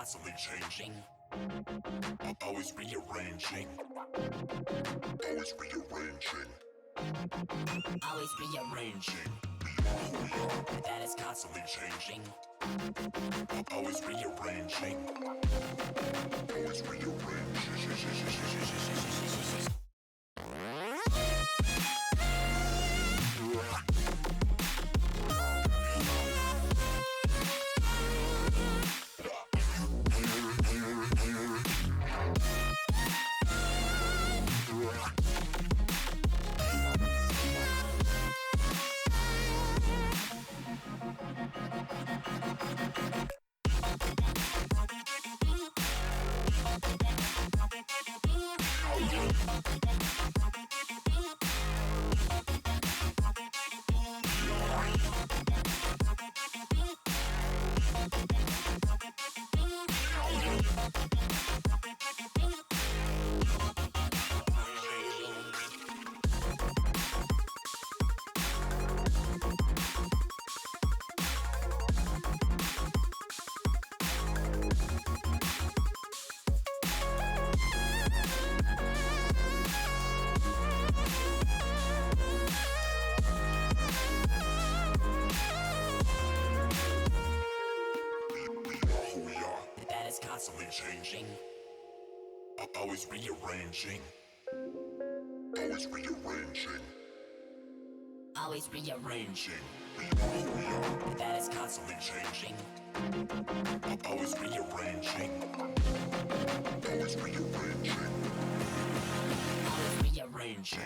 Constantly changing, always rearranging, always rearranging, always rearranging. That is constantly changing, always rearranging, always rearranging. Constantly changing, always rearranging, always rearranging, always rearranging. That is constantly changing, always rearranging, always rearranging, always rearranging. rearranging.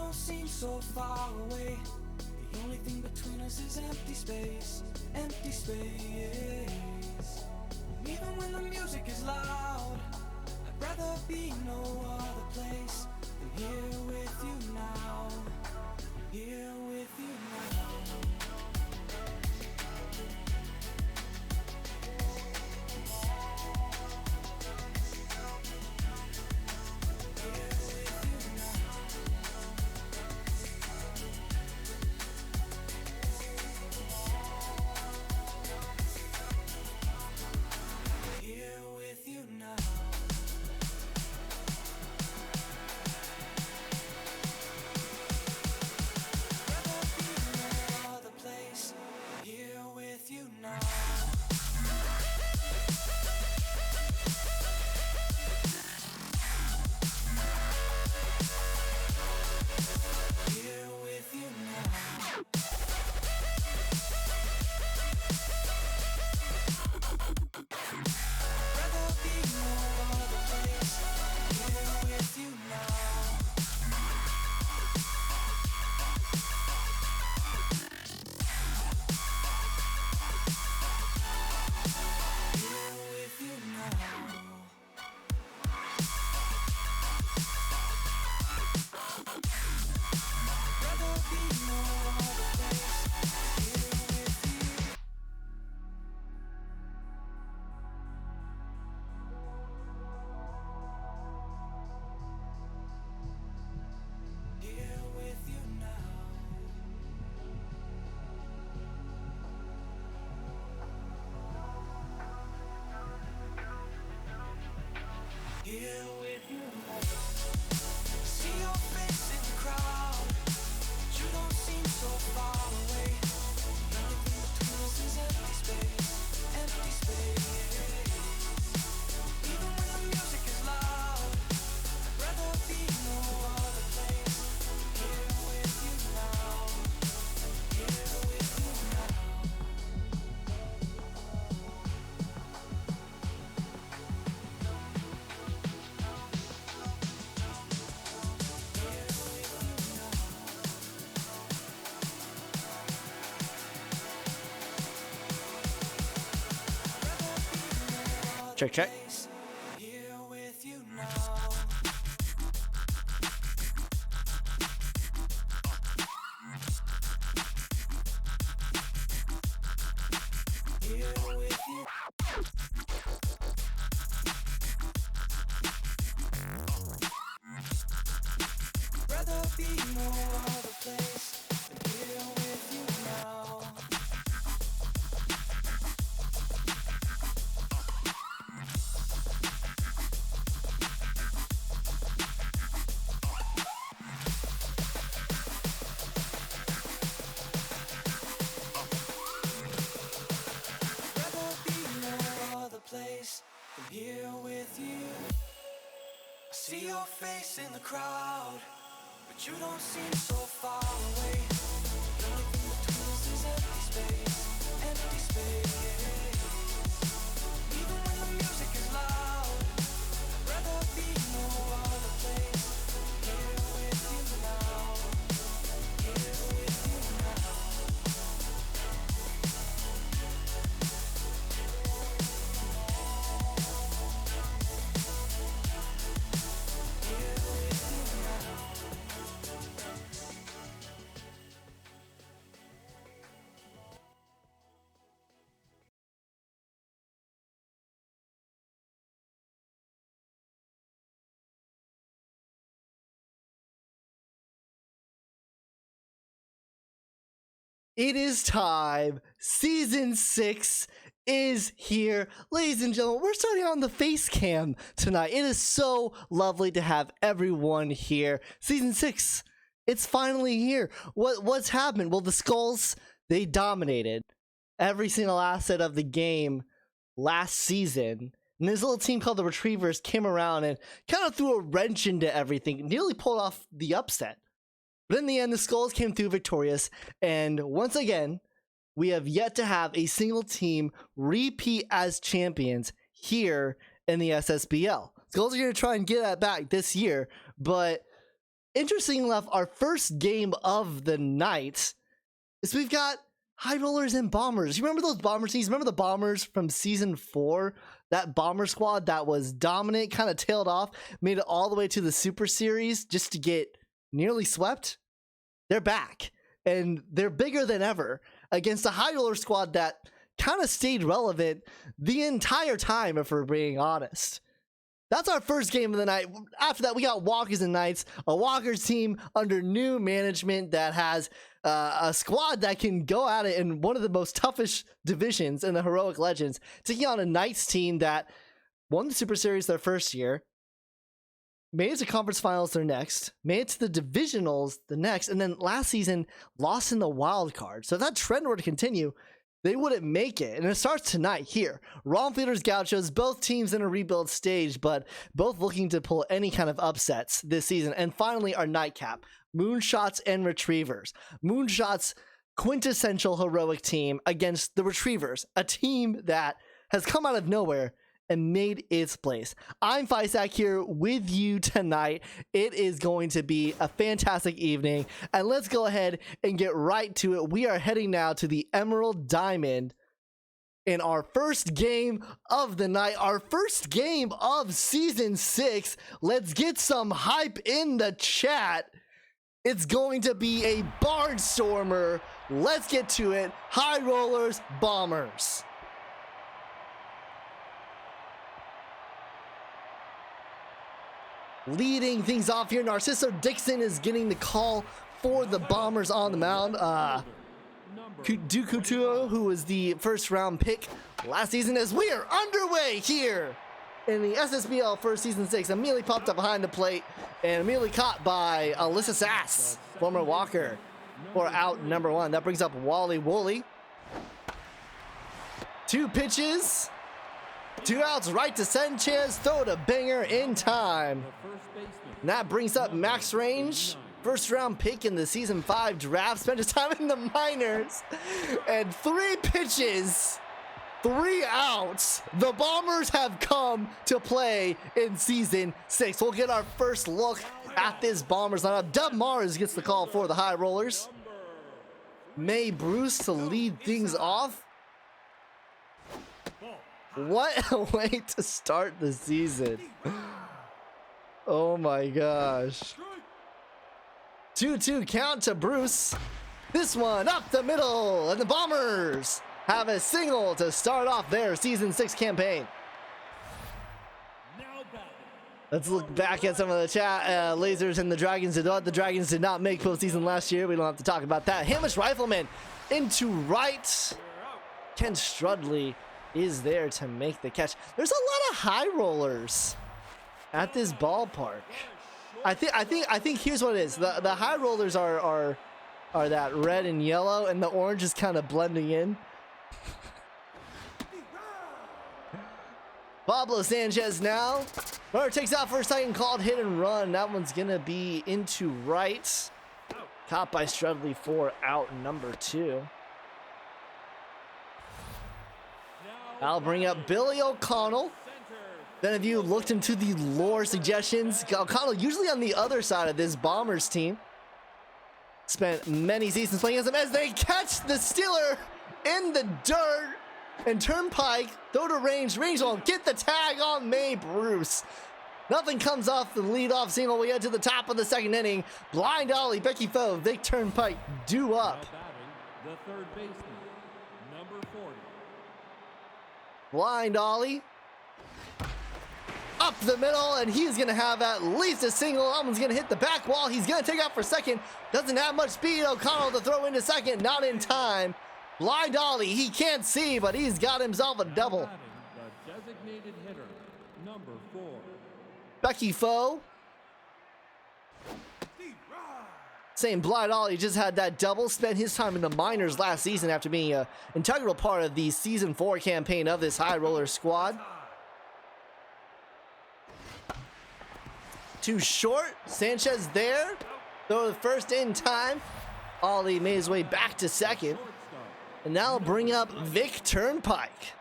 don't seem so far away. The only thing between us is empty space, empty space. Even when the music is loud, I'd rather be no other place than here with you now, here with you now. Here with you now. See your face in the crowd, but you don't seem so far away. The only thing between us is empty space, empty space. Even when the music is loud, I'd rather be no other place. Here with you now, here with you now. Check, check. Here with you now. Here with you. Rather be no other place than here with you now. Rather be no other place than here with you. I see your face in the crowd, but you don't seem so far away. The only thing between us is empty space, empty space. Even when the music is loud, I'd rather be no other place. Here with you now, here with you now. Here with you now. It is time. Season 6 is here. Ladies and gentlemen, we're starting on the face cam tonight. It is so lovely to have everyone here. Season 6, it's finally here. What's happened? Well, the Skulls, they dominated every single asset of the game last season. And this little team called the Retrievers came around and kind of threw a wrench into everything, nearly pulled off the upset. But in the end, the Skulls came through victorious, and once again, we have yet to have a single team repeat as champions here in the SSBL. Skulls are going to try and get that back this year, but interesting enough, our first game of the night is we've got High Rollers and Bombers. You remember those Bomber teams? Remember the Bombers from season 4? That Bomber squad that was dominant, kind of tailed off, made it all the way to the Super Series just to get nearly swept? They're back, and they're bigger than ever against a High Roller squad that kind of stayed relevant the entire time, if we're being honest. That's our first game of the night. After that, we got Walkers and Knights, a Walkers team under new management that has a squad that can go at it in one of the most toughest divisions in the Heroic Legends, taking on a Knights team that won the Super Series their first year, made it to conference finals their next, made it to the divisionals the next, and then last season lost in the wild card. So if that trend were to continue, they wouldn't make it. And it starts tonight here. Romfleeters, Gauchos, both teams in a rebuild stage, but both looking to pull any kind of upsets this season. And finally, our nightcap, Moonshots and Retrievers. Moonshots, quintessential heroic team against the Retrievers, a team that has come out of nowhere and made its place. I'm Faisak here with you tonight. It is going to be a fantastic evening, and let's go ahead and get right to it. We are heading now to the Emerald Diamond in our first game of the night, our first game of Season 6. Let's get some hype in the chat. It's going to be a barnstormer. Let's get to it. High Rollers, Bombers. Leading things off here, Narciso Dixon is getting the call for the Bombers on the mound. Dukutuo, who was the first round pick last season, as we are underway here in the SSBL for Season 6. Immediately popped up behind the plate and immediately caught by Alyssa Sass, former Walker, for out number 1. That brings up Wally Woolley. 2 pitches. 2 outs, right to Sanchez, throw to Banger in time. And that brings up Max Range, first round pick in the Season 5 draft, spent his time in the minors. And 3 pitches, 3 outs. The Bombers have come to play in Season 6. We'll get our first look at this Bombers lineup. Dub Mars gets the call for the High Rollers. May Bruce to lead things off. What a way to start the season. Oh my gosh. 2-2 count to Bruce. This one up the middle, and the Bombers have a single to start off their Season 6 campaign. Let's look back at some of the chat. Lasers and the Dragons did not make postseason last year. We don't have to talk about that. Hamish Rifleman into right. Ken Strudley is there to make the catch. There's a lot of High Rollers at this ballpark. I think here's what it is. The High Rollers are that red and yellow, and the orange is kind of blending in. Pablo Sanchez now. Runner takes out for a second, called hit and run. That one's gonna be into right. Caught by Strudley for out number 2. I'll bring up Billy O'Connell. Then if you looked into the lore suggestions, O'Connell usually on the other side of this Bombers team. Spent many seasons playing as them as they catch the Steeler in the dirt. And Turnpike, throw to Range. Range will get the tag on May Bruce. Nothing comes off the leadoff single. We head to the top of the second inning. Blind Ollie, Becky Foe, Vic Turnpike due up. The third baseman, number 40. Blind Ollie up the middle, and he's gonna have at least a single. Almon's gonna hit the back wall. He's gonna take out for second. Doesn't have much speed. O'Connell to throw into second, not in time. Blind Ollie, he can't see, but he's got himself a double. The designated hitter, number 4. Becky Foe. Same Blind Ollie just had that double, spent his time in the minors last season after being an integral part of the Season 4 campaign of this High Roller squad. Too short, Sanchez there, throw the first in time. Ollie made his way back to second. And now I'll bring up Vic Turnpike,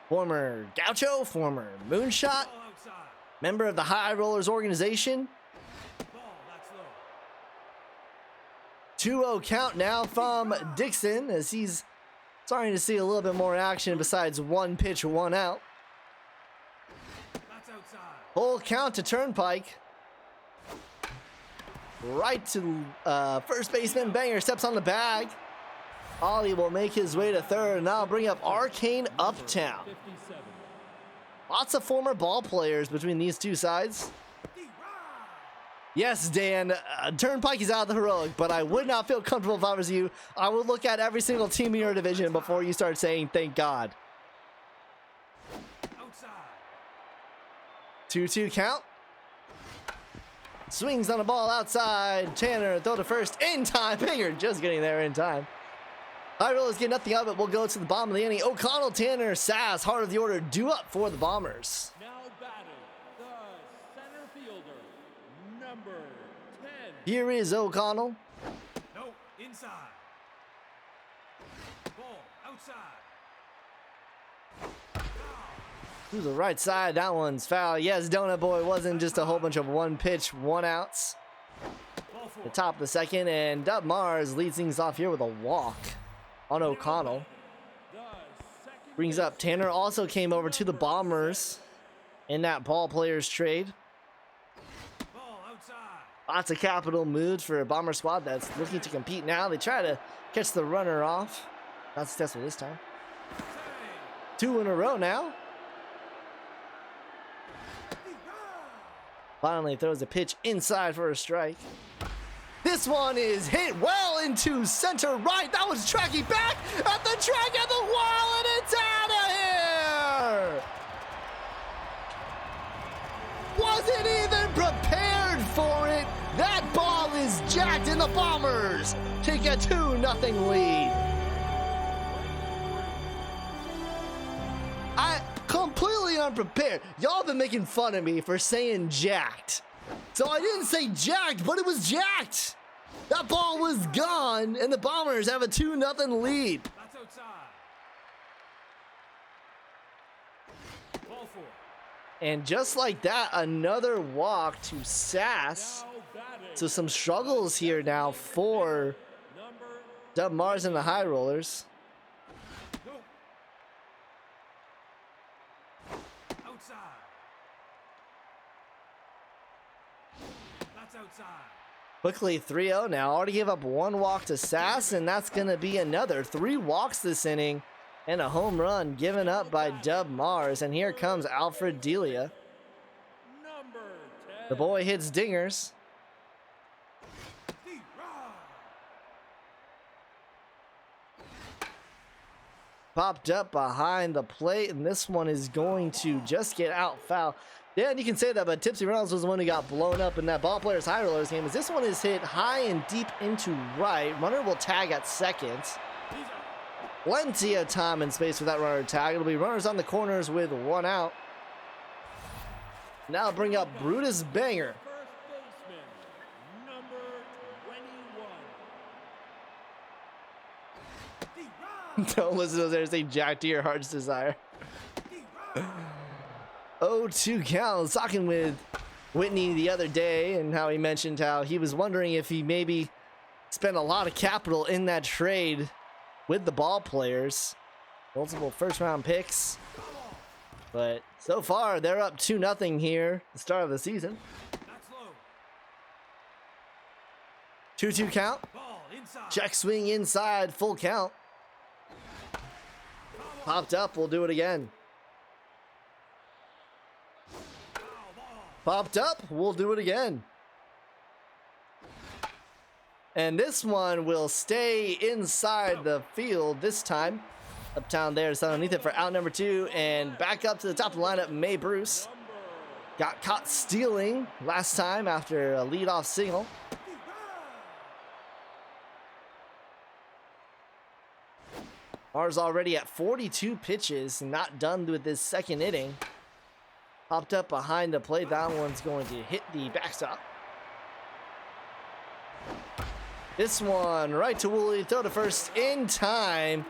former Gaucho, former Moonshot, member of the High Rollers organization. 2-0 count now from Dixon as he's starting to see a little bit more action besides one pitch, one out. That's outside. Full count to Turnpike. Right to first baseman. Banger steps on the bag. Ollie will make his way to third, and now bring up Arcane Uptown. 57. Lots of former ball players between these two sides. Yes, Dan, Turnpike is out of the heroic, but I would not feel comfortable if I was you. I would look at every single team in your division before you start saying thank God. Outside. 2-2 count. Swings on the ball outside. Tanner, throw to first in time. Banger just getting there in time. High rollers get nothing of it. We'll go to the bottom of the inning. O'Connell, Tanner, Sass, heart of the order, due up for the Bombers. Now batting the center fielder, number 10. Here is O'Connell. No, inside. Ball outside. To the right side, that one's foul. Yes, Donut Boy wasn't just a whole bunch of one pitch, one outs. Ball four. The top of the second, and Dub Mars leads things off here with a walk on O'Connell. The second Brings up Tanner, also came over to the Bombers in that ball players trade. Ball outside. Lots of capital moves for a Bomber squad that's looking to compete now. They try to catch the runner off. Not successful this time. Say. 2 in a row now. Finally throws a pitch inside for a strike. This one is hit well into center right. That was tracking back at the track at the wall, and it's out of here. Wasn't even prepared for it. That ball is jacked, and the Bombers take a 2-0 lead. I completely unprepared. Y'all been making fun of me for saying jacked. So I didn't say jacked, but it was jacked. That ball was gone, and the Bombers have a 2-0 lead. That's outside. Ball four. And just like that, another walk to Sass. now batting So some struggles here now for number Dub Mars and the High Rollers. No. Outside. That's outside. Quickly 3-0 now. Already gave up one walk to Sass, and that's going to be another 3 walks this inning and a home run given up by Dub Mars. And here comes Alfred Delia. number 10. The boy hits dingers. Popped up behind the plate, and this one is going to just get out foul. Yeah, you can say that, but Tipsy Reynolds was the one who got blown up in that ball players high rollers game. As this one is hit high and deep into right. Runner will tag at second. Plenty of time and space for that runner to tag. It'll be runners on the corners with 1 out. Now bring up Brutus Banger. First baseman, number 21. Don't listen to those there say jack to your heart's desire. 0-2 count. I was talking with Whitney the other day and how he mentioned how he was wondering if he maybe spent a lot of capital in that trade with the ball players. Multiple first round picks. But so far they're up 2-0 here at the start of the season. That's low. 2-2 count. Ball inside. Check swing inside, full count. Popped up, we'll do it again. Popped up, we'll do it again. And this one will stay inside the field this time. Uptown there is underneath it for out number 2. And back up to the top of the lineup, May Bruce. Got caught stealing last time after a leadoff single. Mars already at 42 pitches, not done with this second inning. Popped up behind the plate. That one's going to hit the backstop. This one right to Woolley. Throw to first in time.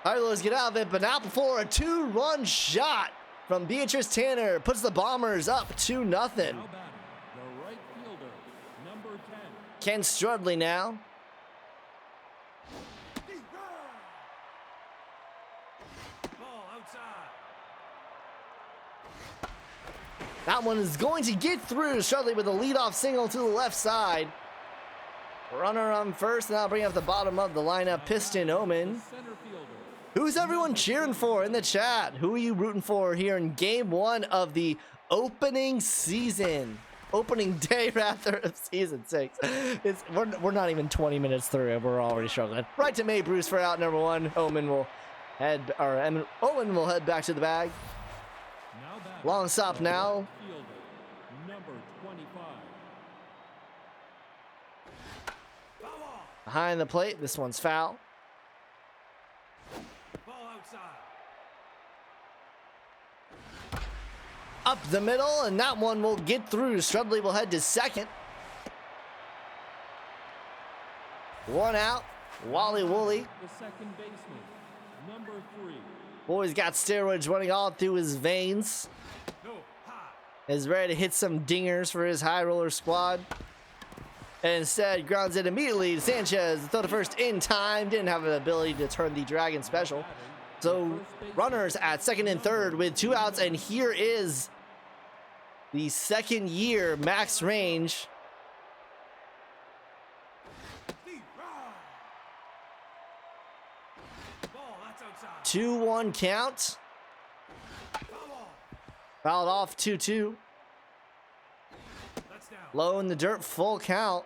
Highlows get out of it, but now before a 2-run shot from Beatrice Tanner puts the Bombers up 2-0. Now batting the right fielder, number 10. Ken Strudley now. Ball outside. That one is going to get through. Strudley with a leadoff single to the left side. Runner on first, and I'll bring up the bottom of the lineup. Piston Omen. Center fielder. Who's everyone cheering for in the chat? Who are you rooting for here in game 1 of the opening season? Opening day, rather, of season 6. We're not even 20 minutes through it. We're already struggling. Right to May Bruce for out number 1. Owen will head back to the bag. Now back. Long stop now. Fielder. Number 25. Behind the plate. This one's foul. Ball outside. Up the middle, and that one will get through. Strudley will head to second. One out. Wally Woolley. The second baseman. Number 3. Boy's got steroids running all through his veins. No. Ha. Is ready to hit some dingers for his high roller squad. And instead grounds it immediately to Sanchez. Throw to first in time. Didn't have an ability to turn the Dragon special. So runners at second and third with 2 outs. And here is the second year max range. Ball, that's outside. 2-1 count. Fouled off 2-2. That's down. Low in the dirt, full count.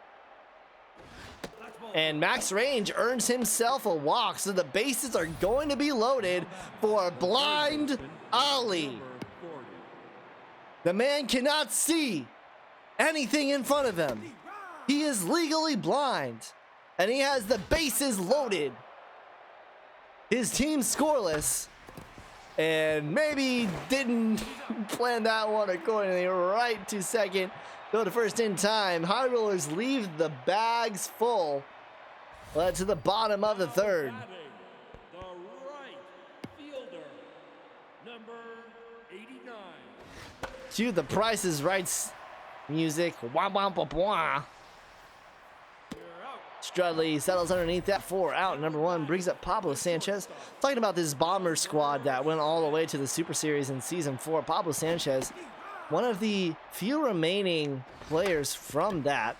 That's ball. And Max Range earns himself a walk, so the bases are going to be loaded for Blind Ollie. Number 40. The man cannot see anything in front of him. He is legally blind, and he has the bases loaded. His team scoreless, and maybe didn't plan that one accordingly. Right to second, go to first in time. High rollers leave the bags full. Led to the bottom of the third. Batting, the right fielder. Number 89. Cue the Price is Right music. Wah, wah, wah, wah. You're out. Strudley settles underneath that 4 out. Number 1 brings up Pablo Sanchez. Talking about this Bomber squad that went all the way to the Super Series in Season 4. Pablo Sanchez, one of the few remaining players from that.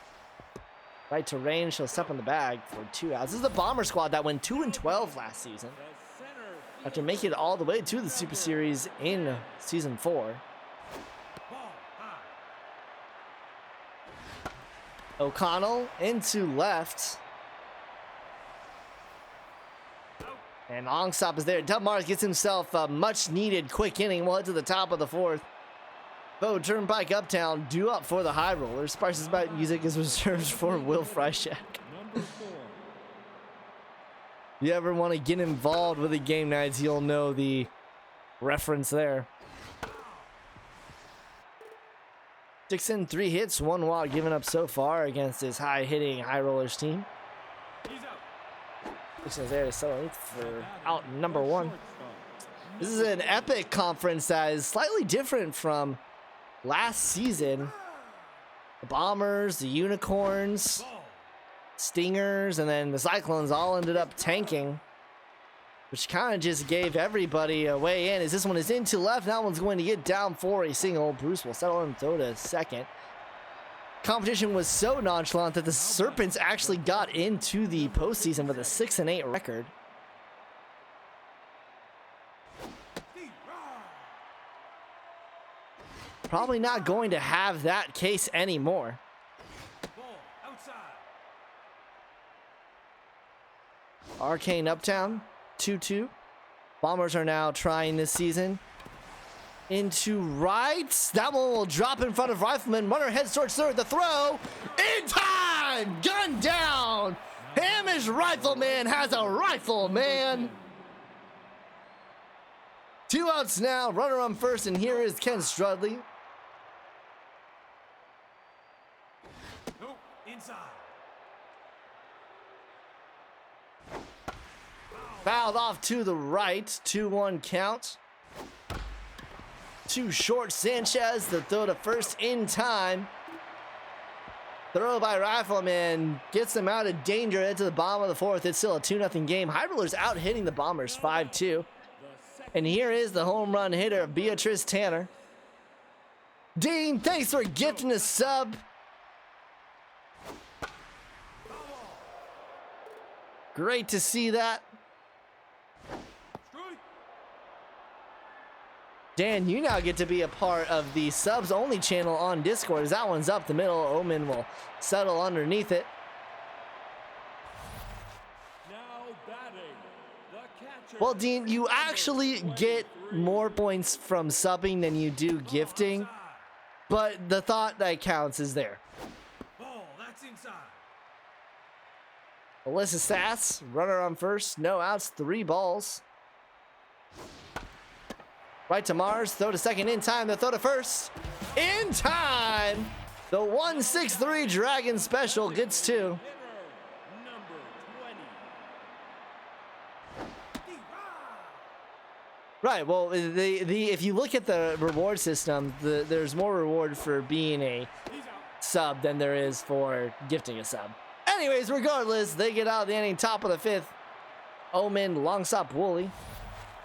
Right to range, he'll step in the bag for 2 outs. This is the Bomber squad that went 2-12 last season. The center After making it all the way to the Super Series in Season 4. ball high. O'Connell into left. And long stop is there. Dub Mars gets himself a much needed quick inning. We'll head to the top of the 4th. Bo Turnpike Uptown due up for the high rollers. Prices About music is reserved for Will Freishak. Number 4. If you ever want to get involved with the game nights, you'll know the reference there. Dixon, 3 hits, 1 walk given up so far against his high-hitting high rollers team. He's out. Dixon's there to settle in for out number 1. Shortstop. This is an epic conference that is slightly different from last season. The Bombers, the Unicorns, Ball. Stingers, and then the Cyclones all ended up tanking, which kind of just gave everybody a way in. As this one is into left, that one's going to get down for a single. Bruce will settle and throw to second. Competition was so nonchalant that the Serpents actually got into the postseason with a 6-8 record. Probably not going to have that case anymore. Ball outside. Arcane Uptown, 2-2. Bombers are now trying this season. Into right. That one will drop in front of Rifleman. Runner heads towards third. The throw. In time! Gun down! Hamish Rifleman has a rifle, man! 2 outs now. Runner on first, and here is Ken Strudley. No. Inside. Fouled off to the right. 2-1 count. Too short. Sanchez, the throw to first in time. Throw by Rifleman gets them out of danger into the bottom of the fourth. It's still a 2-0 game. High Rollers out hitting the Bombers 5-2. And here is the home run hitter, Beatrice Tanner. Dean, thanks for gifting a sub. Great to see that. Dan, you now get to be a part of the subs only channel on Discord, as that one's up the middle. Omen will settle underneath it. Now batting, the catcher. Well, Dean, you actually get more points from subbing than you do gifting, but the thought that counts is there. Ball, that's inside. Alyssa Sass, runner on first, no outs, 3 balls. Right to Mars, throw to second in time, the throw to first. In time! The 1-6-3 Dragon Special gets 2. Number 20. Right, well, if you look at the reward system, there's more reward for being a sub than there is for gifting a sub. Anyways, regardless, they get out of the inning, top of the 5th. Omen, long stop, Wooly.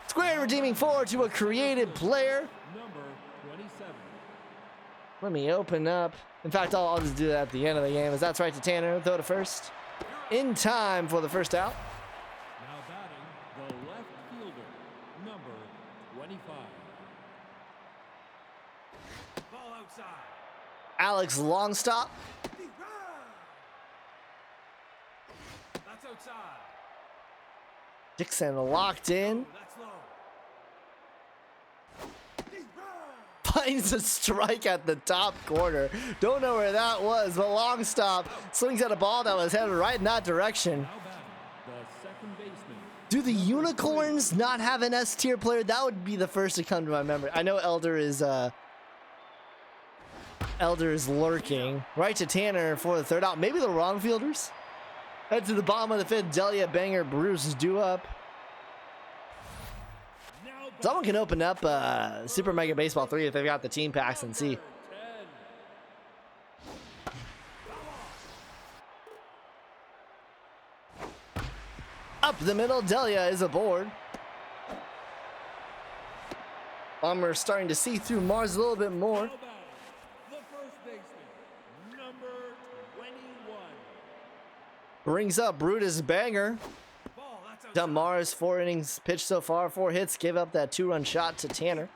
Square redeeming 4 to a creative player. Number 27. Let me open up. In fact, I'll just do that at the end of the game, as that's right to Tanner. Throw to first. In time for the first out. Now batting, the left fielder. Number 25. Ball outside. Alex Longstop. That's outside. Dixon locked in. That's low. Finds a strike at the top corner. Don't know where that was, but Longstop swings at a ball that was headed right in that direction. Now batting, the second baseman. Do the Unicorns not have an S tier player? That would be the first to come to my memory. I know Elder is lurking. Right to Tanner for the third out. Maybe the wrong fielders. Head to the bottom of the 5th. Delia, Banger, Bruce is due up. Someone can open up Super Mega Baseball 3 if they've got the team packs and see. 10. Up the middle, Delia is aboard. Bomber's starting to see through Mars a little bit more. Now batting, the first baseman. Number 21. Brings up Brutus Banger. Ball, that's outside. Done Mars, 4 innings pitched so far, 4 hits, gave up that 2-run shot to Tanner.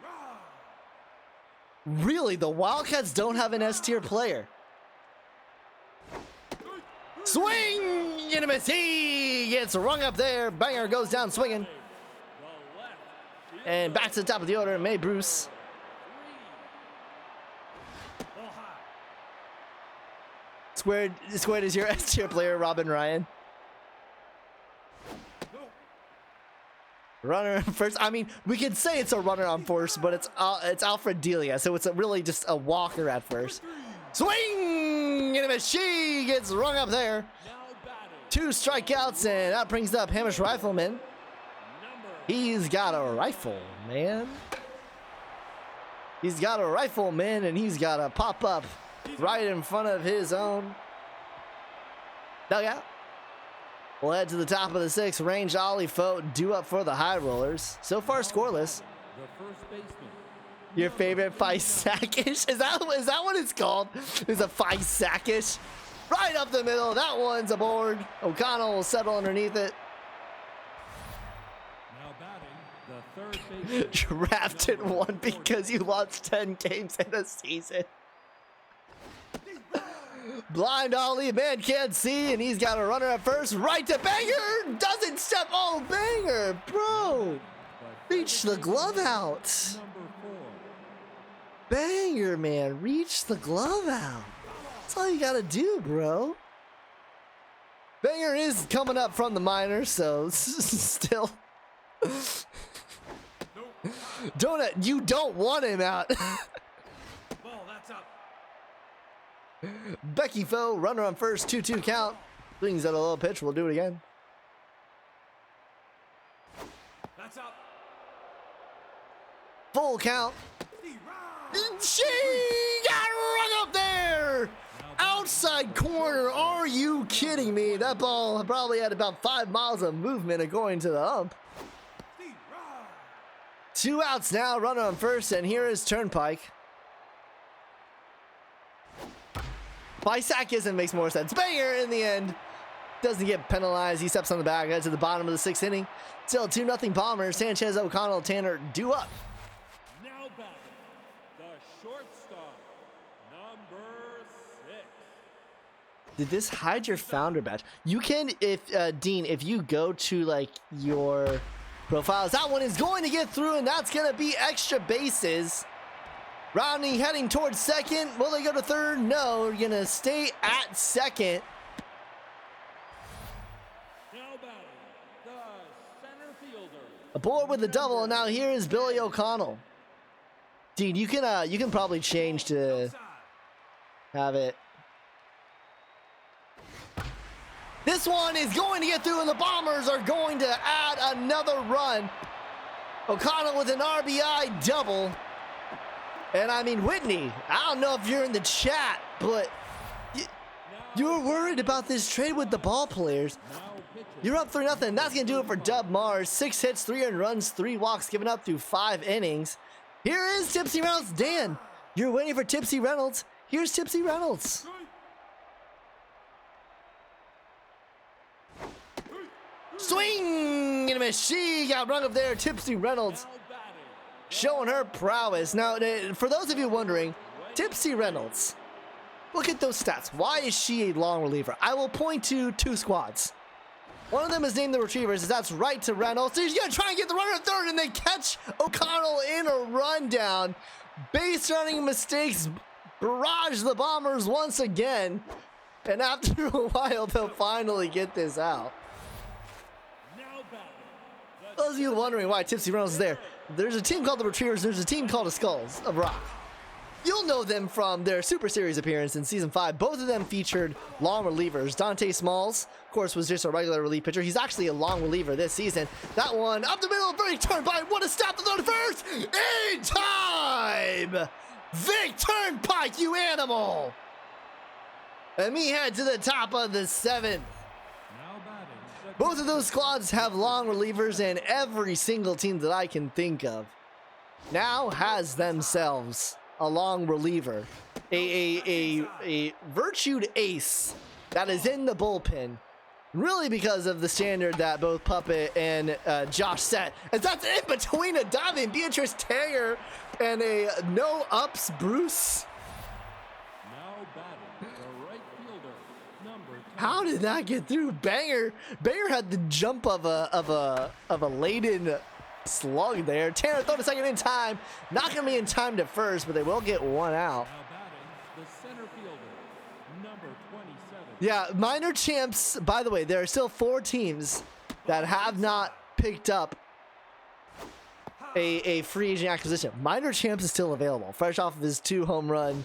Really, the Wildcats don't have an S tier player. Swing! Intimacy gets rung up there. Banger goes down swinging. The left fielder. And back to the top of the order, May Bruce. Ball high. Squared is your S tier player, Robin Ryan. No. Runner first. I mean, we could say it's a runner on first, but it's Alfred Delia, so it's really just a walker at first. Swing! And she gets rung up there. Now batting, 2 strikeouts, and that brings up Hamish Rifleman. number He's got a rifle, man. He's got a rifle, man, and he's got a pop up right in front of his own dugout. We'll head to the top of the 6th. Range Ollie Foe due up for the High Rollers. So far scoreless. the first baseman. Your favorite Faisakish? Is that what it's called? Is a Faisakish? Right up the middle. That one's aboard. O'Connell will settle underneath it. Now batting, the third baseman. Drafted 1 because you lost 10 games in a season. Blind Ollie, man can't see, and he's got a runner at first. Right to Banger! Doesn't step. Oh, Banger, bro! Reach the glove out. Number 4. Banger, man, reach the glove out. That's all you gotta do, bro. Banger is coming up from the minors, so still. You don't want him out. Ball, that's up. Becky Foe, runner on first, 2-2 count. Swings at a low pitch. We'll do it again. That's up. Full count. She got rung up there. Out outside corner. Are you kidding me? That ball probably had about 5 miles of movement according to the ump. 2 outs now, runner on first, and here is Turnpike. Bysakism makes more sense. Banger in the end. Doesn't get penalized. He steps on the bag, heads to the bottom of the 6th inning. Still 2-0 Bombers. Sanchez, O'Connell, Tanner due up. Now batting, the shortstop, number 6. Did this hide your founder badge? You can, if Dean, if you go to like your profiles, that one is going to get through, and that's going to be extra bases. Rounding, heading towards second. Will they go to third? No, you're going to stay at second. Now batting, the center fielder. Aboard with the double, and now here is Billy O'Connell. Dean, you can probably change to have it. This one is going to get through, and the Bombers are going to add another run. O'Connell with an RBI double. And I mean, Whitney, I don't know if you're in the chat, but you're worried about this trade with the ball players. You're up 3-0. That's going to do it for Dub Mars. 6 hits, 3 earned runs, 3 walks given up through 5 innings. Here is Tipsy Reynolds. Dan, you're waiting for Tipsy Reynolds. Here's Tipsy Reynolds. Swing and a miss. She got run up there. Tipsy Reynolds showing her prowess. Now, for those of you wondering, Tipsy Reynolds, look at those stats. Why is she a long reliever? I will point to 2 squads. One of them is named the Retrievers. That's right to Reynolds. So he's going to try and get the runner at third and then catch O'Connell in a rundown. Base running mistakes barrage the Bombers once again. And after a while, they'll finally get this out. Those of you wondering why Tipsy Reynolds is there, there's a team called the Retrievers, there's a team called the Skulls of Rock. You'll know them from their Super Series appearance in Season 5. Both of them featured long relievers. Dante Smalls, of course, was just a regular relief pitcher. He's actually a long reliever this season. That one up the middle, very Turnpike. What a stop to throw to first! In time! Vic Turnpike, you animal! And we head to the top of the 7th. Both of those squads have long relievers, and every single team that I can think of now has themselves a long reliever, a virtued ace that is in the bullpen, really because of the standard that both Puppet and Josh set. As that's in between a diving Beatrice Tanger and a no ups Bruce. How did that get through? Banger had the jump of a laden slug there. Tanner throw to second in time. Not gonna be in time to first, but they will get 1 out. The center fielder, number 27. Yeah, minor champs. By the way, there are still 4 teams that have not picked up a free agent acquisition. Minor champs is still available, fresh off of his 2-run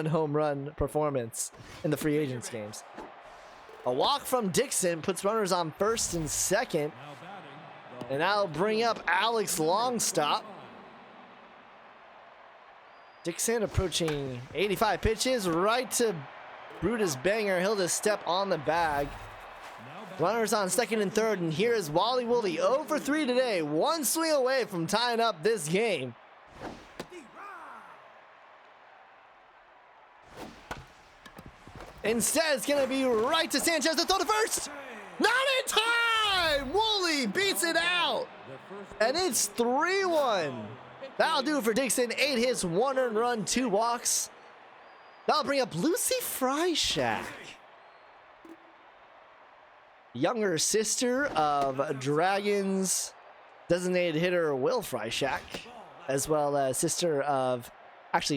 home run performance in the free agents games. A walk from Dixon puts runners on first and second, and that'll bring up Alex Longstop. Dixon approaching 85 pitches, right to Brutus Banger. He'll just step on the bag. Runners on second and third, and here is Wally Wooley, 0 for 3 today. 1 swing away from tying up this game. Instead, it's going to be right to Sanchez to throw to first. Not in time! Woolley beats it out. And it's 3-1. That'll do it for Dixon. 8 hits, 1 earned run, 2 walks. That'll bring up Lucy Freishack, younger sister of Dragons designated hitter Will Freishack, as well as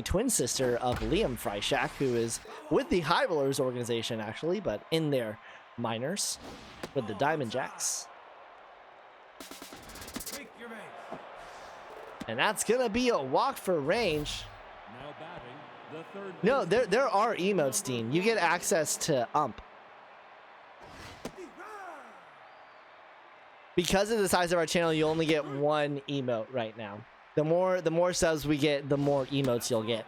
twin sister of Liam Freishack, who is with the High Rollers organization actually, but in their minors with the Diamond Jacks. And that's gonna be a walk for range. No, there are emotes, Dean. You get access to ump. Because of the size of our channel, you only get 1 emote right now. The more subs we get, the more emotes you'll get.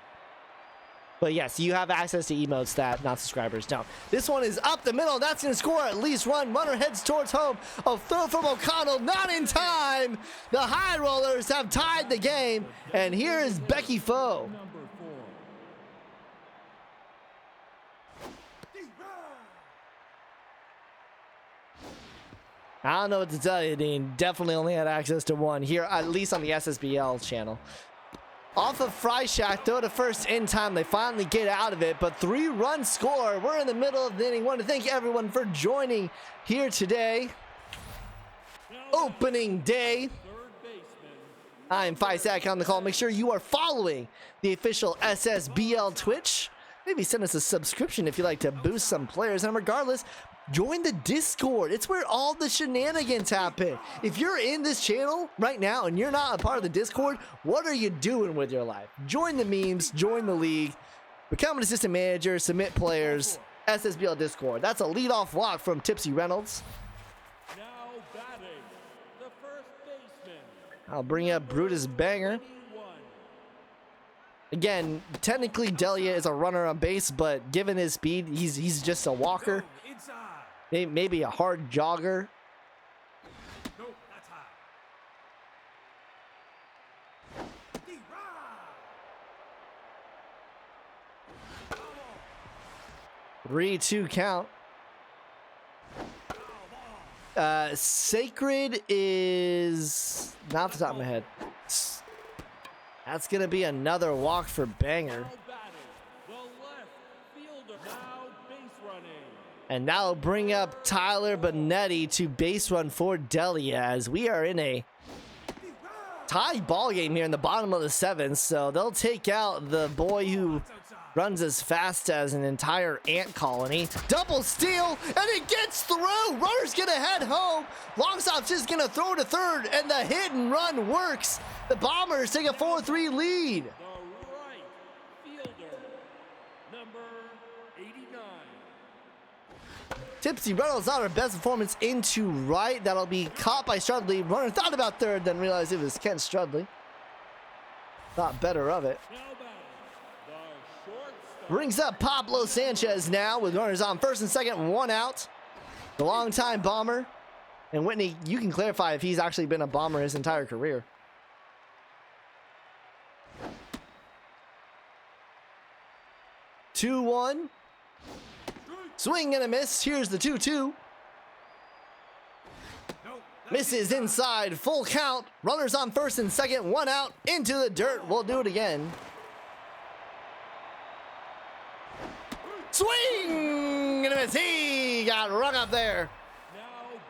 But yes, you have access to emotes that non-subscribers don't. This one is up the middle. That's going to score at least one. Runner heads towards home. A throw from O'Connell. Not in time. The High Rollers have tied the game. And here is Becky Foe. I don't know what to tell you, Dean. Definitely only had access to one here, at least on the SSBL channel. Off of Freischacht, throw to first in time. They finally get out of it, but 3-run score. We're in the middle of the inning. Want to thank everyone for joining here today. Opening day. I'm Fisac on the call. Make sure you are following the official SSBL Twitch. Maybe send us a subscription if you like to boost some players. And regardless, join the Discord. It's where all the shenanigans happen. If you're in this channel right now and you're not a part of the Discord, what are you doing with your life? Join the memes, join the league, become an assistant manager, submit players, SSBL Discord. That's a leadoff walk from Tipsy Reynolds. Now batting, the first baseman. I'll bring up Brutus Banger. Again, technically Delia is a runner on base, but given his speed, he's just a walker. Maybe a hard jogger. Nope, that's high. 3-2 count. Sacred is not off the top of my head. That's gonna be another walk for Banger. Now batting, the left fielder. Now base running. And now bring up Tyler Benetti to base run for Delia as we are in a tied ball game here in the bottom of the 7th. So they'll take out the boy who runs as fast as an entire ant colony. Double steal, and it gets through. Runner's gonna head home. Longstop's just gonna throw to third, and the hit and run works. The Bombers take a 4-3 lead. The right fielder, number 89. Tipsy Reynolds on her best performance into right. That'll be caught by Strudley. Runner thought about third, then realized it was Kent Strudley. Thought better of it. Now batting, the shortstop. Brings up Pablo Sanchez now with runners on first and second, 1 out. The longtime Bomber. And Whitney, you can clarify if he's actually been a Bomber his entire career. Two, 1. Swing and a miss. Here's the 2-2. Misses inside. Full count. Runners on first and second. 1 out. Into the dirt. We'll do it again. Swing and a miss. He got rung up there. Now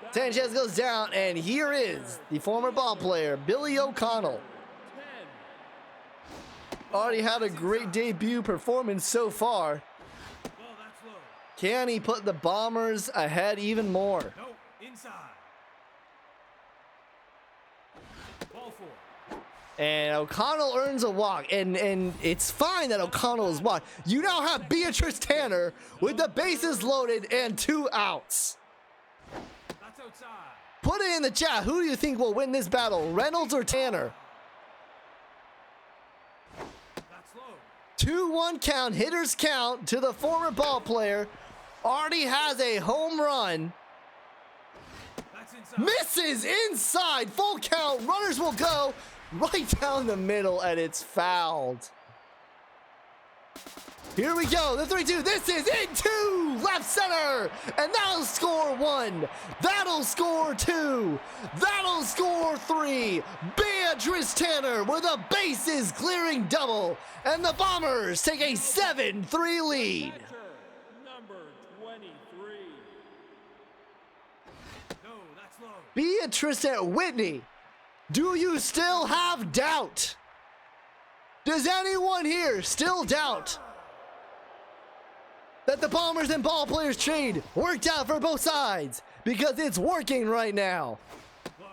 batting, Sanchez goes down, and here is the former ball player, Billy O'Connell. 10. Already had a great debut performance so far. Well, that's low. Can he put the Bombers ahead even more? No, inside. Ball 4. And O'Connell earns a walk, and it's fine that O'Connell is walked. You now have Beatrice Tanner with the bases loaded and 2 outs. That's outside. Put it in the chat. Who do you think will win this battle, Reynolds or Tanner? That's low. 2-1 count, hitters count to the former ball player. Already has a home run. That's inside. Misses inside. Full count. Runners will go right down the middle, and it's fouled. Here we go. The 3-2. This is into left center. And that'll score 1. That'll score 2. That'll score 3. Beatrice Tanner with a bases clearing double. And the Bombers take a 7-3 lead. Catcher, number 23. No, that's low. Beatrice and Whitney, do you still have doubt? Does anyone here still doubt that the Bombers and ball players trade worked out for both sides? Because it's working right now. Low.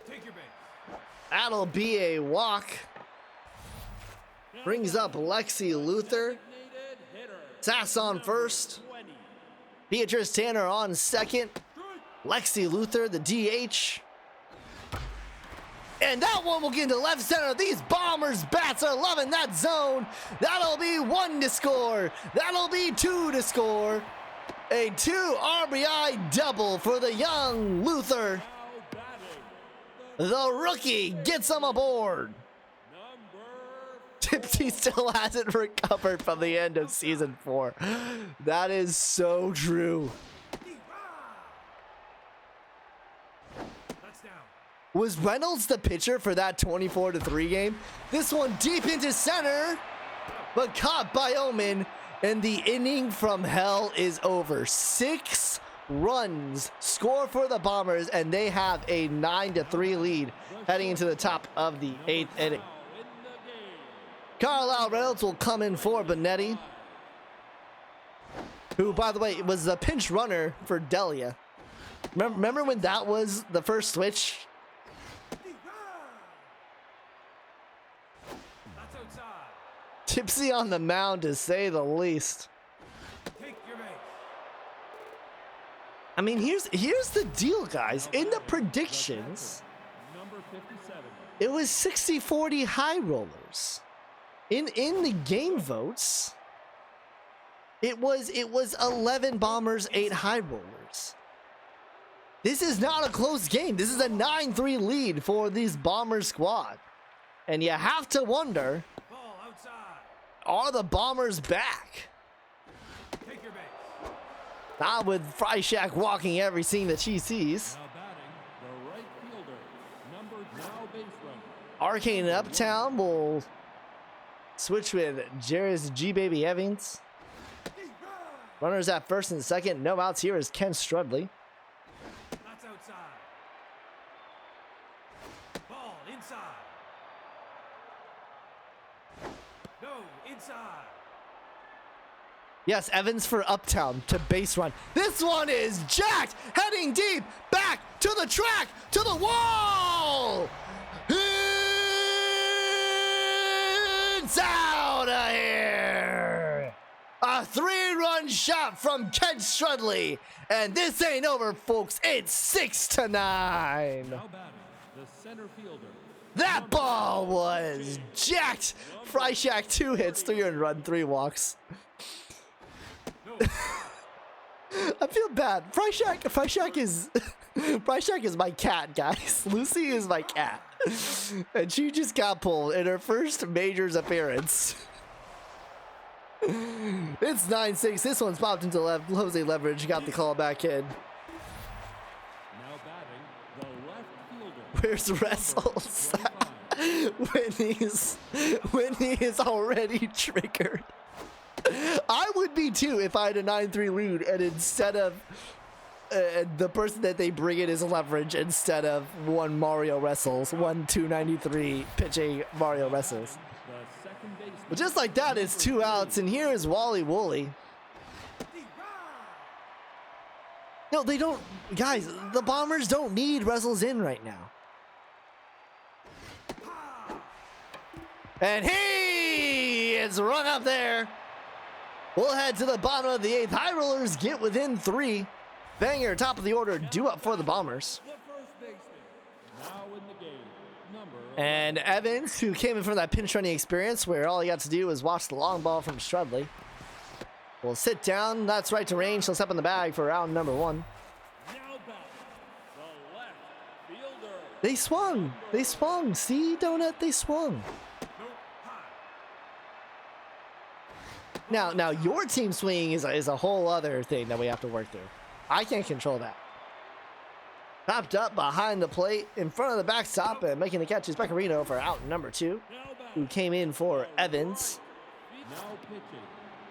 Take your base. That'll be a walk. Brings up Lexi Luther. Designated hitter, Sass on first. 20. Beatrice Tanner on second. Lexi Luther, the DH. And that one will get into left center. These Bombers bats are loving that zone. That'll be 1 to score. That'll be 2 to score. A 2 RBI double for the young Luther. The rookie gets him aboard. Tipsy still hasn't recovered from the end of season 4. That is so true. Was Reynolds the pitcher for that 24-3 game? This one deep into center, but caught by Omen, and the inning from hell is over. 6 runs score for the Bombers, and they have a 9-3 lead heading into the top of the 8th inning. Carlisle Reynolds will come in for Benetti, who, by the way, was the pinch runner for Delia. Remember when that was the first switch? Tipsy on the mound, to say the least. I mean, here's the deal, guys. In the predictions, it was 60-40 high rollers. In the game votes, it was 11 Bombers, 8 high rollers. This is not a close game. This is a 9-3 lead for this Bomber squad. And you have to wonder, are the Bombers back? Not with Freishak walking every scene that she sees. Arcane and Uptown will switch with Jairus G. Baby Evans. Runners at first and second. No outs here is Ken Strudley. That's outside. Ball inside. No, inside. Yes, Evans for Uptown to base run. This one is jacked, heading deep, back to the track, to the wall. It's out of here. A 3-run shot from Ken Strudley. And this ain't over, folks. It's 6-9. That ball was jacked. Freishak 2 hits, 3 earned run, 3 walks. I feel bad. Freishak is my cat, guys. Lucy is my cat. And she just got pulled in her first majors appearance. It's 9-6. This one's popped into left. Jose Leverage got the call back in. Now batting, the left fielder. Where's Wrestles? when he is already triggered. I would be too if I had a 9-3 lead, and instead of the person that they bring in is Leverage instead of one Mario Wrestles, 293 pitching Mario Wrestles. But just like that, it's 2 outs, and here is Wally Woolley. No, they don't, guys. The Bombers don't need Wrestles in right now. And he is run up there. We'll head to the bottom of the 8th. High rollers get within 3. Banger, top of the order, due up for the Bombers. And Evans, who came in from that pinch running experience where all he got to do was watch the long ball from Strudley, will sit down. That's right to range. He'll step in the bag for round number 1. They swung. They swung. See, Donut? They swung. Now your team swinging is a whole other thing that we have to work through. I can't control that. Popped up behind the plate in front of the backstop and making the catch is Pecorino for out number 2, who came in for Evans.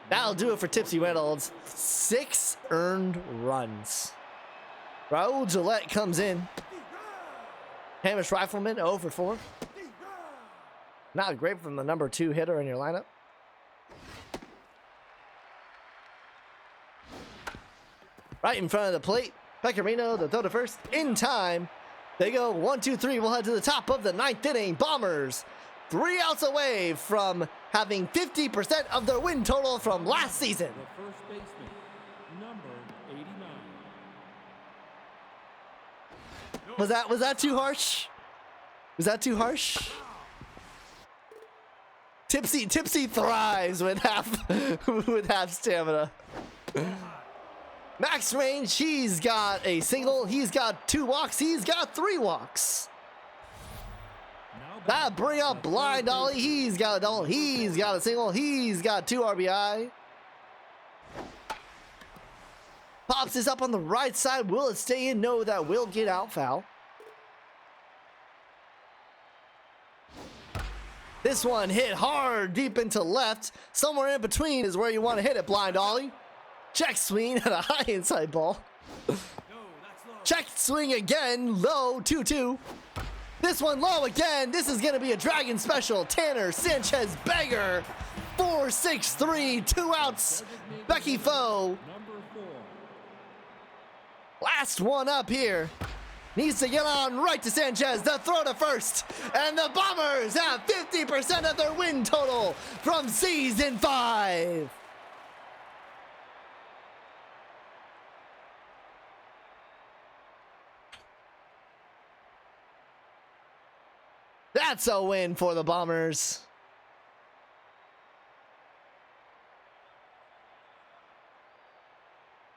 That'll do it for Tipsy Reynolds. 6 earned runs. Raul Gillette comes in. Hamish Rifleman 0 for 4. Not great from the number 2 hitter in your lineup. Right in front of the plate, Pecorino, the throw to first, in time. They go 1-2-3. We'll head to the top of the 9th inning. Bombers 3 outs away from having 50% of their win total from last season. The first baseman, number 89. Was that too harsh? Was that too harsh? Tipsy thrives with half stamina. Max range, he's got a single, he's got 2 walks, he's got 3 walks. That bring up Blind Ollie, he's got a double, he's got a single, he's got 2 RBI. Pops is up on the right side, will it stay in? No, that will get out foul. This one hit hard deep into left. Somewhere in between is where you want to hit it, Blind Ollie. Check swing and a high inside ball. Check swing again, low, 2-2. This one low again. This is going to be a Dragon special. Tanner Sanchez Beggar. 4-6-3, 2 outs. Becky Foe. Last one up here. Needs to get on right to Sanchez. The throw to first. And the Bombers have 50% of their win total from Season 5. That's a win for the Bombers.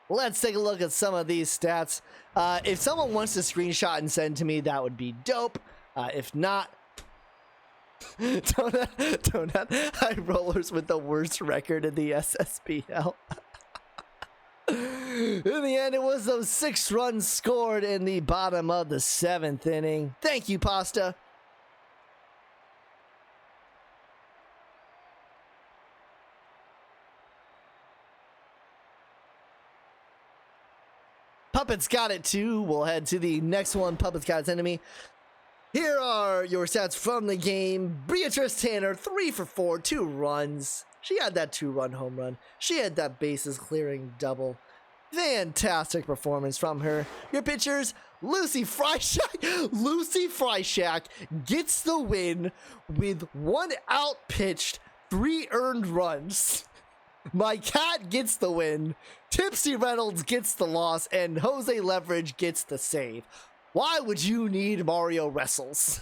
Let's take a look at some of these stats. If someone wants to screenshot and send to me, that would be dope. If not, Donut High Rollers with the worst record in the SSBL. In the end, it was those 6 runs scored in the bottom of the 7th inning. Thank you, Pasta. Puppets got it too. We'll head to the next one. Puppets got its enemy. Here are your stats from the game. Beatrice Tanner, 3 for 4, 2 runs. She had that 2-run home run. She had that bases clearing double. Fantastic performance from her. Your pitchers, Lucy Freishack. Lucy Freishack gets the win with 1 out pitched, 3 earned runs. My cat gets the win. Tipsy Reynolds gets the loss, and Jose Leverage gets the save. Why would you need Mario Wrestles?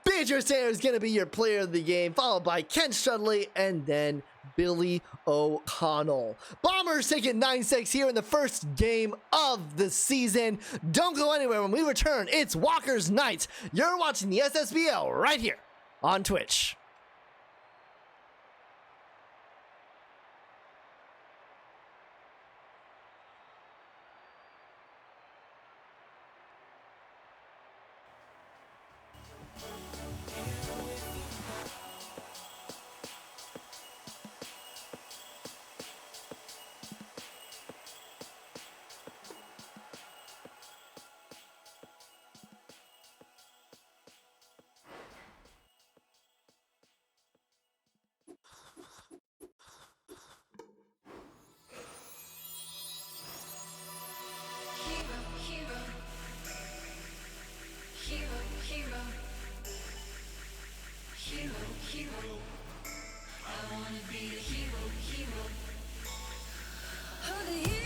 Beatrice Tanner is going to be your player of the game, followed by Kent Studley and then Billy O'Connell. Bombers take it 9-6 here in the first game of the season. Don't go anywhere. When we return, it's Walker's Night. You're watching the SSBL right here on Twitch.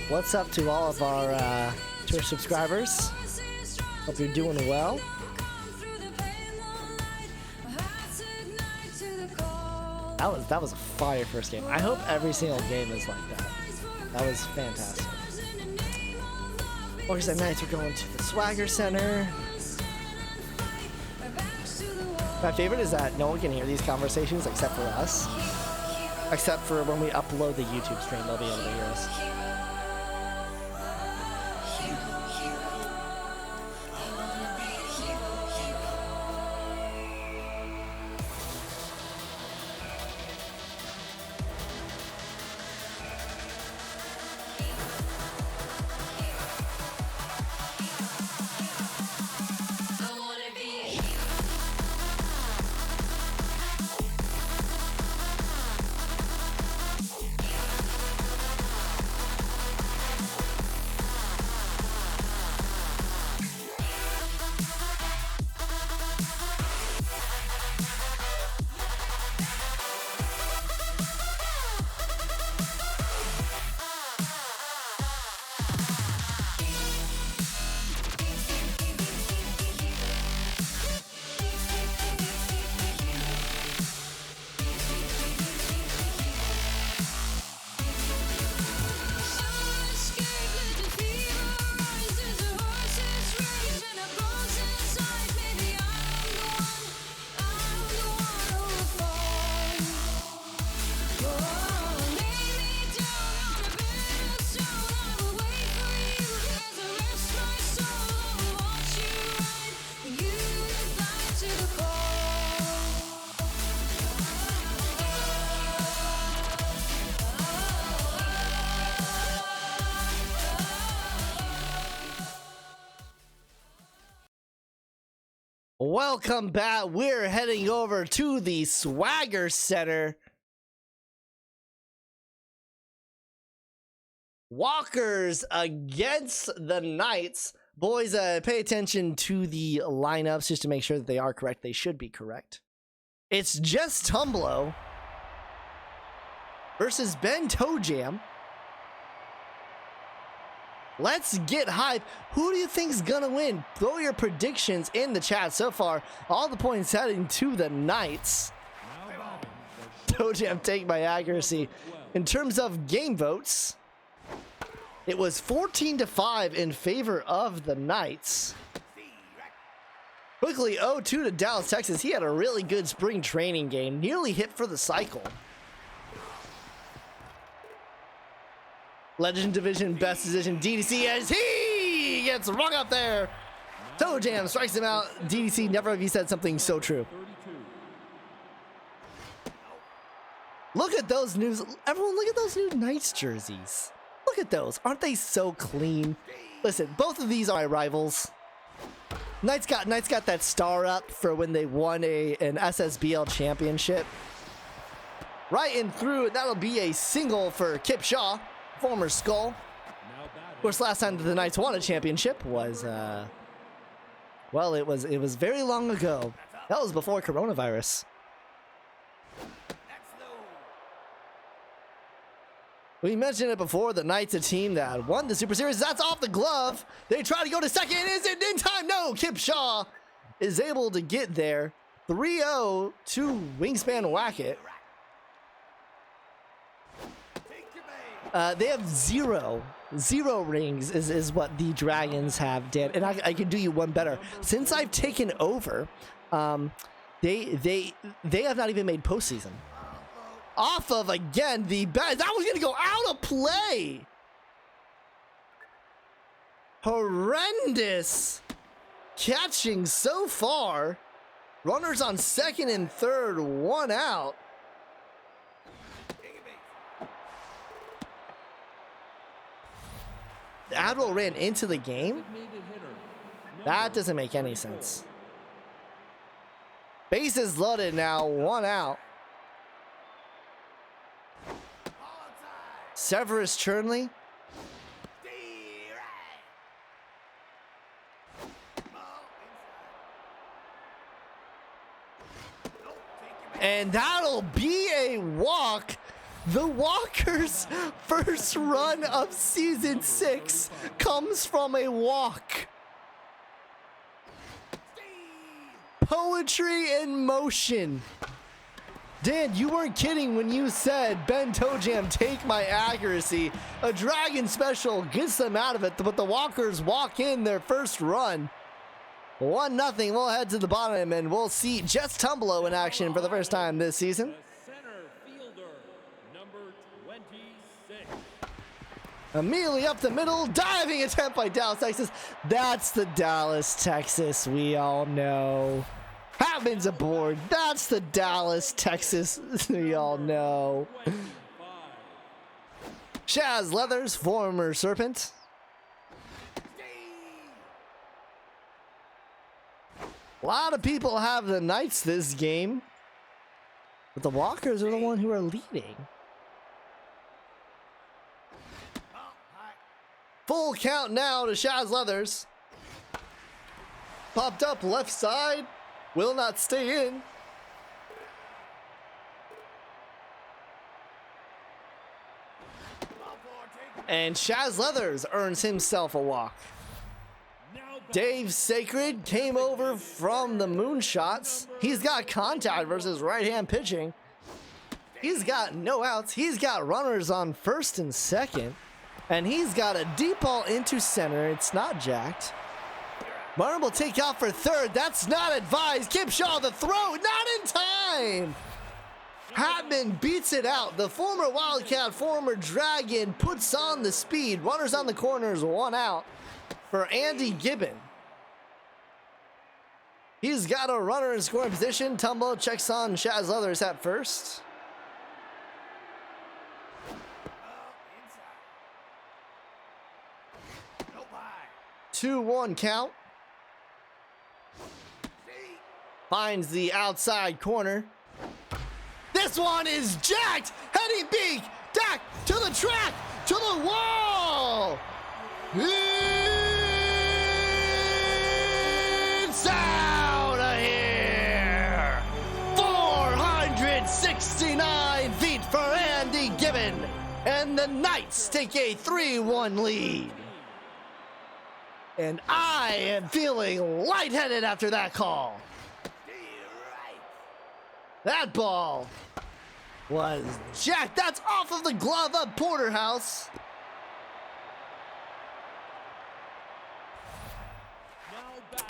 What's up to all of our Twitch subscribers? Hope you're doing well. That was a fire first game. I hope every single game is like that. That was fantastic. Thursday nights we're going to the Swagger Center. My favorite is that no one can hear these conversations except for us. Except for when we upload the YouTube stream, they'll be able to hear us. Welcome back. We're heading over to the Swagger Center. Walkers against the Knights. Boys, pay attention to the lineups just to make sure that they are correct. They should be correct. It's Jess Tumblo versus Ben Toejam. Let's get hype. Who do you think's gonna win? Throw your predictions in the chat. So far, all the points heading to the Knights. Toejam take my accuracy. In terms of game votes, it was 14-5 in favor of the Knights. Quickly 0-2 to Dallas, Texas. He had a really good spring training game. Nearly hit for the cycle. Legend Division, best decision, DDC, as he gets rung up there. Toejam strikes him out. DDC, never have you said something so true. Look at those new, everyone look at those new Knights jerseys. Look at those, aren't they so clean? Listen, both of these are my rivals. Knights got that star up for when they won an SSBL championship. Right in through, that'll be a single for Kip Shaw. Former Skull. Of course, last time the Knights won a championship was, well, it was very long ago. That was before coronavirus. We mentioned it before, the Knights, a team that won the Super Series. That's off the glove. They try to go to second. Is it in time? No, Kip Shaw is able to get there. 3-0 to Wingspan Wackett. They have zero rings is what the Dragons have, Dan. And I can do you one better. Since I've taken over, they have not even made postseason. Off of, again, the best. That was going to go out of play. Horrendous catching so far. Runners on second and third, one out. Admiral ran into the game? That doesn't make any sense. Bases loaded now, one out. Severus Churnley. And that'll be a walk. The Walkers' first run of season 6 comes from a walk. Poetry in motion. Dan, you weren't kidding when you said Ben Toejam take my accuracy. A Dragon special gets them out of it, but the Walkers walk in their first run. 1-0. We'll head to the bottom and we'll see Jess Tumblo in action for the first time this season. Immediately up the middle, diving attempt by Dallas, Texas. That's the Dallas, Texas we all know. Happens aboard. That's the Dallas, Texas we all know. Shaz Leathers, former Serpent. A lot of people have the Knights this game, but the Walkers are the one who are leading. Full count now to Shaz Leathers. Popped up left side. Will not stay in. And Shaz Leathers earns himself a walk. Dave Sacred came over from the Moonshots. He's got contact versus right-hand pitching. He's got no outs. He's got runners on first and second. And he's got a deep ball into center. It's not jacked. Martin will take off for third. That's not advised. Kip Shaw, the throw, not in time. Hatman beats it out. The former Wildcat, former Dragon puts on the speed. Runners on the corners, one out for Andy Gibbon. He's got a runner in scoring position. Tumbo checks on Shaz Leathers at first. 2-1 count. Finds the outside corner. This one is jacked. Heading beak. Back to the track. To the wall. It's out of here. 469 feet for Andy Gibbon. And the Knights take a 3-1 lead. And I am feeling lightheaded after that call. That ball was jacked. That's off of the glove of Porterhouse.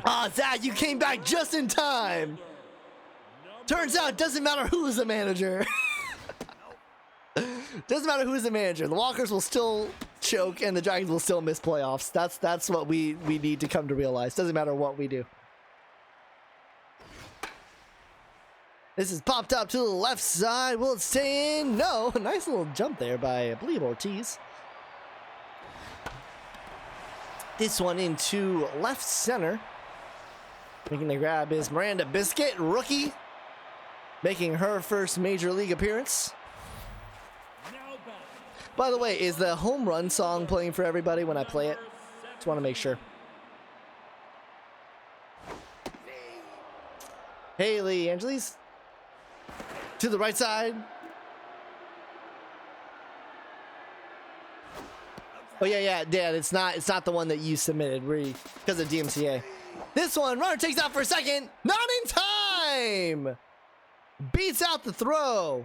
Ah, Zach, you came back just in time. Turns out it doesn't matter who's the manager. Doesn't matter who's the manager. The Walkers will still choke and the Dragons will still miss playoffs. That's what we need to come to realize. Doesn't matter what we do. This is popped up to the left side. Will it stay in? No. Nice little jump there by, I believe, Ortiz. This one into left center. Making the grab is Miranda Biscuit, rookie. Making her first major league appearance. By the way, is the home run song playing for everybody when I play it? Just want to make sure. Haley Angeles. To the right side. Oh yeah, Dad. It's not the one that you submitted, because of DMCA. This one, runner takes out for a second. Not in time. Beats out the throw.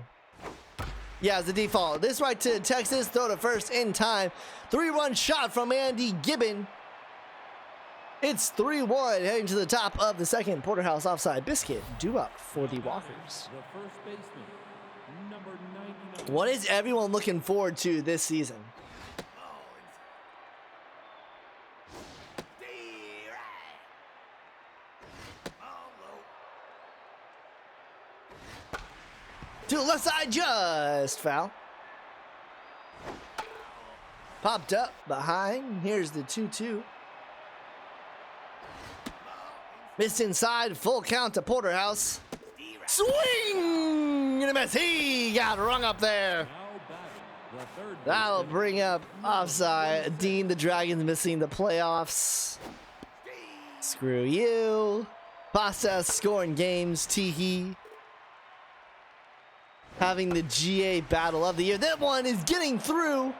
Yeah, it's the default. This right to Texas. Throw to first in time. 3-run shot from Andy Gibbon. It's 3-1 heading to the top of the second. Porterhouse offside. Biscuit due up for the Walkers. The first baseman, number 99. What is everyone looking forward to this season? To the left side, just foul. Popped up behind. Here's the 2-2. Missed inside, full count to Porterhouse. Swing and a miss. He got rung up there. That'll bring up offside. Dean, the Dragons missing the playoffs. Screw you. Pasta scoring games. Teehee. Having the GA battle of the year. That one is getting through.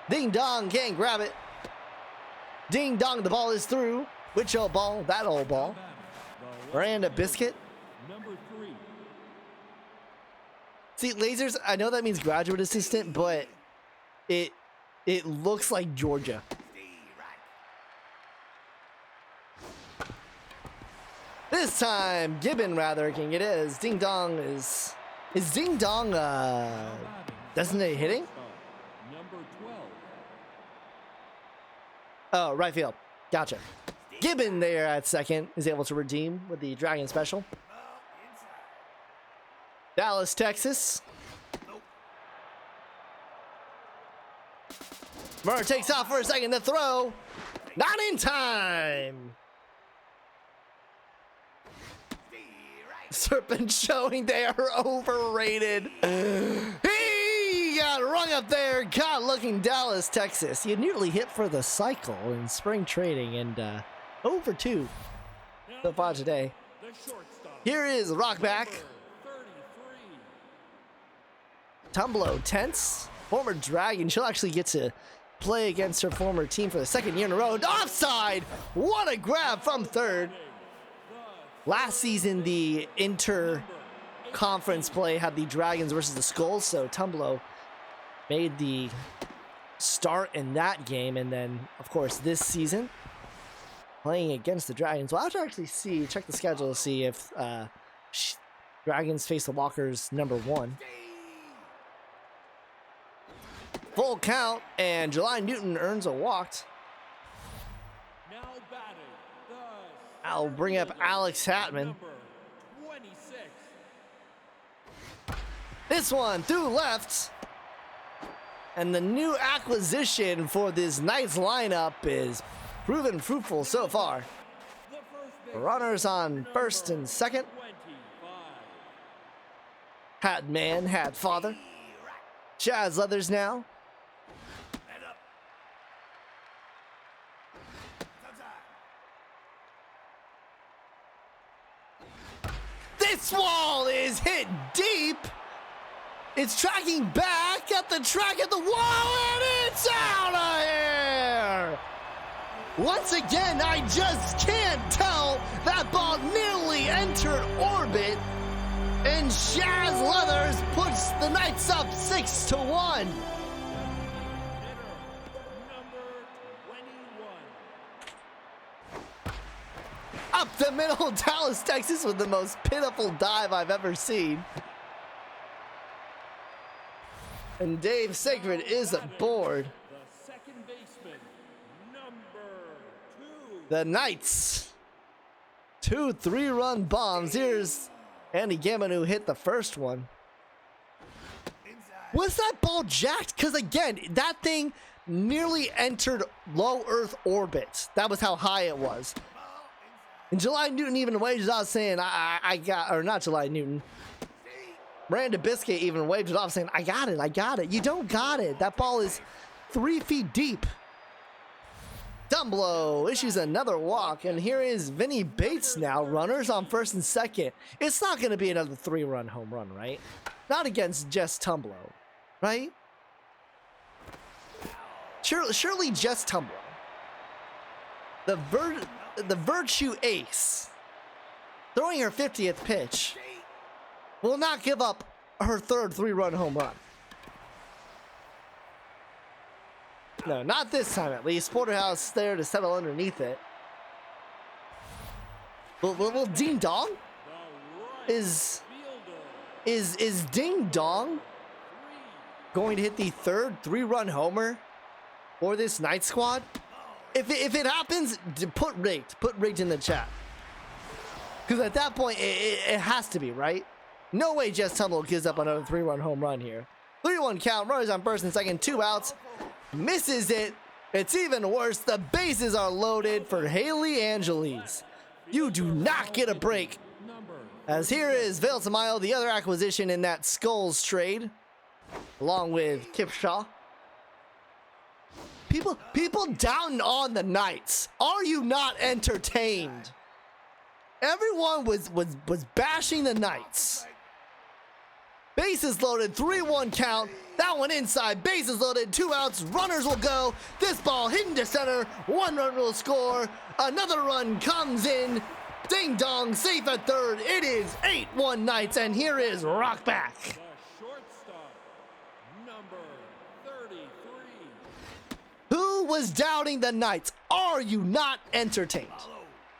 Ding dong, can't grab it. Ding dong, the ball is through. Which old ball? That old ball. Miranda Biscuit. Number 3. See, lasers, I know that means graduate assistant, but it looks like Georgia. This time, Gibbon rather can get it as Ding Dong is Ding Dong designated hitting? Number 12. Oh, right field. Gotcha. Gibbon there at second is able to redeem with the Dragon special. Dallas, Texas. Murray takes off for a second. The throw. Not in time. Serpent showing they are overrated. He got rung up there. God looking Dallas, Texas. He nearly hit for the cycle in spring trading and over 2 so far today. Here is Rockback. Tumblo tense. Former Dragon. She'll actually get to play against her former team for the second year in a row. Offside. What a grab from third. Last season, the inter-conference play had the Dragons versus the Skulls, so Tumblo made the start in that game, and then, of course, this season, playing against the Dragons. We'll have to actually check the schedule to see if Dragons face the Walkers #1. Full count, and July Newton earns a walk. Now batting, I'll bring up Alex Hatman. number 26. This one through left. And the new acquisition for this Knights lineup is proven fruitful so far. The first baseman, Runners on first and second. 20. Had man, had father. Jazz Leathers now. This wall is hit deep. It's tracking back at the track at the wall, and it's out of here. Once again, I just can't tell. That ball nearly entered orbit, and Jazz Leathers puts the Knights up 6-1. Up the middle, Dallas, Texas with the most pitiful dive I've ever seen. And Dave Sacred is aboard. The second baseman, number 2. The Knights. 2 3-run bombs. Here's Andy Gammon who hit the first one. Was that ball jacked? Because again, that thing nearly entered low Earth orbit. That was how high it was. And July Newton even waves off saying, I got, or not July Newton. Brandon Biscuit even waved it off saying, I got it, I got it. You don't got it. That ball is 3 feet deep. Dumblow issues another walk, and here is Vinny Bates now. Runners on first and second. It's not going to be another 3-run home run, right? Not against Jess Tumblow, right? Surely Jess Tumblow. The Virtue Ace, throwing her 50th pitch, will not give up her third 3-run home run. No, not this time at least. Porterhouse there to settle underneath it. Will Ding Dong? Is Ding Dong going to hit the third 3-run homer for this Night squad? If it happens, put rigged in the chat. Because at that point, it has to be, right? No way Jess Tumble gives up another 3-run home run here. 3-1 count, runners on first and second, 2 outs. Misses it. It's even worse. The bases are loaded for Haley Angeles. You do not get a break. As here is Vale Tamayo, the other acquisition in that Skulls trade, along with Kip Shaw. People down on the Knights. Are you not entertained? Everyone was bashing the Knights. Bases loaded, 3-1 count. That one inside, bases loaded, 2 outs, runners will go. This ball hit into center, 1 run will score. Another run comes in. Ding dong, safe at third. It is 8-1 Knights, and here is Rockback. The shortstop, number 33. Who was doubting the Knights? Are you not entertained?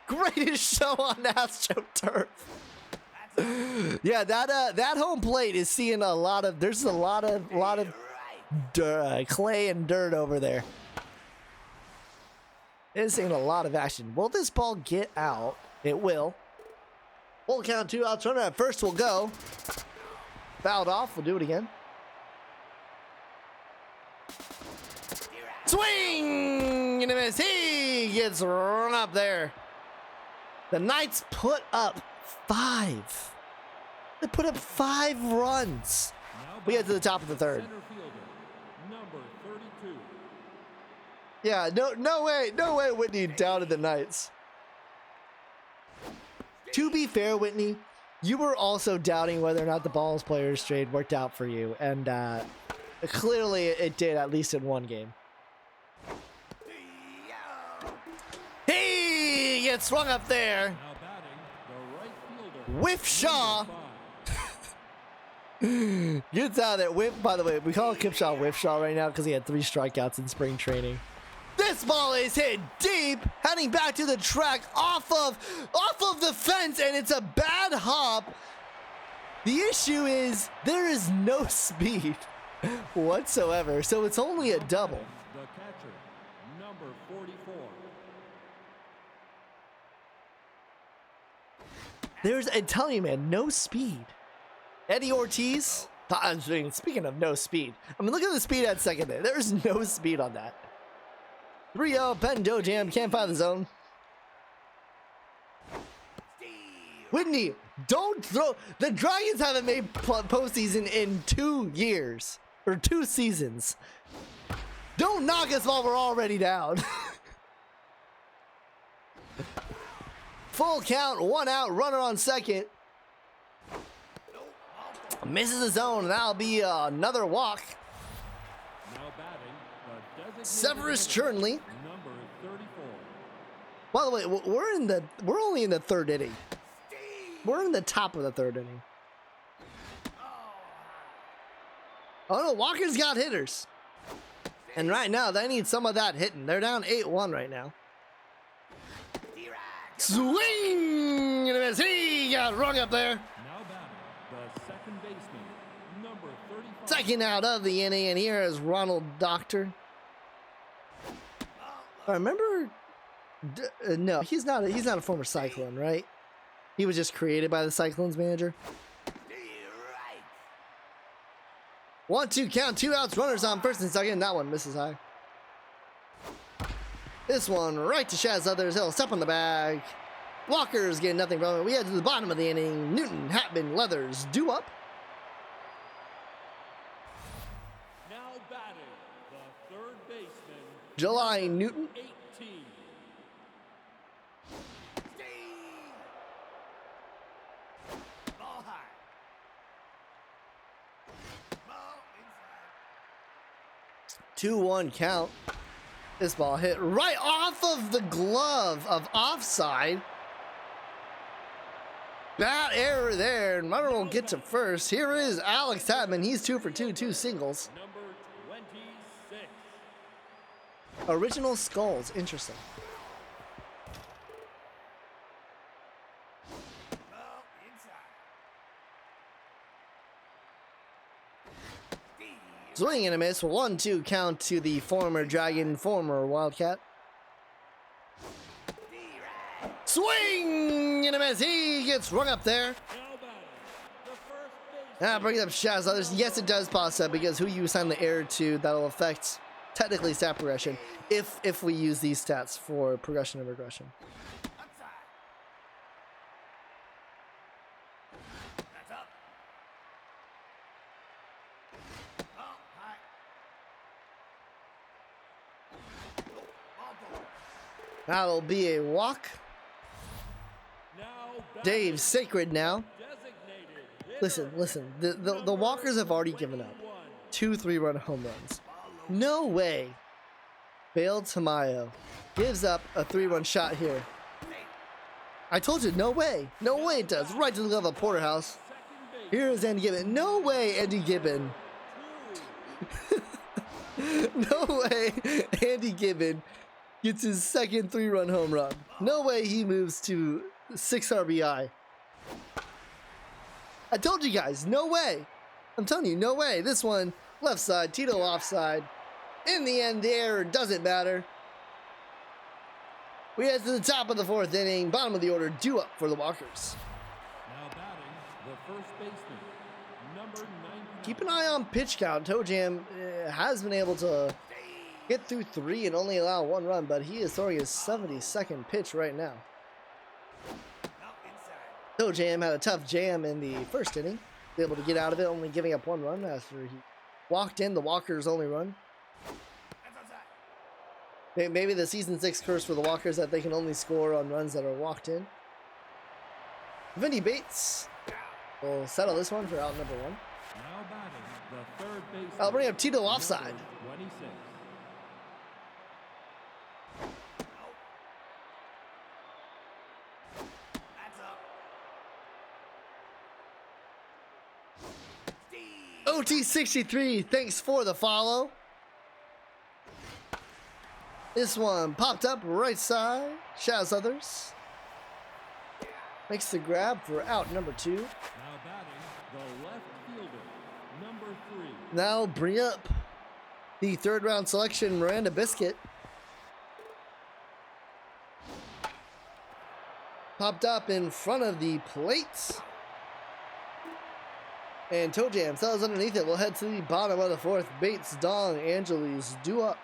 Greatest show on AstroTurf. Yeah, that home plate is seeing a lot of. There's a lot of clay and dirt over there. It's seeing a lot of action. Will this ball get out? It will. Full count, 2 outs. Runner at first will go. Fouled off. We'll do it again. Swing and a miss. He gets run up there. The Knights put up 5. They put up 5 runs. We get to the top of the third. Center fielder, number 32. Yeah, no way Whitney doubted the Knights. To be fair, Whitney, you were also doubting whether or not the Balls players trade worked out for you, and clearly it did, at least in one game. He gets swung up there. Now batting, the right fielder. Whiff Shaw gets out of there. Whip, by the way, we call Kip Shaw Whiff Shaw right now because he had 3 strikeouts in spring training. This ball is hit deep, heading back to the track off of the fence, and it's a bad hop. The issue is there is no speed whatsoever, so it's only a double. The catcher, number 44. I'm telling you, man, no speed. Eddie Ortiz, speaking of no speed, I mean, look at the speed at second there. There's no speed on that. 3-0, Penn Doe Jam, can't find the zone. Whitney, don't throw. The Dragons haven't made postseason in 2 years or 2 seasons. Don't knock us while we're already down. Full count, 1 out, runner on second. Misses the zone, and that'll be another walk. Now batting, the designated Severus hitter, Churnley. number 34. By the way, we're only in the 3rd inning. We're in the top of the 3rd inning. Oh no, Walker's got hitters. And right now, they need some of that hitting. They're down 8-1 right now. Swing and a miss. He got rung up there. Now batting, the second baseman, number 35. Second out of the inning, and here is Ronald Doctor. I remember. No, he's not a former Cyclone, right? He was just created by the Cyclones manager. 1-2 count, 2 outs, runners on first and second. That one misses high. This one right to Shaz Others. He'll step on the bag. Walker's getting nothing from it. We head to the bottom of the inning. Newton, Hatman, Leathers, due up. Now batting, the third baseman, July Newton. 18. Ball high. 2-1 count. This ball hit right off of the glove of offside. Bad error there, and runner will get to first. Here is Alex Hatman. He's 2 for 2, 2 singles. Number 26. Original skulls, interesting. Swing and a miss. 1-2 count to the former Dragon, former Wildcat. Swing and a miss. He gets rung up there. Now batting, the first baseman, Now bringing up Shaz Others. Yes, it does pause up because who you assign the error to, that'll affect technically stat progression if we use these stats for progression and regression. That's up. Ball high. Ball four. That'll be a walk. now batting, Dave's sacred now. designated hitter, Listen. The Walkers have already given up 2 3-run home runs. No way. Bale Tamayo gives up a 3-run shot here. I told you, no way. No way it does. Right to the glove of Porterhouse. Here is Andy Gibbon. No way, Andy Gibbon. No way Andy Gibbon gets his second 3-run home run. No way he moves to 6 RBI. I told you guys, no way. I'm telling you, no way. This one, left side, Tito offside. In the end, the error doesn't matter. We head to the top of the 4th inning, bottom of the order, due up for the Walkers. Now batting, the first baseman, number 99. Keep an eye on pitch count. Toe Jam has been able to get through 3 and only allow 1 run, but he is throwing his 72nd pitch right now. Now inside. Toe Jam had a tough jam in the 1st inning, able to get out of it, only giving up 1 run after he walked in the Walkers' only run. That's outside. Maybe the season 6 curse for the Walkers that they can only score on runs that are walked in. Vinny Bates will settle this one for out number 1. Now batting, the third baseman, I'll bring up Tito offside. number 26. That's up. OT63, thanks for the follow. This one popped up right side. Shaz Others makes the grab for out number 2. Now batting, the left fielder, number 3. Now bring up the 3rd round selection, Miranda Biscuit. Popped up in front of the plate. And Toe Jam sells underneath it. We'll head to the bottom of the 4th. Bates, Dong, Angeles, due up.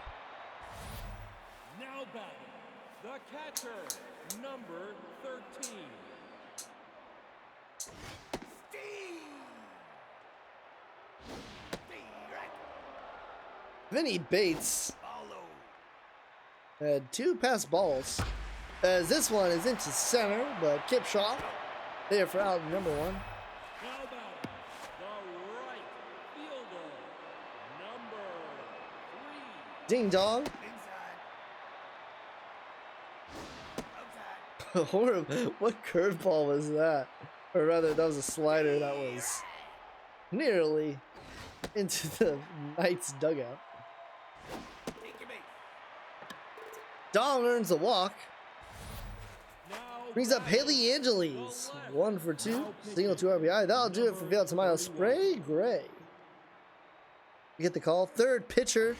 Now batting, the catcher, number 13. Vinny Bates had 2 pass balls. As this one is into center, but Kipshaw there for out number 1. Now batting, the right fielder, number 3. Ding dong. What curveball was that? Or rather, that was a slider that was nearly into the Knights dugout. Dong earns a walk. Now Brings up batting, Haley Angeles. 1 for 2. Single 2 RBI. That'll do it for Vale Tamayo. Spray Gray. You get the call. Third pitcher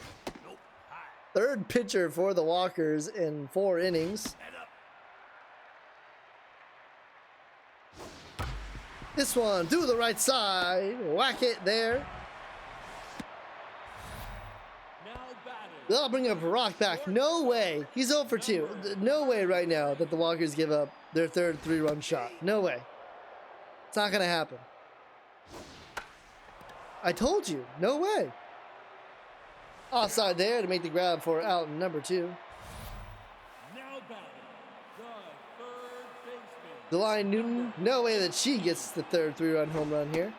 for the Walkers in 4 innings. This one through the right side. Whack it there. now batting, They'll bring up Rock back. No way. He's 0 for 2. No way right now that the Walkers give up their third 3-run shot. No way. It's not going to happen. I told you. No way. Offside there to make the grab for out number 2. now batting, the third baseman, Deline Newton. No way that she gets the third 3-run home run here.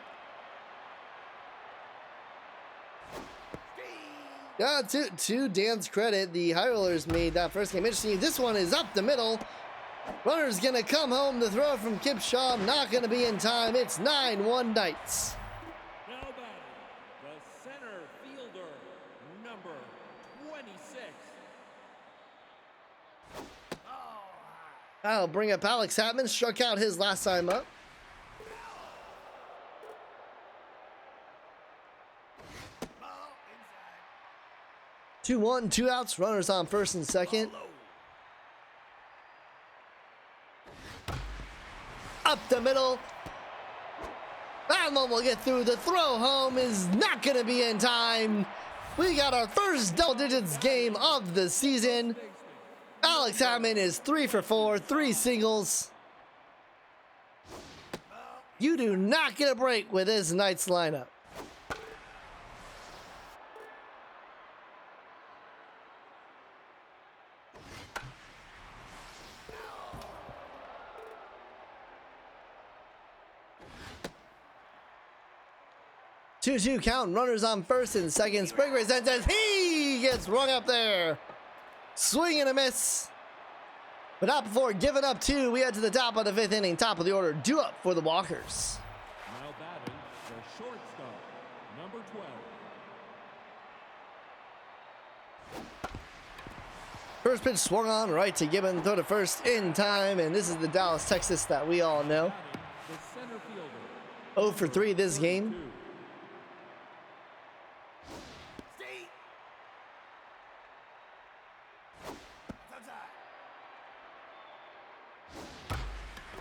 Yeah, to Dan's credit, the High Rollers made that first game interesting. This one is up the middle. Runner's gonna come home. The throw from Kipshaw not gonna be in time. It's 9-1 Knights. now batting, the center fielder, number 26. That'll bring up Alex Hatman. Struck out his last time up. Two one, 2 outs. Runners on first and second. Up the middle. That one will get through. The throw home is not going to be in time. We got our first double digits game of the season. Alex Hammond is 3 for 4, 3 singles. You do not get a break with this Knights lineup. Two count, runners on first and second. Springer sends as he gets rung up there. Swing and a miss. But not before giving up 2. We head to the top of the 5th inning. Top of the order. Due up for the Walkers. Now batting, the shortstop, number 12. First pitch swung on right to Gibbon. Throw to first in time. And this is the Dallas, Texas that we all know. Batting, the center fielder, 0 for 3 this game. 2.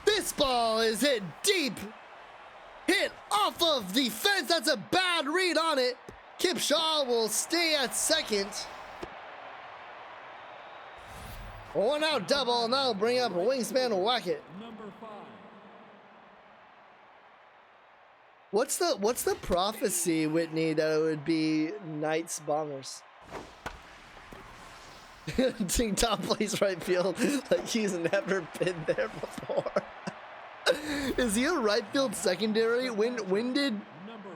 This ball is hit deep. Hit off of the fence. That's a bad read on it. Kipshaw will stay at second. 1 out double, and that'll bring up a wingspan to whack it. Number 5. What's the prophecy, Whitney, that it would be Knights Bombers? Ting Tom plays right field like he's never been there before. Is he a right field secondary? When did Number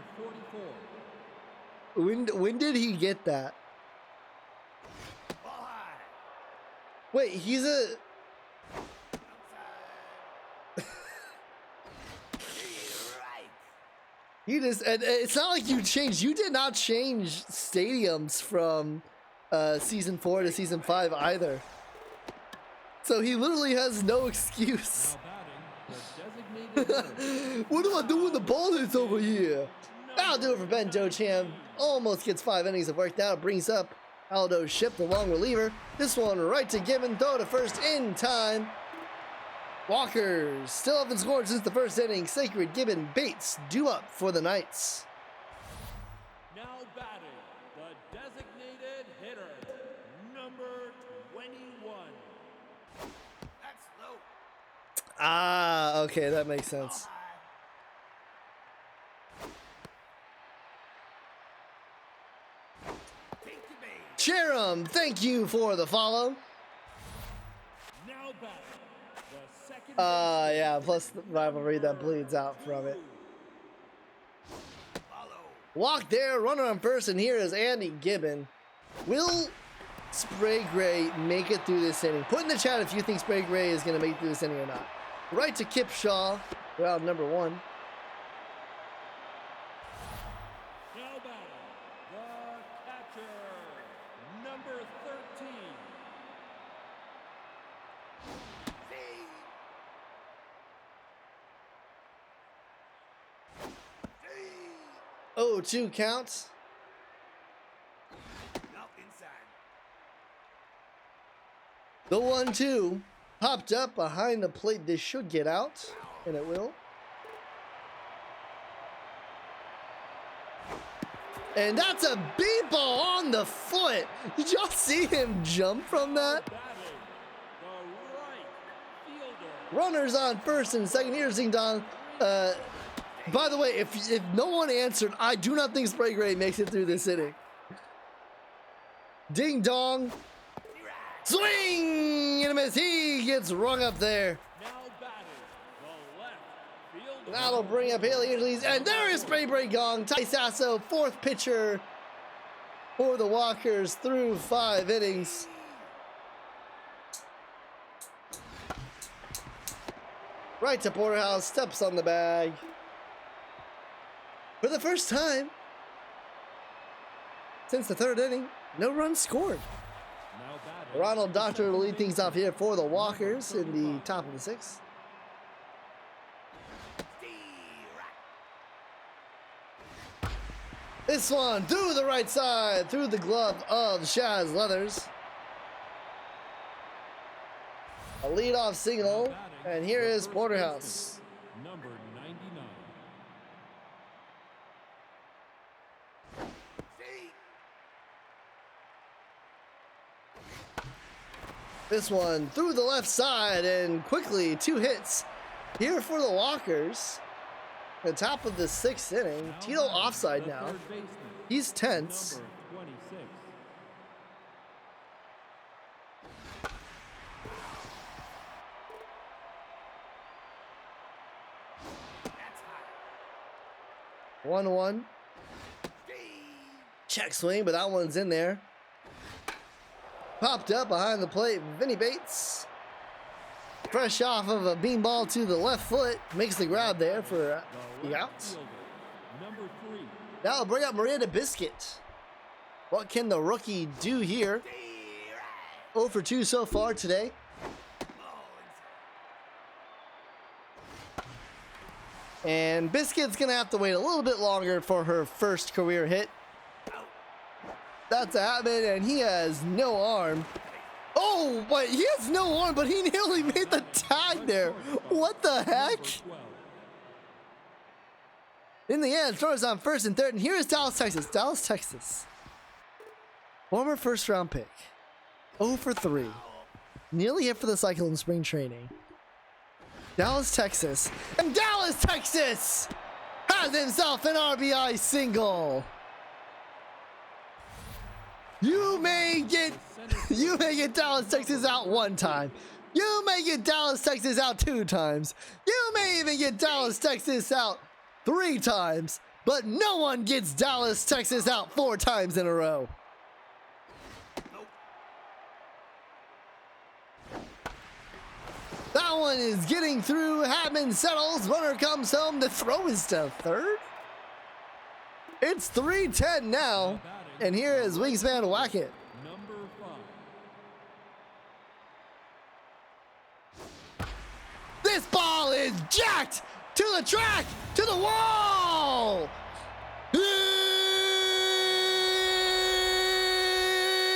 44. when did he get that? Wait, he's a he just, and it's not like you changed. You did not change stadiums from season 4 to season 5 either. So he literally has no excuse. Now batting, the designated hitter, What do I do when the ball hits over here? That'll do it for Ben Docham. Almost gets 5 innings of work. Now brings up Aldo Ship, the long reliever. This one right to Gibbon. Throw to first in time. Walkers still haven't scored since the first inning. Sacred, Gibbon, Bates due up for the Knights. now batting, the designated hitter, number 21. Ah, okay, that makes sense. Cherim, thank you for the follow. Now back. The second Yeah, plus the rivalry that bleeds out from it. Walk there, runner on first, and here is Andy Gibbon. Will Spray Gray make it through this inning? Put in the chat if you think Spray Gray is going to make it through this inning or not. Right to Kip Shaw, round number 1. now batting. The catcher. Number 13. 0-2 count. The 1-2 popped up behind the plate. This should get out, and it will. And that's a beat ball on the foot. Did y'all see him jump from that? Batting. The right fielder. Runners on first and second. Here's Ding Dong. By the way, if no one answered, I do not think Spray Gray makes it through this inning. Ding Dong. Swing and a miss. He gets rung up there. Now batting. The left fielder. That'll bring up Haley Angeles. And there is Spray Gray gong. Ty Sasso, 4th pitcher for the Walkers through 5 innings. Right to Porterhouse, steps on the bag. For the first time since the 3rd inning, no runs scored. Now batting. Ronald Doctor will lead things off here for the Walkers in the top of the 6th. This one through the right side, through the glove of Shaz Leathers. A leadoff single, and here is Porterhouse. Number 99. This one through the left side, and quickly 2 hits here for the Walkers. The top of the 6th inning. Tito offside The now. third baseman. He's tense. Number 26. That's high. 1-1. Check swing, but that one's in there. Popped up behind the plate, Vinny Bates. Fresh off of a beanball to the left foot. Makes the grab there for the left out. fielder. Number 3. That'll bring up Miranda Biscuit. What can the rookie do here? 0 for 2 so far today. And Biscuit's gonna have to wait a little bit longer for her first career hit. That's a habit, and he has no arm. Oh, but he has no arm, but he nearly made the tag there. What the heck? 12. In the end, throws on first and third, and here is Dallas, Texas. Dallas, Texas. Former first-round pick. 0 for 3. Nearly hit for the cycle in spring training. Dallas, Texas. And Dallas, Texas has himself an RBI single. You may get Dallas, Texas out 1 time. You may get Dallas, Texas out 2 times. You may even get Dallas, Texas out 3 times. But no one gets Dallas, Texas out 4 times in a row. That one is getting through. Hatman settles. Runner comes home. The throw is to third. It's 3-10 now. And here is Wingspan Wackett. Number 5. This ball is jacked to the track, to the wall.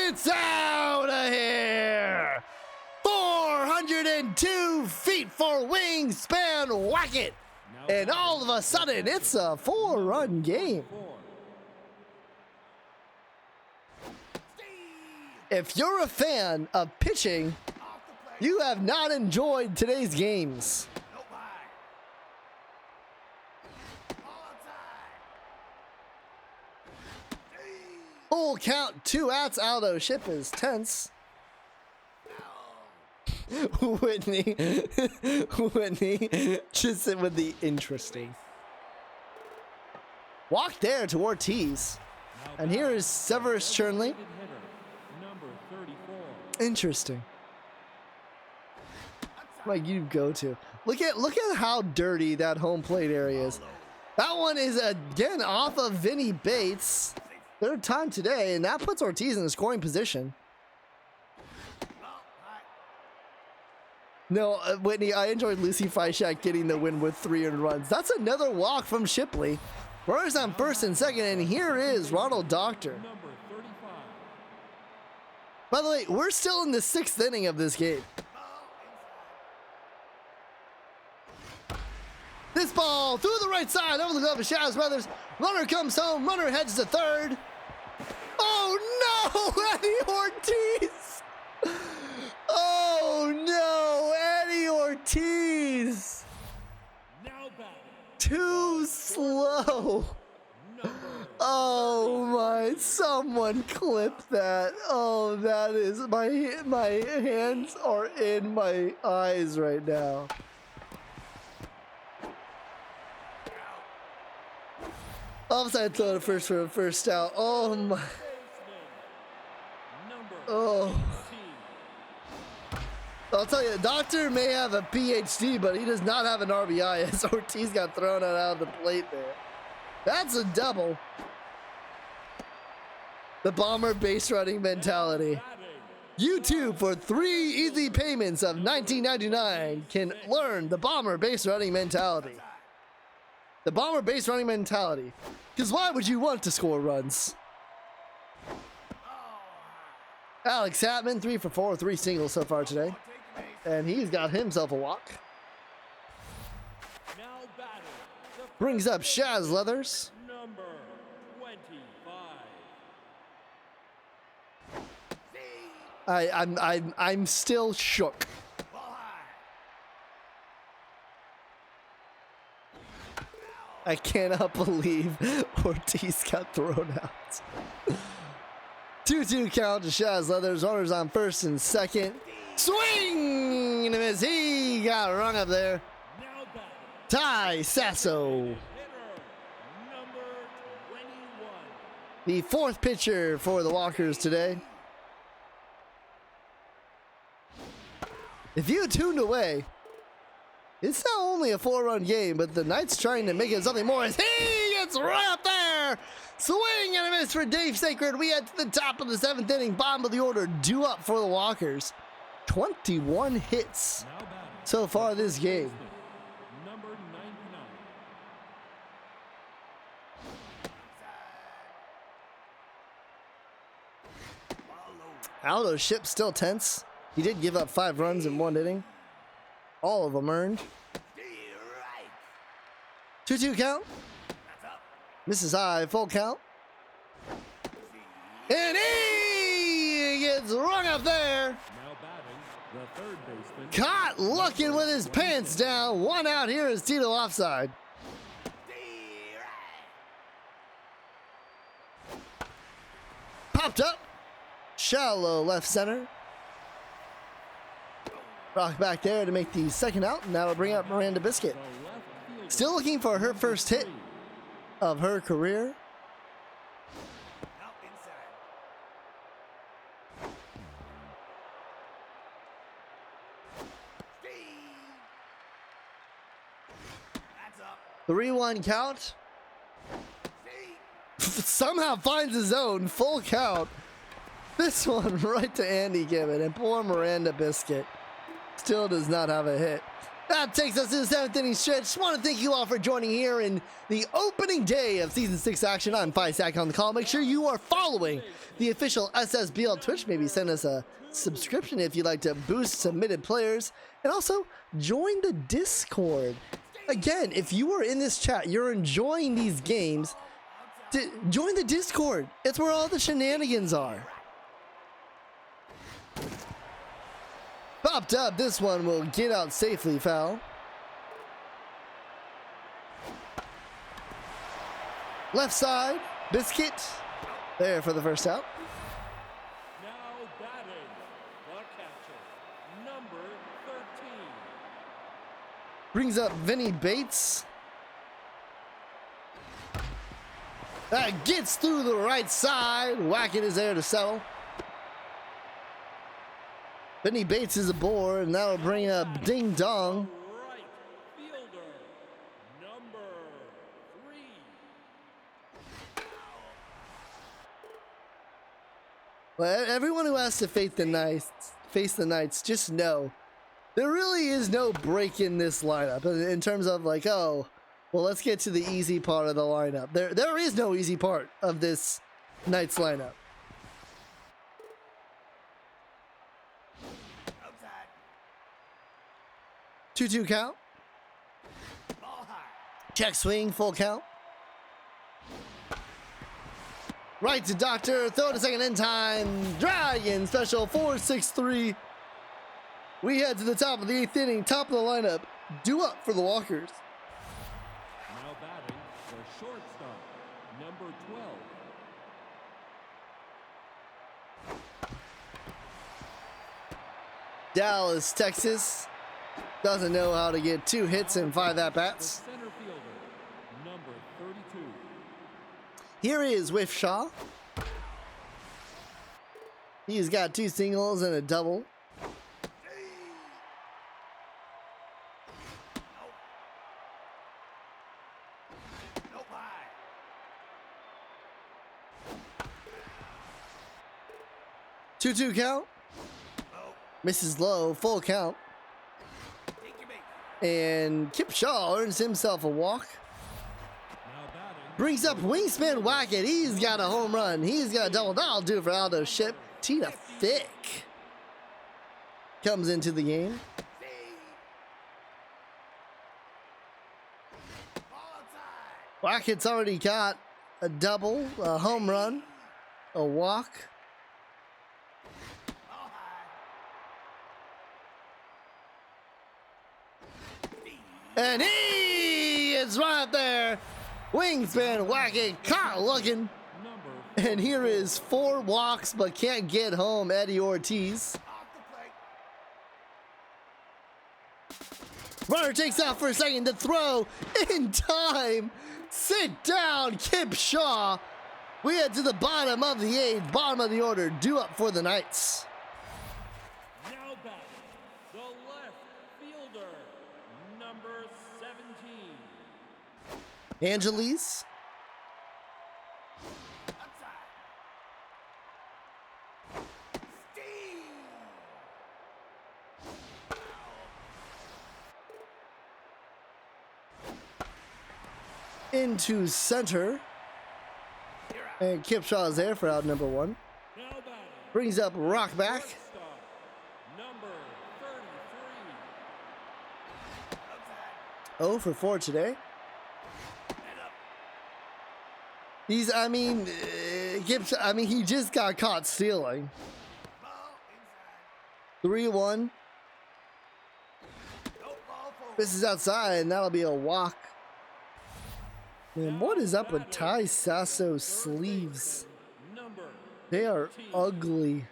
It's out of here. 402 feet for Wingspan Wackett. And all of a sudden, it's a 4-run game. 4. If you're a fan of pitching, you have not enjoyed today's games. Full count, 2 outs. Aldo ship is tense. Whitney just with the interesting walk there to Ortiz, and here is Severus Chernley. Interesting. Like you go to look at how dirty that home plate area is. That one is again off of Vinny Bates, 3rd time today, and that puts Ortiz in the scoring position. No, Whitney, I enjoyed Lucy Freishak getting the win with 3 earned runs. That's another walk from Shipley. Runners on 1st and 2nd, and here is Ronald Doctor. By the way, we're still in the 6th inning of this game. This ball through the right side over the glove of Shaz Brothers. Runner comes home. Runner heads to 3rd. Oh no, Eddie Ortiz! Oh no, Eddie Ortiz! Too slow. Oh my, someone clip that. Oh, that is, my hands are in my eyes right now. Offside throw to first for a first out. Oh my. Oh. I'll tell you, Doctor may have a PhD, but he does not have an RBI as Ortiz got thrown out of the plate there. That's a double. The Bomber base running mentality. YouTube for 3 easy payments of $19.99 can learn the Bomber base running mentality. The Bomber base running mentality. Because why would you want to score runs? Alex Hatman, 3 for 4, 3 singles so far today. And he's got himself a walk. Brings up Shaz Leathers. Number 25. I'm still shook. I cannot believe Ortiz got thrown out. 2-2 count to Shaz Leathers. Runners on 1st and 2nd. Swing and a miss. He got rung up there. Ty Sasso, the 4th pitcher for the Walkers today. If you tuned away, it's not only a 4-run game, but the Knights trying to make it something more as he gets right up there. Swing and a miss for Dave Sacred. We head to the top of the 7th inning, bottom of the order, due up for the Walkers. 21 hits so far this game. Number 99. Aldo's ship still tense. He did give up 5 runs in 1 inning. All of them earned. 2-2 count. Misses high, full count. And he gets rung up there. Now batting, the 3rd baseman. Caught looking with his pants down. 1 out. Here is Tito offside. Popped up. Shallow left center. Rock back there to make the 2nd out, and that'll bring up Miranda Biscuit. Still looking for her first hit of her career. The 3-1 count. Somehow finds his own full count. This one right to Andy Gibbon, and poor Miranda Biscuit still does not have a hit. That takes us to the 7th inning stretch. Just want to thank you all for joining here in the opening day of Season 6 action. I'm Fisac on the call. Make sure you are following the official SSBL Twitch. Maybe send us a subscription if you'd like to boost submitted players. And also, join the Discord. Again, if you are in this chat, you're enjoying these games, join the Discord. It's where all the shenanigans are. Popped up. This one will get out safely, foul. Left side, Biscuit. There for the first out. Now batting, the catcher, number 13. Brings up Vinny Bates. That gets through the right side. Wackett is there to settle. Vinny Bates is aboard, and that'll bring up Ding Dong. Right fielder, number 3. Well, everyone who has to face the Knights, just know there really is no break in this lineup in terms of like, oh, well, let's get to the easy part of the lineup. There is no easy part of this Knights lineup. 2-2 count. Check swing, full count. Right to Doctor, throw to second in time. Dragon special 4-6-3. We head to the top of the 8th inning, top of the lineup. Due up for the Walkers. Now batting, the shortstop, number 12. Dallas, Texas. Doesn't know how to get 2 hits and 5 The at-bats. center fielder, number 32. Here is with Shaw. He's got 2 singles and a double. Two count. Misses low, full count. And Kip Shaw earns himself a walk. Now batting, Brings up Wingspan Wackett. He's got a home run. He's got a double. That'll do it for Aldo Ship. Tina Thick comes into the game. Wackett's already got a double, a home run, a walk. And he is right there. Wingspan Wackett caught looking. number And here is 4 walks but can't get home, Eddie Ortiz. Runner takes off for a second to throw in time. Sit down, Kip Shaw. We head to the bottom of the 8th, bottom of the order, due up for the Knights. now batting, the left fielder, number 17. Angeles. Into center. And Kip Shaw is there for out number 1. Now batting, Brings up Rockback. shortstop, number 33. 0 for 4 today. He just got caught stealing. 3-1. This is outside, and that'll be a walk. Man, what is up with Ty Sasso's sleeves? Number They are 13. ugly.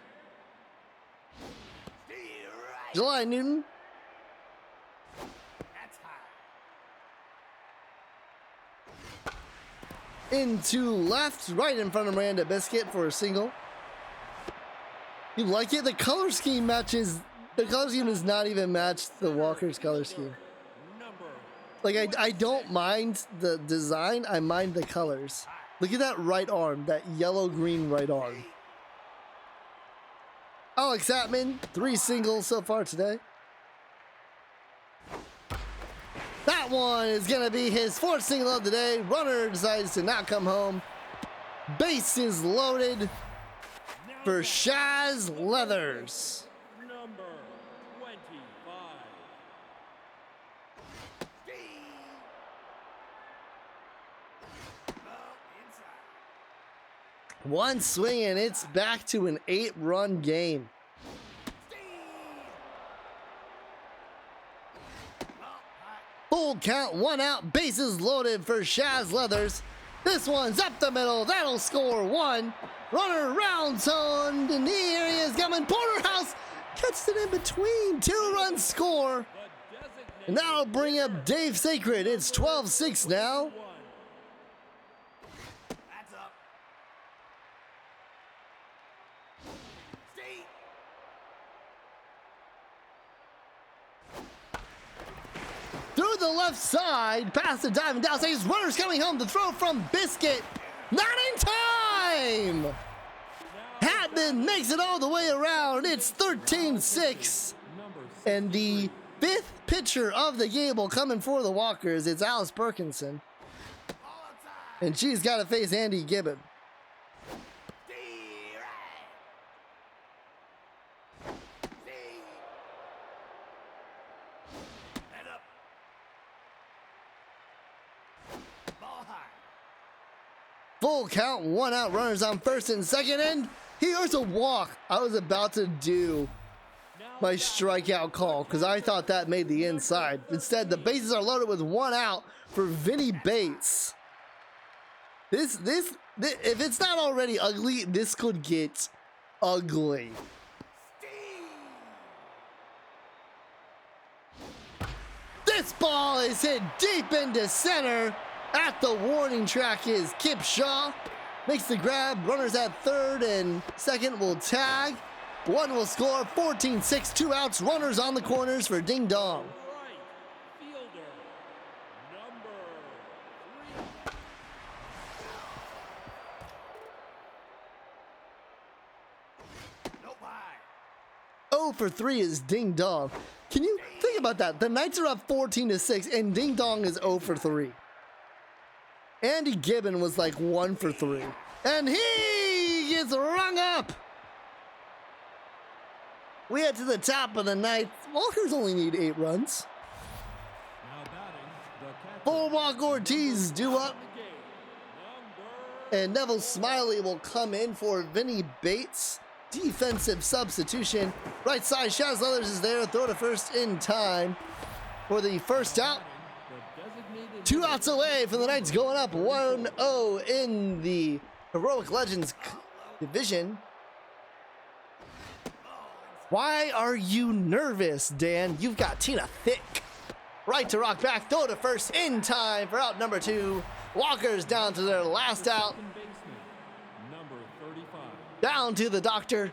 July Newton. Into left, right in front of Miranda Biscuit for a single. You like it? The color scheme matches. The color scheme does not even match the Walker's color scheme. Number Like, I don't mind the design, I mind the colors. Look at that right arm, that yellow-green right arm. Alex Atman, 3 singles so far today. That one is going to be his 4th single of the day. Runner decides to not come home. Base is loaded for Shaz Leathers. number 25. One swing and it's back to an 8-run game. Full count, 1 out, bases loaded for Shaz Leathers. This one's up the middle. That'll score one. Runner rounds on, and here he is coming. Porterhouse cuts it in between. 2-run score. And that'll bring up Dave Sacred. It's 12-6 now. That's up. Steve. Through the left side, past the diamond down. His runner's coming home. The throw from Biscuit. Not in time. Hatman makes it all the way around. It's 13-6. And the fifth pitcher of the game will come in for the Walkers. It's Alice Perkinson. And she's got to face Andy Gibbon. Full count, 1 out, runners on first and second, and here's a walk. I was about to do my strikeout call because I thought that made the inside. Instead, the bases are loaded with 1 out for Vinny Bates. This, if it's not already ugly, this could get ugly. This ball is hit deep into center. At the warning track is Kip Shaw. Makes the grab. Runners at third and second will tag. One will score. 14-6. 2 outs. Runners on the corners for Ding Dong. Right fielder, number 3. No bye. 0 for 3 is Ding Dong. Can you think about that? The Knights are up 14-6 and Ding Dong is 0 for 3. Andy Gibbon was like 1 for 3. And he gets rung up. We head to the top of the ninth. Walkers only need 8 runs. Now batting, the catcher. Bulwark Ortiz due up. The game, number And Neville Smiley will come in for Vinny Bates. Defensive substitution. Right side, Shaz Leathers is there. Throw to first in time for the first out. the designated 2 outs away from the Knights going up 1-0 in the Heroic Legends division. Why are you nervous, Dan? You've got Tina Thick. Right to rock back, throw to first in time for out number 2. Walkers down to their last out. second baseman, number 35. Down to the doctor.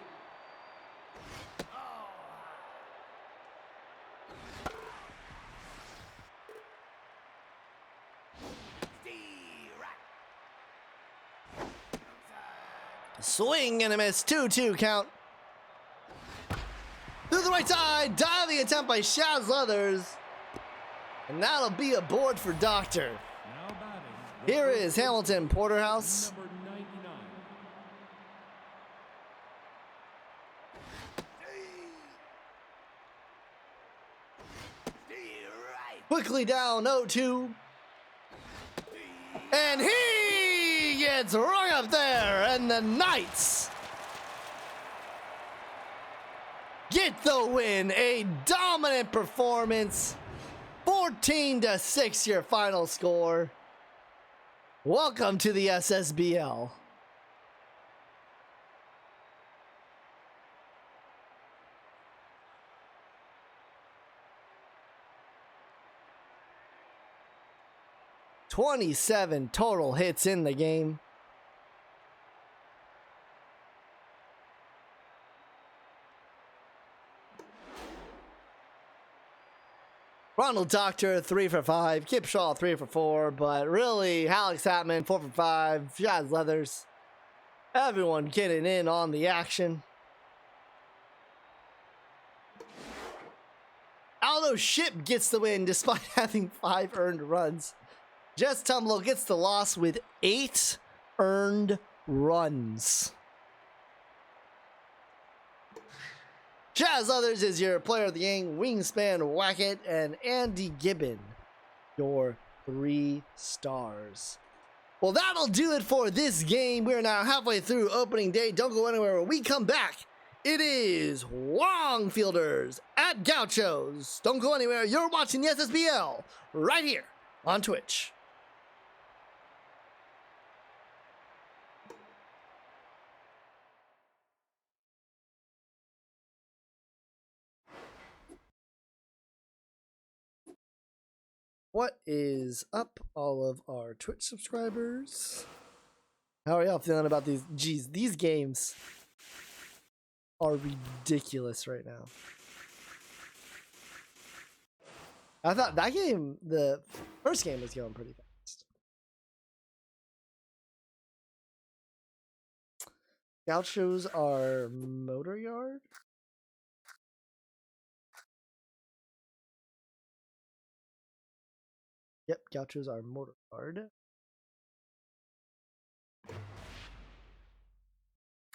Swing and a miss. 2-2 count. Through the right side. Diving attempt by Shaz Leathers. And that'll be a board for Doctor. Now batting, the Here first is Hamilton Porterhouse. number 99. Quickly down 0-2. And he gets rung up there. And the Knights get the win. A dominant performance. 14-6 your final score. Welcome to the SSBL. "27 total hits in the game. Ronald Doctor 3 for 5, Kip Shaw 3 for 4, but really Alex Hatman 4 for 5, Shaz Leathers. Everyone getting in on the action. Aldo Ship gets the win despite having 5 earned runs. Jess Tumlo gets the loss with 8 earned runs. Chaz Leathers is your player of the game, Wingspan Wackett, and Andy Gibbon, your 3 stars. Well, that'll do it for this game. We're now halfway through opening day. Don't go anywhere. When we come back, it is Wong Fielders at Gauchos. Don't go anywhere. You're watching the SSBL right here on Twitch. What is up, all of our Twitch subscribers? How are y'all feeling about these? Geez, these games are ridiculous right now. I thought that game, the first game, was going pretty fast. Gauchos are motor yard. Yep, Gauchos are motor yard.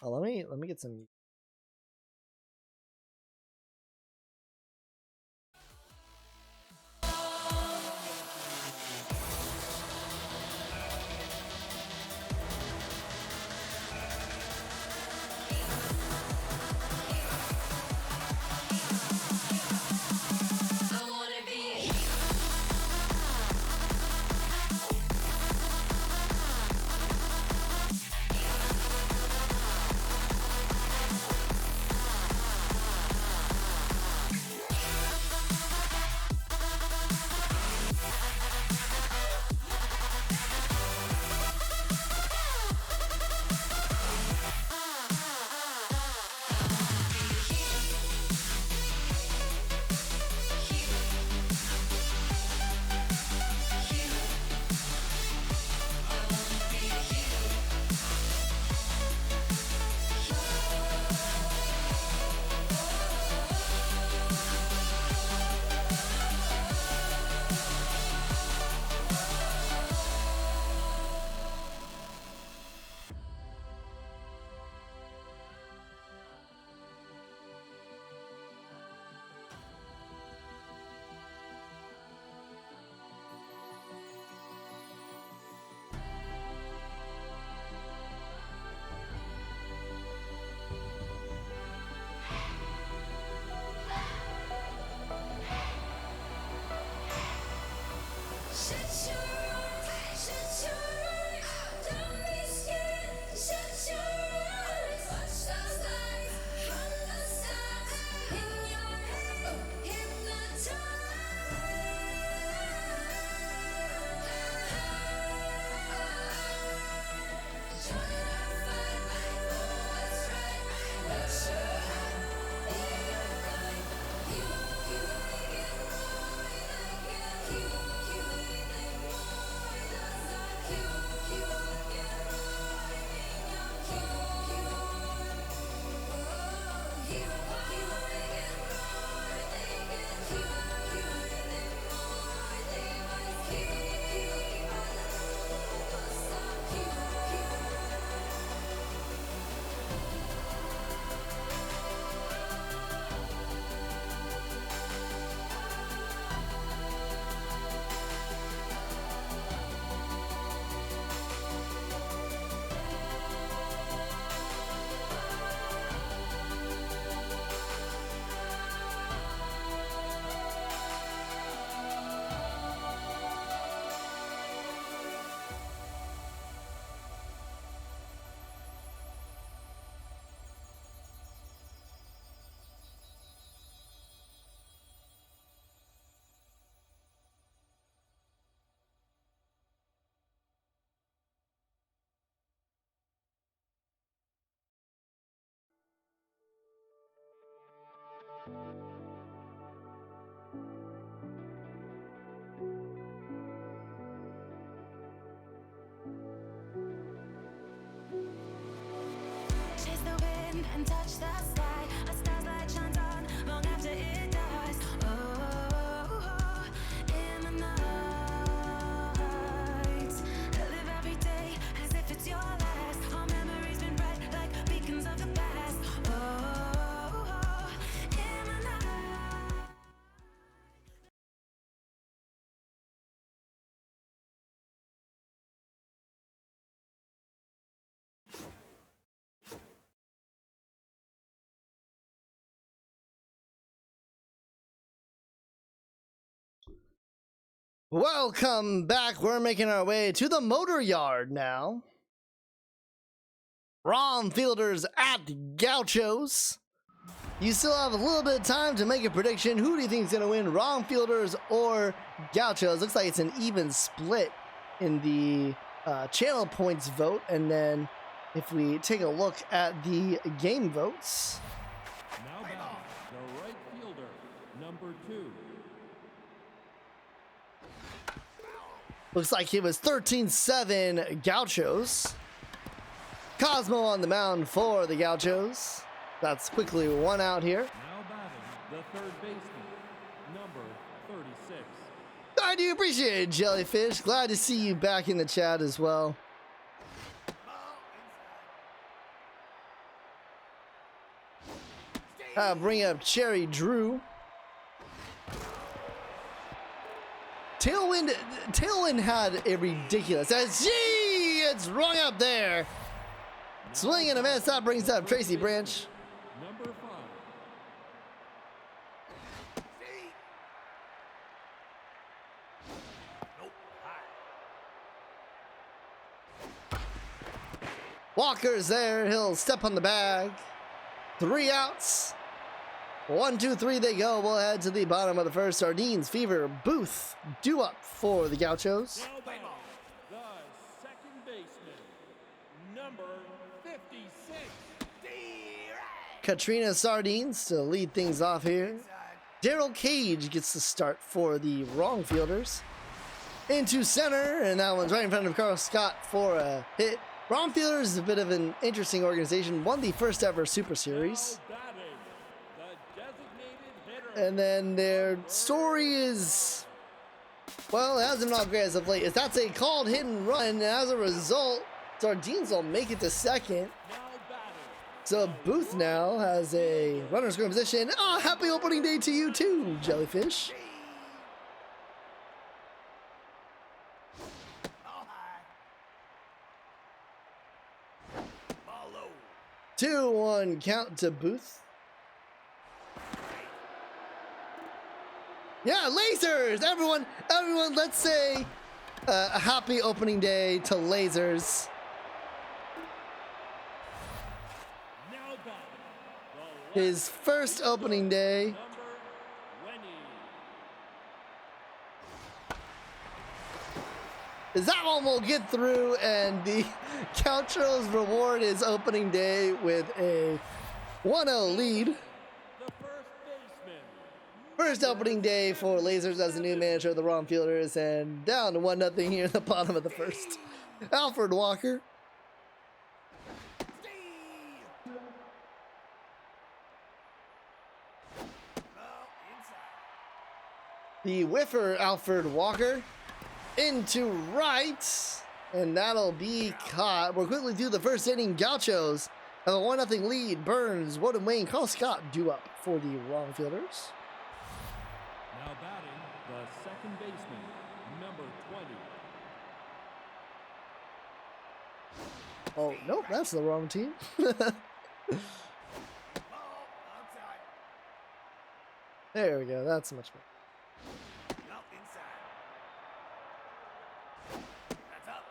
Oh, let me get some. Chase the wind and touch the sky. A star's light shines on long after it dies. Oh, in the night, I live every day as if it's your last. Our memories been bright like beacons of the past. Oh, in the night. Welcome back. We're making our way to the motor yard now. Rom Fielders at Gauchos. You still have a little bit of time to make a prediction. Who do you think is going to win, Wrong Fielders or Gauchos? Looks like it's an even split in the channel points vote. And then if we take a look at the game votes. Now batting, the right fielder, number 2. Looks like it was 13-7 Gauchos. Cosmo on the mound for the Gauchos. That's quickly one out here. Now batting, the third baseman, number 36. I do appreciate it, Jellyfish. Glad to see you back in the chat as well. Bring up Cherry Drew. Tailwind had a ridiculous. Gee, it's rung up there. Swing and a miss. That brings up Tracy Branch. Number 5. Walker's there. He'll step on the bag. 3 outs. 1, 2, 3 they go. We'll head to the bottom of the first. Sardines, Fever, Booth, due up for the Gauchos. Now batting, the second baseman, number 56. Katrina Sardines to lead things off here. Daryl Cage gets the start for the Wrong Fielders. Into center, and that one's right in front of Carl Scott for a hit. Wrong Fielders is a bit of an interesting organization. Won the first ever Super Series. Now batting, the designated hitter. And then their story is, well, it hasn't been all great as of late. That's a called hit and run, and as a result, Sardines will make it to second. Now batting, So Booth now has a runner scoring position. Oh, happy opening day to you too, Jellyfish. Ball low. 2-1 count to Booth. Yeah, lasers! Everyone, let's say a happy opening day to lasers. now batting, the His first opening day. number 20. That one will get through, and the Gauchos reward his opening day with a 1-0 lead. The first baseman, First opening day for Lasers as the new manager of the Wrong Fielders, and down to 1-0 here in the bottom of the first. Alfred Walker. The whiffer, Alfred Walker, into right, and that'll be caught. We'll quickly do the first inning. Gauchos have a 1-0 lead. Burns, Woden Wayne, Carl Scott due up for the Wrong Fielders. now batting, the second baseman, number 20. Oh, nope, that's the wrong team. There we go, that's much better. No, inside. That's up.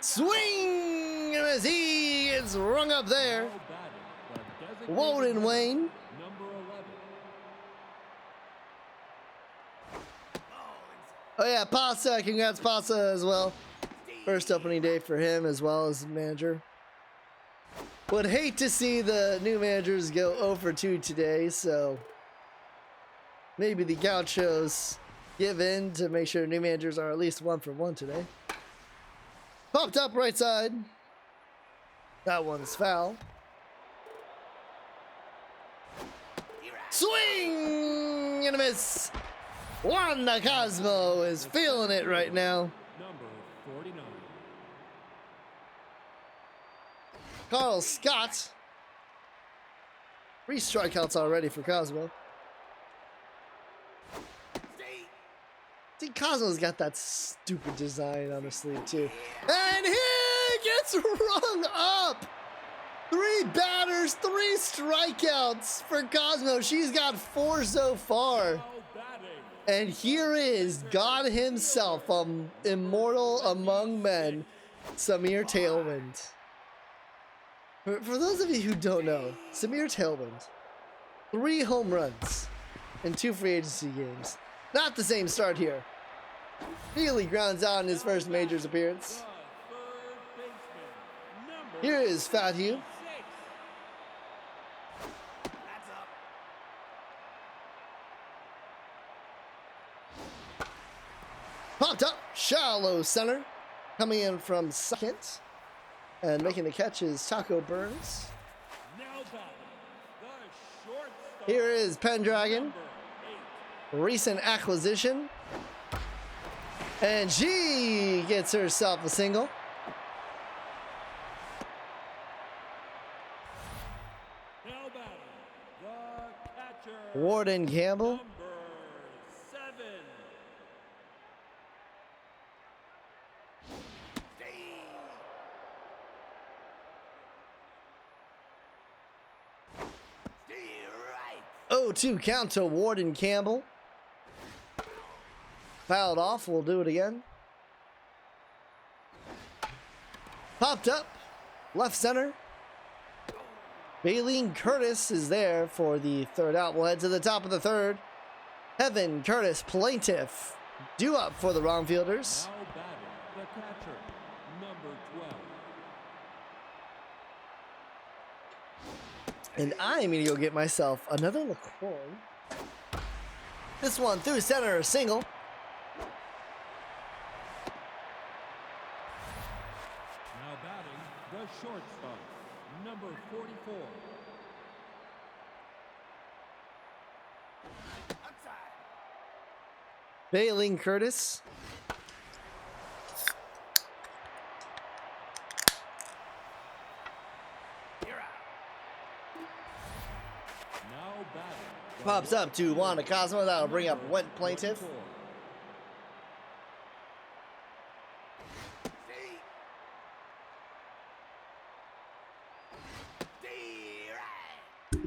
Swing as he gets rung up there. Now batting, the designated Woden hitter, Wayne. number 11. Oh yeah, Pasa, congrats Pasa as well. First opening day for him as well as manager. Would hate to see the new managers go 0 for 2 today, so maybe the Gauchos give in to make sure new managers are at least 1 for 1 today. Popped up right side. That one's foul. Swing and a miss. Wanda Cosmo is feeling it right now. Number 49. Carl Scott. 3 strikeouts already for Cosmo. See, Cosmo's got that stupid design on the sleeve too. And he gets rung up. 3 batters, 3 strikeouts for Cosmo. She's got 4 so far. Now batting. And here is God himself, immortal among men, Samir Tailwind. For those of you who don't know, Samir Tailwind, 3 home runs in 2 free agency games. Not the same start here. Nearly grounds out in his first majors appearance. The third baseman, number Here is Fat Hugh. 6. That's up. Popped up, shallow center. Coming in from second. And making the catch is Taco Burns. Now batting. The shortstop. Here is Pendragon. Number 8. Recent acquisition. And she gets herself a single. Now batting. The catcher. Warden Campbell. Number 7. Oh, 2 count to Warden Campbell. Fouled off. We'll do it again. Popped up. Left center. Baleen Curtis is there for the 3rd out. We'll head to the top of the 3rd. Heaven Curtis, plaintiff, due up for the wrong fielders. Now batting. The catcher. Number 12. And I'm going to go get myself another LaCroix. This one through center, single. Now batting. The shortstop. Number 44. Baleen Curtis. Now batting. The Pops up to Wanda Cosmo. That'll bring up number wet plaintiff. 44.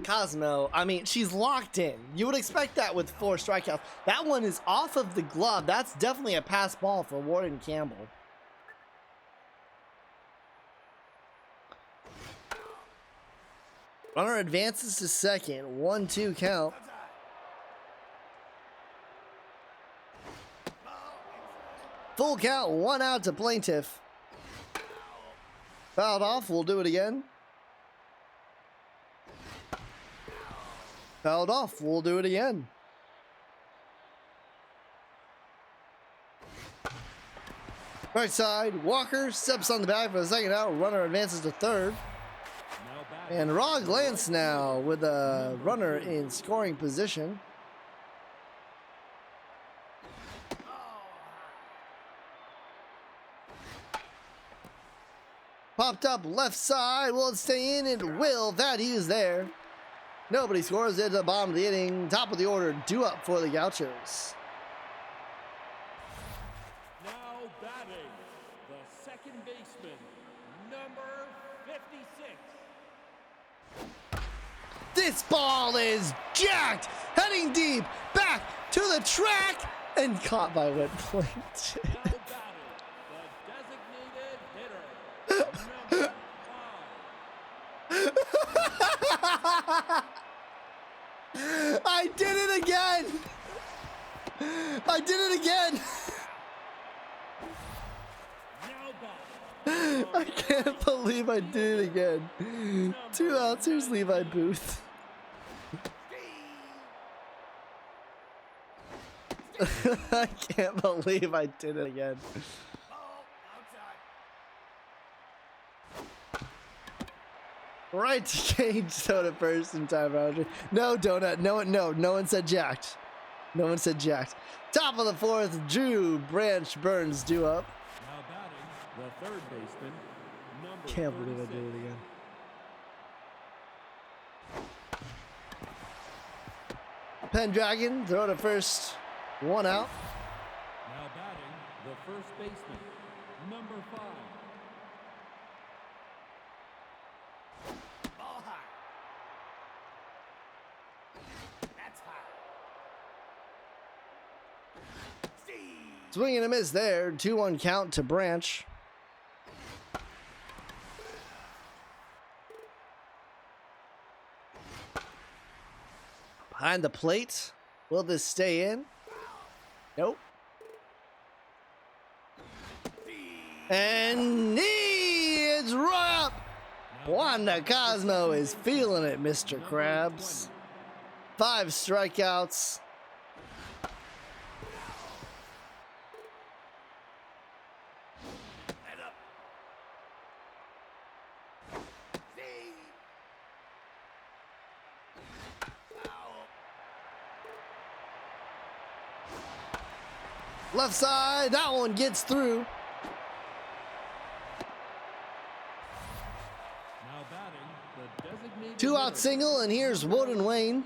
Cosmo, I mean, she's locked in. You would expect that with 4 strikeouts. That one is off of the glove. That's definitely a pass ball for Warden Campbell. Runner advances to second. 1-2 count. Full count, 1 out to plaintiff. Fouled off. We'll do it again. Fouled off. We'll do it again. Right side. Walker steps on the bag for the 2nd out. Runner advances to 3rd. Now batting. And raw glance now with a runner in scoring position. Popped up left side. Will it stay in? It will. That he is there. Nobody scores at the bottom of the inning. Top of the order, due up for the Gauchos. Now batting. The second baseman. Number 56. This ball is jacked, heading deep, back to the track, and caught by wet plate. Now batting. The designated hitter. Number 5. I did it again! I did it again! Now batting. I can't believe I did it again. 2 outs, here's Levi Booth. I can't believe I did it again. Right to cage, soda first in time, Roger. No donut, no one said jacked. No one said jacked. Top of the 4th, Drew Branch Burns due up. Now batting. The third baseman. Number Can't believe I 36. did it again. Pendragon, throw to first, 1 out. Now batting. The first baseman. Number 5. Swing and a miss there. 2-1 count to Branch. Behind the plate. Will this stay in? Nope. And it's right up. Wanda Cosmo is feeling it, Mr. Krabs. 5 strikeouts. Left side, that one gets through. Now batting, the designated 2-out hitter. single, and here's Woden Wayne.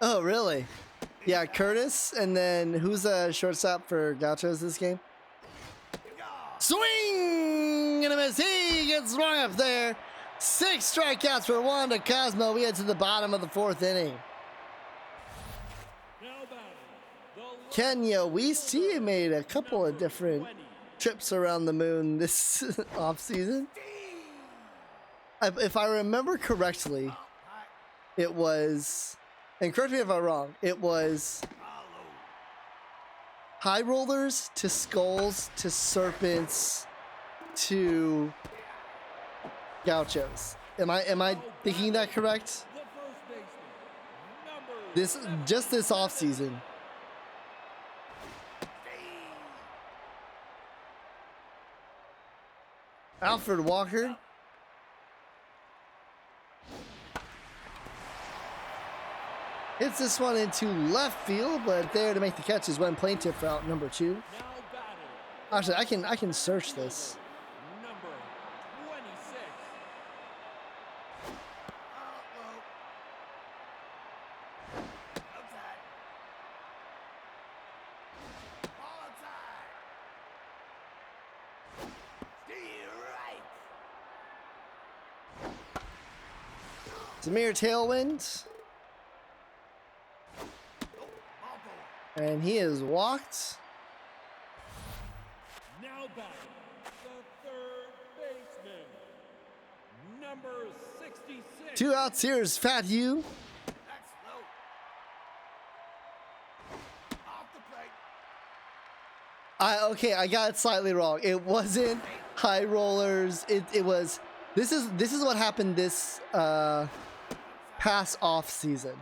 Oh, really? Yeah, Curtis, and then who's a shortstop for Gauchos this game? Swing and a miss. He gets rung up there. 6 strikeouts for Wanda Cosmo. We head to the bottom of the 4th inning. Now batting, the Kenya Weist, he made a couple of different trips around the moon this offseason. If I remember correctly, it was, and correct me if I'm wrong, it was high rollers to skulls to serpents to Gauchos. Am I thinking that correct? the first baseman, number This just this offseason. Alfred Walker. Hits this one into left field, but there to make the catch is Gwen Plaintiff for out number 2. now batting, Actually, I can search this. number 26. Samir Tailwind. And he is walked. Now batting, the third baseman, number 66. 2 outs. Here's Fat Hugh. I got it slightly wrong. It wasn't high rollers. It was. This is what happened this past off season.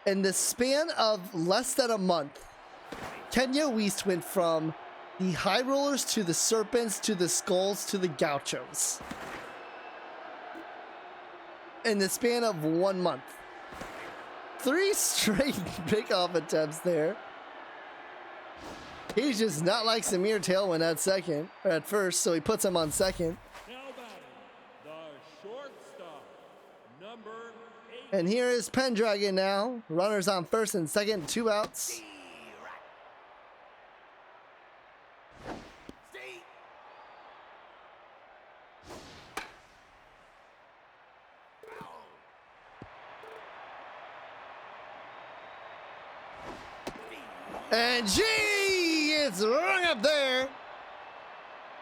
In the span of less than a month, Kenya Weist went from the high rollers to the serpents to the skulls to the Gauchos. In the span of 1 month. 3 straight pickoff attempts there. He's just not like Samir Tailwind at first, so he puts him on second. Now batting, the shortstop, number 8. And here is Pendragon now. Runners on first and second, 2 outs. And gee, it's rung up there.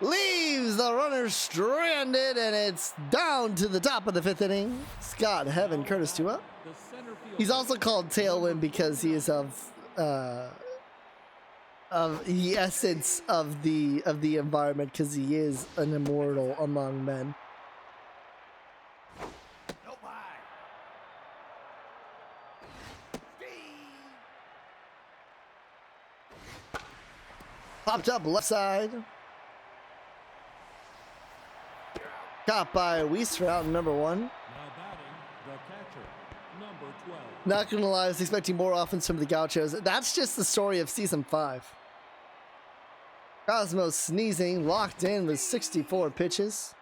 Leaves the runner stranded, and it's down to the top of the 5th inning. Scott Heaven, Curtis 2 up. The center field. He's also called Tailwind because he is of the essence of the environment, because he is an immortal among men. Popped up left side. Caught by Weist for out number 1. Now batting, the catcher, number 12. Not gonna lie, I was expecting more offense from the Gauchos. That's just the story of season 5. Cosmo sneezing, locked in with 64 pitches.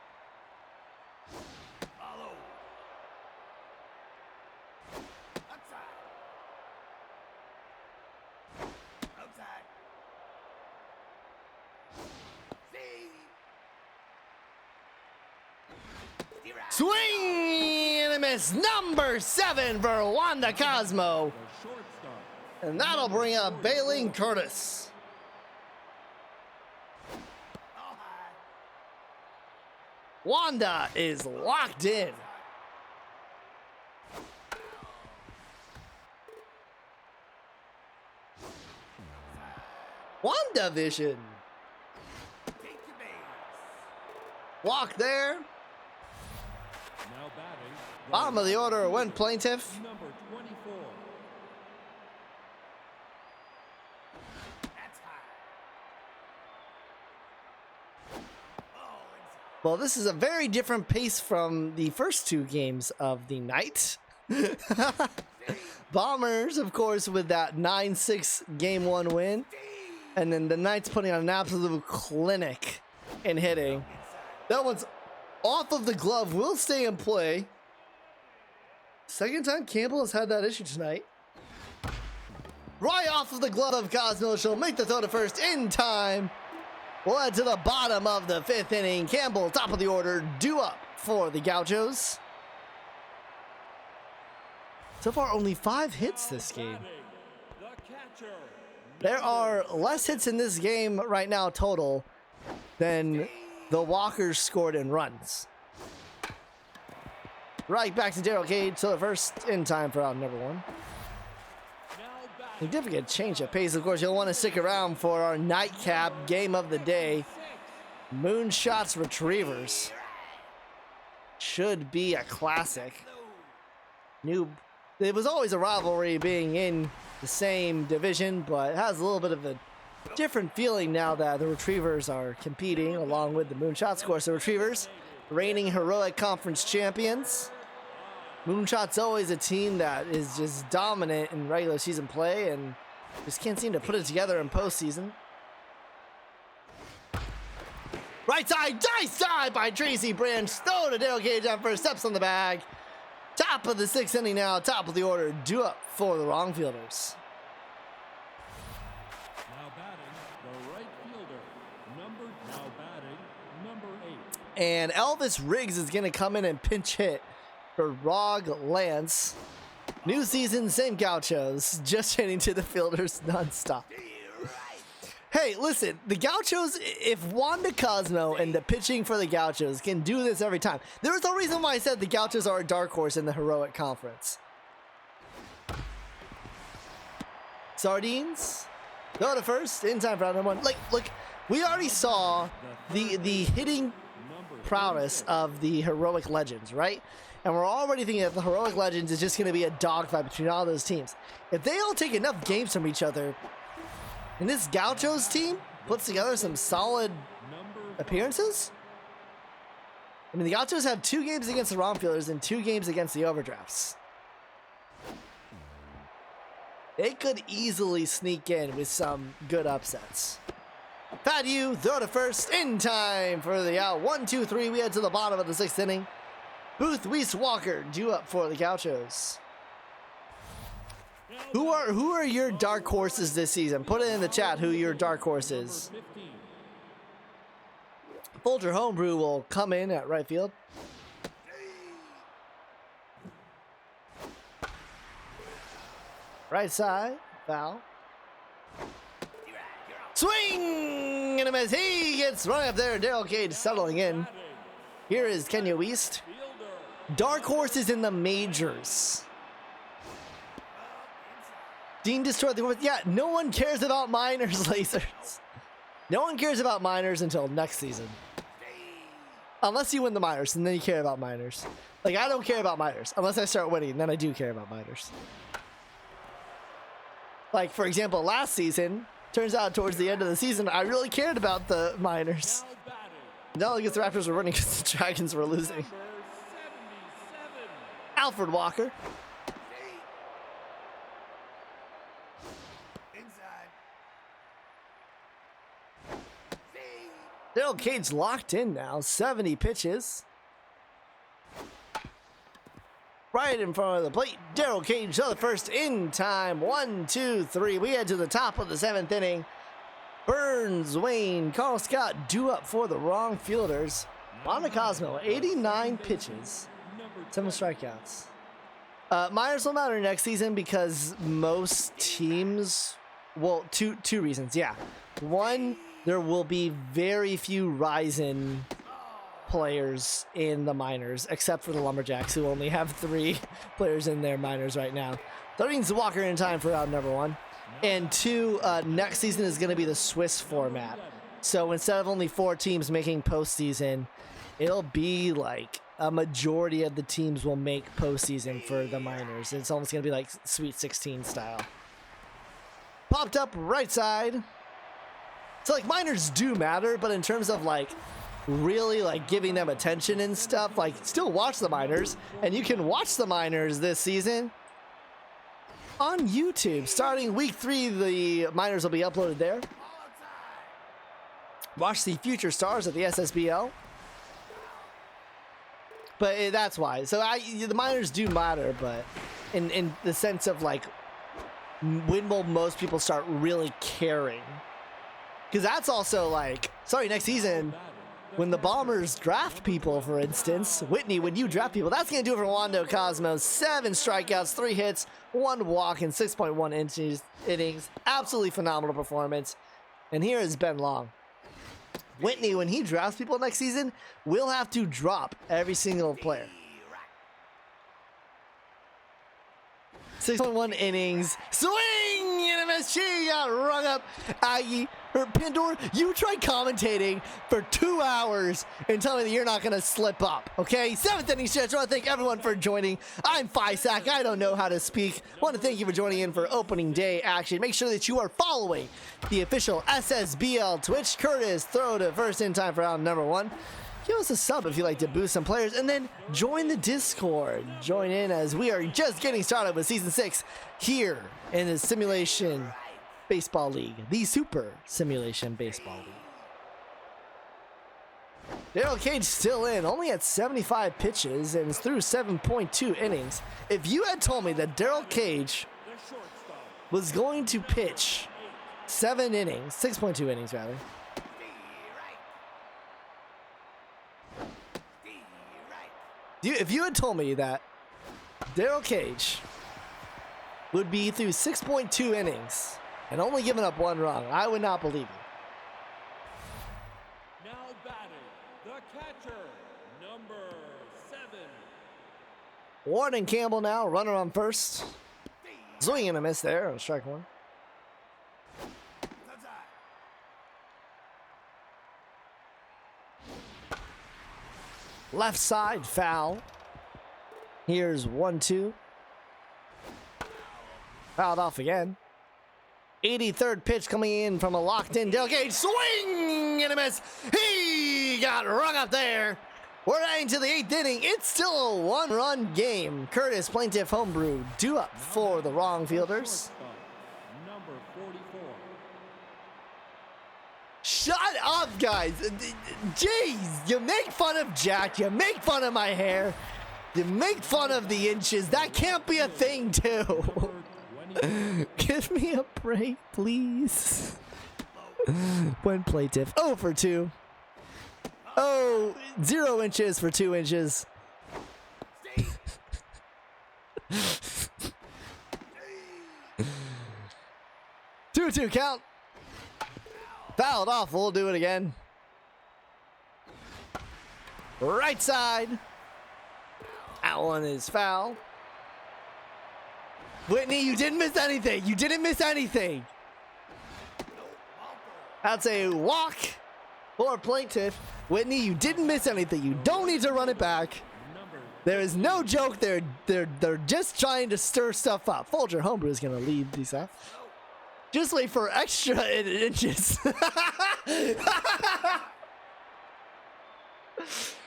Swing and a miss. Number 7 for Wanda Cosmo. The shortstop. And that'll bring up Bailey Curtis. Wanda is locked in. WandaVision. Walk there. Now batting. Bottom of the order went plaintiff. Number 24. Well, this is a very different pace from the first 2 games of the night. Bombers, of course, with that 9-6 game 1 win. And then the Knights putting on an absolute clinic in hitting. That one's off of the glove, will stay in play. Second time Campbell has had that issue tonight. Right off of the glove of Cosmo. She'll make the throw to first in time. We'll head to the bottom of the 5th inning. Campbell, top of the order, due up for the Gauchos. So far, only 5 hits this game. The catcher. There are less hits in this game right now total than the Walkers scored in runs. Right back to Daryl Cage, so the first in time for out number 1. Now batting. Significant change of pace. Of course, you'll want to stick around for our nightcap game of the day. Moonshots Retrievers. Should be a classic. It was always a rivalry being in the same division, but it has a little bit of a different feeling now that the Retrievers are competing along with the Moonshots. Of course, the Retrievers, reigning Heroic Conference champions. Moonshot's always a team that is just dominant in regular season play and just can't seem to put it together in postseason. Right side, dice dive by Tracy Branch. Throw to Daryl Cage on first, steps on the bag. Top of the 6th inning now, top of the order, due up for the wrong fielders. Now batting. The right fielder. Now batting. Number 8. And Elvis Riggs is going to come in and pinch hit for Rog Lance. New season, same Gauchos, just hitting to the fielders nonstop. Hey, listen, the Gauchos, if Wanda Cosmo and the pitching for the Gauchos can do this every time, there's no reason why I said the Gauchos are a dark horse in the Heroic Conference. Sardines, go to first, in time for out number 1. Like, look, we already saw the hitting prowess of the Heroic Legends, right? And we're already thinking that the Heroic Legends is just going to be a dogfight between all those teams. If they all take enough games from each other, and this Gauchos team puts together some solid appearances, I mean, the Gauchos have 2 games against the wrong fielders and 2 games against the overdrafts. They could easily sneak in with some good upsets. Pat U, throw to first, in time for the out. 1, 2, 3, we head to the bottom of the 6th inning. Booth Weiss Walker, due up for the Gauchos. Who are your dark horses this season? Put it in the chat who your dark horse is. Folger Homebrew will come in at right field. Right side, foul. Swing and a miss. He gets right up there. Daryl Cage settling in. Here is Kenya West. Dark horses in the majors. Dean destroyed the yeah, no one cares about minors, lasers. No one cares about minors until next season. Unless you win the minors, and then you care about minors. Like, I don't care about minors. Unless I start winning, then I do care about minors. Like, for example, last season, turns out towards the end of the season, I really cared about the minors. Not because the Raptors were winning, because the Dragons were losing. Alfred Walker. Daryl Cage locked in now, 70 pitches. Right in front of the plate, Daryl Cage to the first in time. 1, 2, 3. We head to the top of the 7th inning. Burns, Wayne, Carl Scott due up for the wrong fielders. Wanda Cosmo, 89 pitches. 7 strikeouts. Minors will matter next season because most teams, well, two reasons. Yeah. One, there will be very few Ryzen players in the minors, except for the Lumberjacks, who only have 3 players in their minors right now. That means Walker in time for round number 1. And 2, next season is going to be the Swiss format. So instead of only 4 teams making postseason, it'll be like a majority of the teams will make postseason for the minors. It's almost going to be like Sweet 16 style. Popped up right side. So like minors do matter, but in terms of like really like giving them attention and stuff, like still watch the minors, and you can watch the minors this season on YouTube. Starting week 3, the minors will be uploaded there. Watch the future stars of the SSBL. But that's why. So the minors do matter, but in the sense of like, when will most people start really caring? Because that's also like, sorry, next season, when the Bombers draft people, for instance, Whitney, when you draft people, that's going to do it for Wando Cosmos. 7 strikeouts, 3 hits, 1 walk in 6.1 innings. Absolutely phenomenal performance. And here is Ben Long. Whitney, when he drafts people next season, will have to drop every single player. 6.1 innings. Swing and a miss. She got rung up. Aggie, or Pandora, you tried commentating for 2 hours and tell me that you're not going to slip up, okay? 7th inning stretch. I want to thank everyone for joining. I'm Fisac. I don't know how to speak. I want to thank you for joining in for opening day action. Make sure that you are following the official SSBL Twitch. Curtis, throw to first in time for round number 1. Give us a sub if you like to boost some players, and then join the Discord. Join in as we are just getting started with Season 6 here in the Simulation Baseball League, the Super Simulation Baseball League. Daryl Cage still in, only at 75 pitches, and is through 7.2 innings. If you had told me that Daryl Cage was going to pitch 7 innings, 6.2 innings rather, if you had told me that Daryl Cage would be through 6.2 innings and only giving up 1 run, I would not believe you. Now batting, the catcher, number 7. Warden Campbell now, runner on first. Swing and a miss there on strike 1. Left side foul. Here's 1-2. Fouled off again. 83rd pitch coming in from a locked in Daryl Cage. Swing and a miss. He got rung up there. We're heading to the 8th inning. It's still a 1-run game. Curtis, plaintiff homebrew, due up for the wrong fielders. Number 44. Shut up, guys. Jeez, you make fun of Jack. You make fun of my hair. You make fun of the inches. That can't be a thing, too. Give me a break, please. One plaintiff. 0 for 2. Oh, 0 inches for 2 inches. 2-2 count. Fouled off. We'll do it again. Right side. That one is foul. Whitney, you didn't miss anything. You didn't miss anything. That's a walk for plaintiff. Whitney, you didn't miss anything. You don't need to run it back. There is no joke. They're just trying to stir stuff up. Folger Homebrew is going to lead these out. Just wait for extra inches.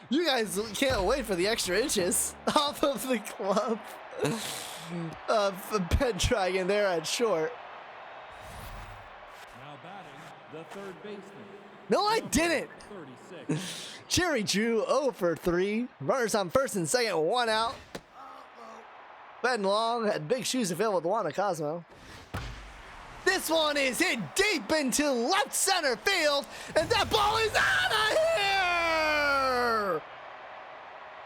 You guys can't wait for the extra inches off of the club of Pendragon there at short. Now batting, the third baseman. No, I didn't. 36. Cherry Drew 0 for 3. Runners on first and second, 1 out. Ben Long had big shoes to fill with Wanda Cosmo. This one is hit deep into left center field, and that ball is out of here!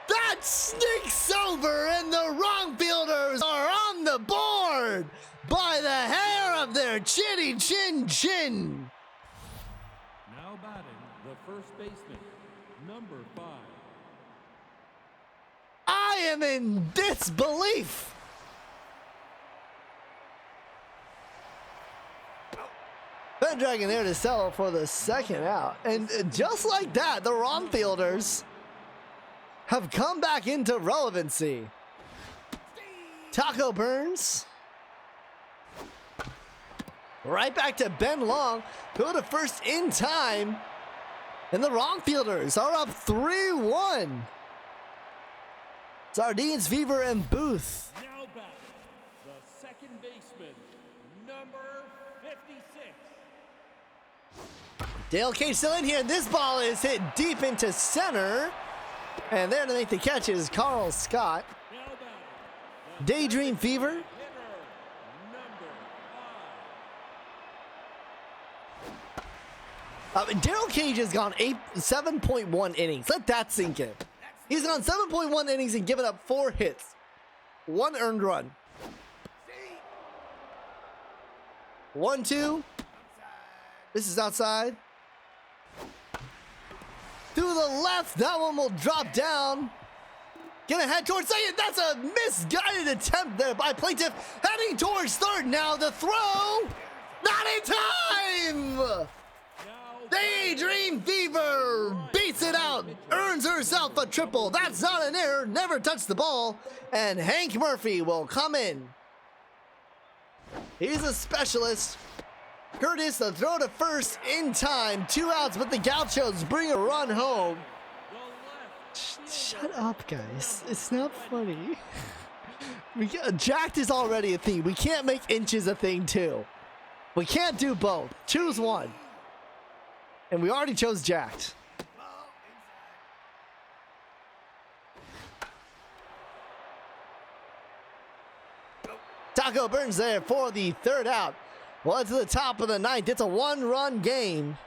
That that sneaks over, and the wrong fielders are on the board by the hair of their chinny chin chin. Now batting, the first baseman, number 5. I am in disbelief. Pendragon there to settle for the second out. And just like that, the wrong fielders have come back into relevancy. Taco Burns. Right back to Ben Long. Go to first in time. And the wrong fielders are up 3-1. Sardines, Fever, and Booth. Now back, the second baseman, number 56. Dale Cage still in here. This ball is hit deep into center. And there to make the catch is Carl Scott. Now batting, the Daydream Fever. hitter, number 5. Daryl Cage has gone 7.1 innings. Let that sink in. He's gone 7.1 innings and given up 4 hits. 1 earned run. 1-2. This is outside. To the left. That one will drop down. Gonna head towards second. That's a misguided attempt there by Plaintiff. Heading towards third. Now the throw. Not in time. Daydream Fever beats it out, earns herself a triple. That's not an error, never touched the ball. And Hank Murphy will come in. He's a specialist. Curtis, the throw to first in time. 2 outs, but the Gauchos bring a run home. Shut up, guys. It's not funny. Jacked is already a thing. We can't make inches a thing, too. We can't do both. Choose one. And we already chose jacked. Taco Burns there for the third out. Well, to the top of the ninth. It's a 1-run game.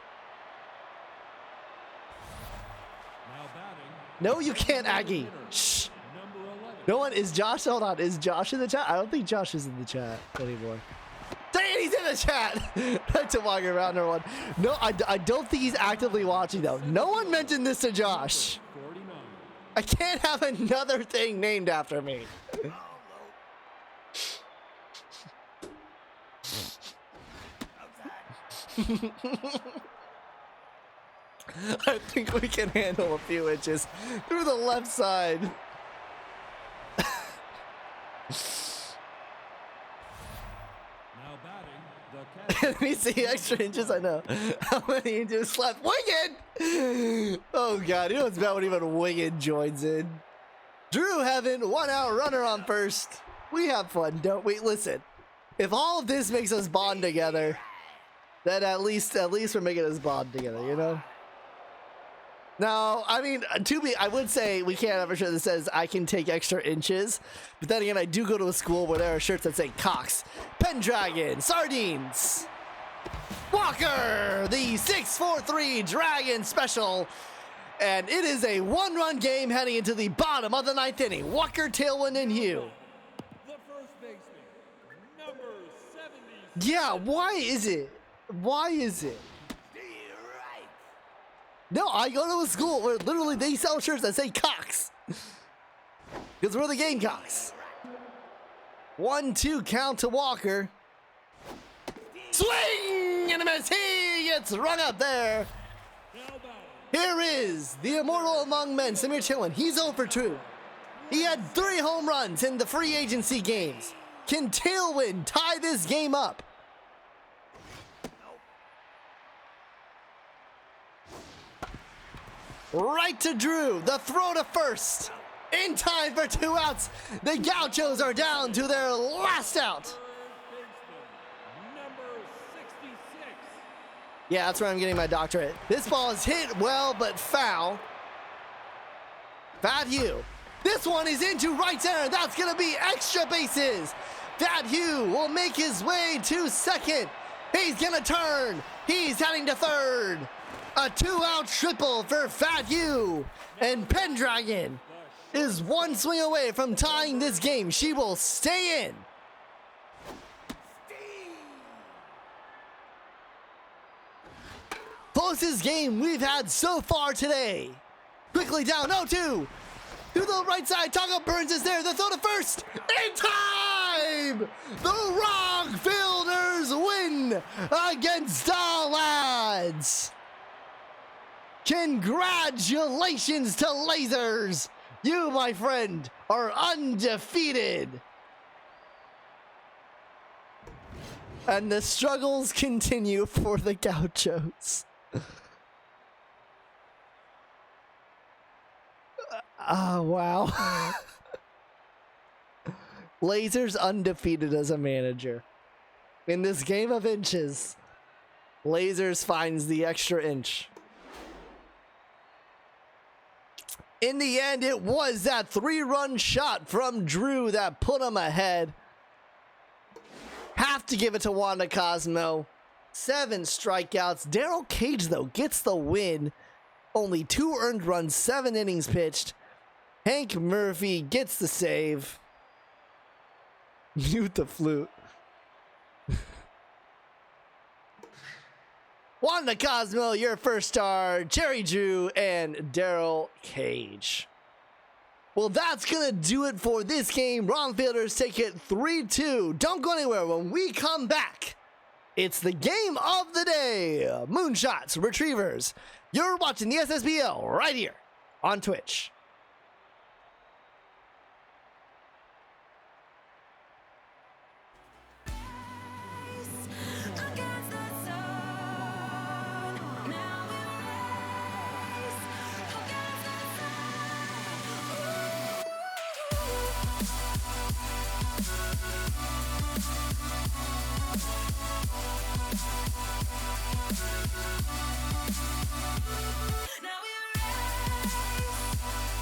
Now batting, No, you can't, Aggie. Shh. number 11. No one is Josh. Hold on. Is Josh in the chat? I don't think Josh is in the chat anymore. Dang it, he's in the chat. Back to walking around number 1. No, I don't think he's actively watching though. No one mentioned this to Josh. 49. I can't have another thing named after me. I think we can handle a few inches through the left side. Now batting, the catcher, Let me see extra inches. I know. How many inches left? Wigan! Oh, God. You know what's bad when even Wigan joins in? Drew Heaven, 1 out runner on first. We have fun, don't we? Listen, if all of this makes us bond together, then at least we're making us bond together, you know? Now, I mean, I would say we can't have a shirt that says I can take extra inches, but then again, I do go to a school where there are shirts that say Cox, Pendragon, Sardines, Walker, the 643 Dragon Special, and it is a 1-run game heading into the bottom of the 9th inning. Walker, Tailwind, and Hugh. the first baseman, number 70. Yeah, why is it? Why is it? No, I go to a school where literally they sell shirts that say Cox. Because we're the Gamecocks. 1-2 count to Walker. Swing and a miss. He gets run up there. Here is the immortal among men, Samir Chillin. He's 0 for 2. He had 3 home runs in the free agency games. Can Tailwind tie this game up? Right to Drew, the throw to first. In time for 2 outs. The Gauchos are down to their last out. Number 66. Yeah, that's where I'm getting my doctorate. This ball is hit well, but foul. Fat Hugh. This one is into right center. That's going to be extra bases. Fat Hugh will make his way to second. He's going to turn. He's heading to third. A 2-out triple for Fat Hugh and Pendragon is one swing away from tying this game. She will stay in. Closest game we've had so far today. Quickly down, 0-2. To the right side, Taco Burns is there. The throw to first. In time! The Rock Fielders win against the Lads. Congratulations to Lasers. You, my friend, are undefeated. And the struggles continue for the Gauchos. Oh, wow. Lasers undefeated as a manager. In this game of inches, Lasers finds the extra inch. In the end, it was that 3-run shot from Drew that put him ahead. Have to give it to Wanda Cosmo. 7 strikeouts. Daryl Cage, though, gets the win. Only 2 earned runs, 7 innings pitched. Hank Murphy gets the save. Mute the flute. Wanda Cosmo, your first star. Jerry Drew and Daryl Cage. Well, that's going to do it for this game. Wrong Fielders take it 3-2. Don't go anywhere. When we come back, it's the game of the day. Moonshots, Retrievers. You're watching the SSBL right here on Twitch. Now we race.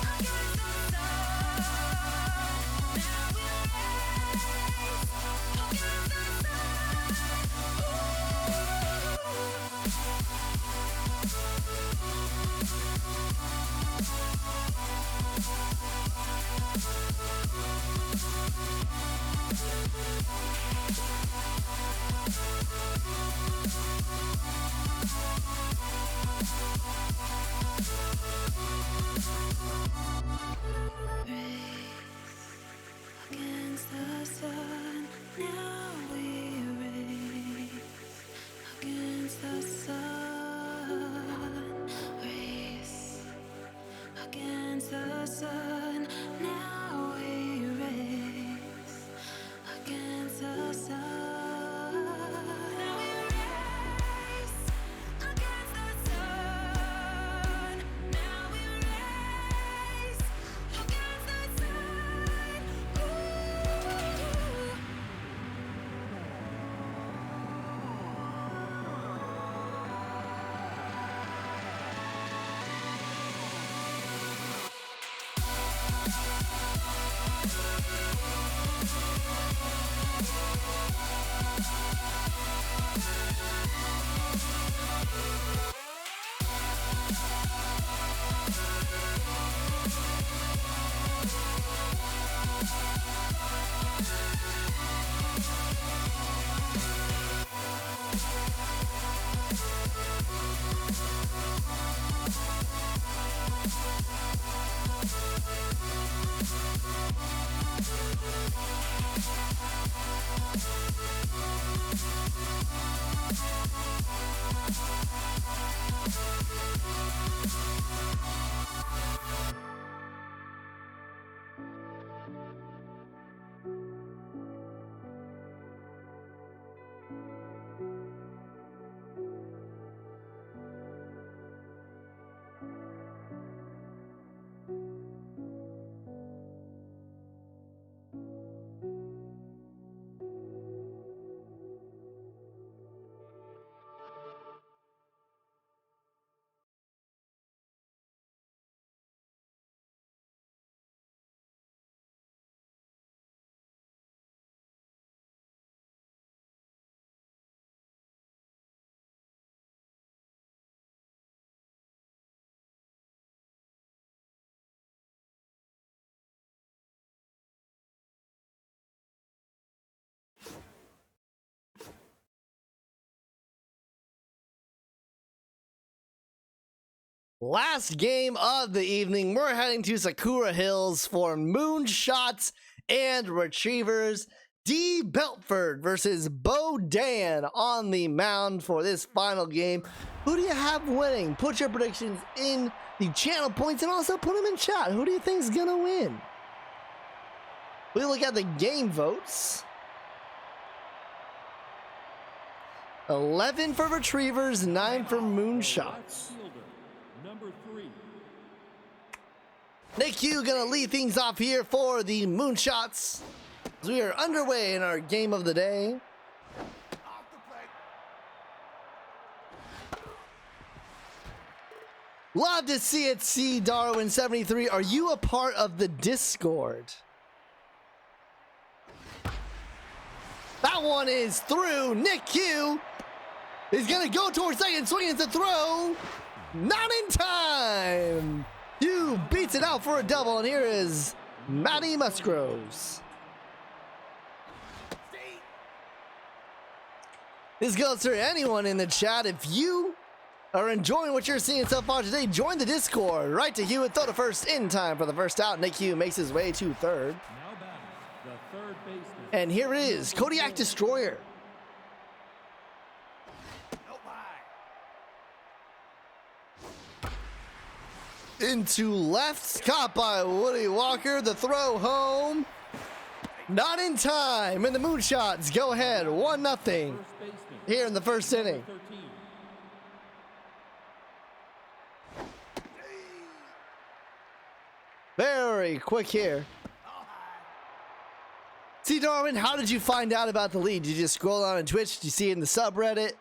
Last game of the evening, we're heading to Sakura Hills for Moonshots and Retrievers. D. Belford versus Bo Dan on the mound for this final game. Who do you have winning? Put your predictions in the channel points and also put them in chat. Who do you think is going to win? We look at the game votes. 11 for Retrievers, 9 for Moonshots. Number 3. Nick Hugh gonna lead things off here for the Moonshots as we are underway in our game of the day. Love to see it, C. Darwin 73. Are you a part of the Discord? That one is through. Nick Hugh is gonna go towards second, swinging the throw. Not in time. Hugh beats it out for a double, and here is Matty Musgroves. This goes to anyone in the chat. If you are enjoying what you're seeing so far today, join the Discord. Right to Hugh and throw to first in time for the first out. Nick Hugh makes his way to third. Now batting, the third baseman. And here it is, Kodiak Destroyer. Into left, caught by Woody Walker. The throw home. Not in time. And the Moonshots go ahead 1-0 here in the first inning. 13. Very quick here. See, Darwin, how did you find out about the lead? Did you just scroll on Twitch? Did you see it in the subreddit?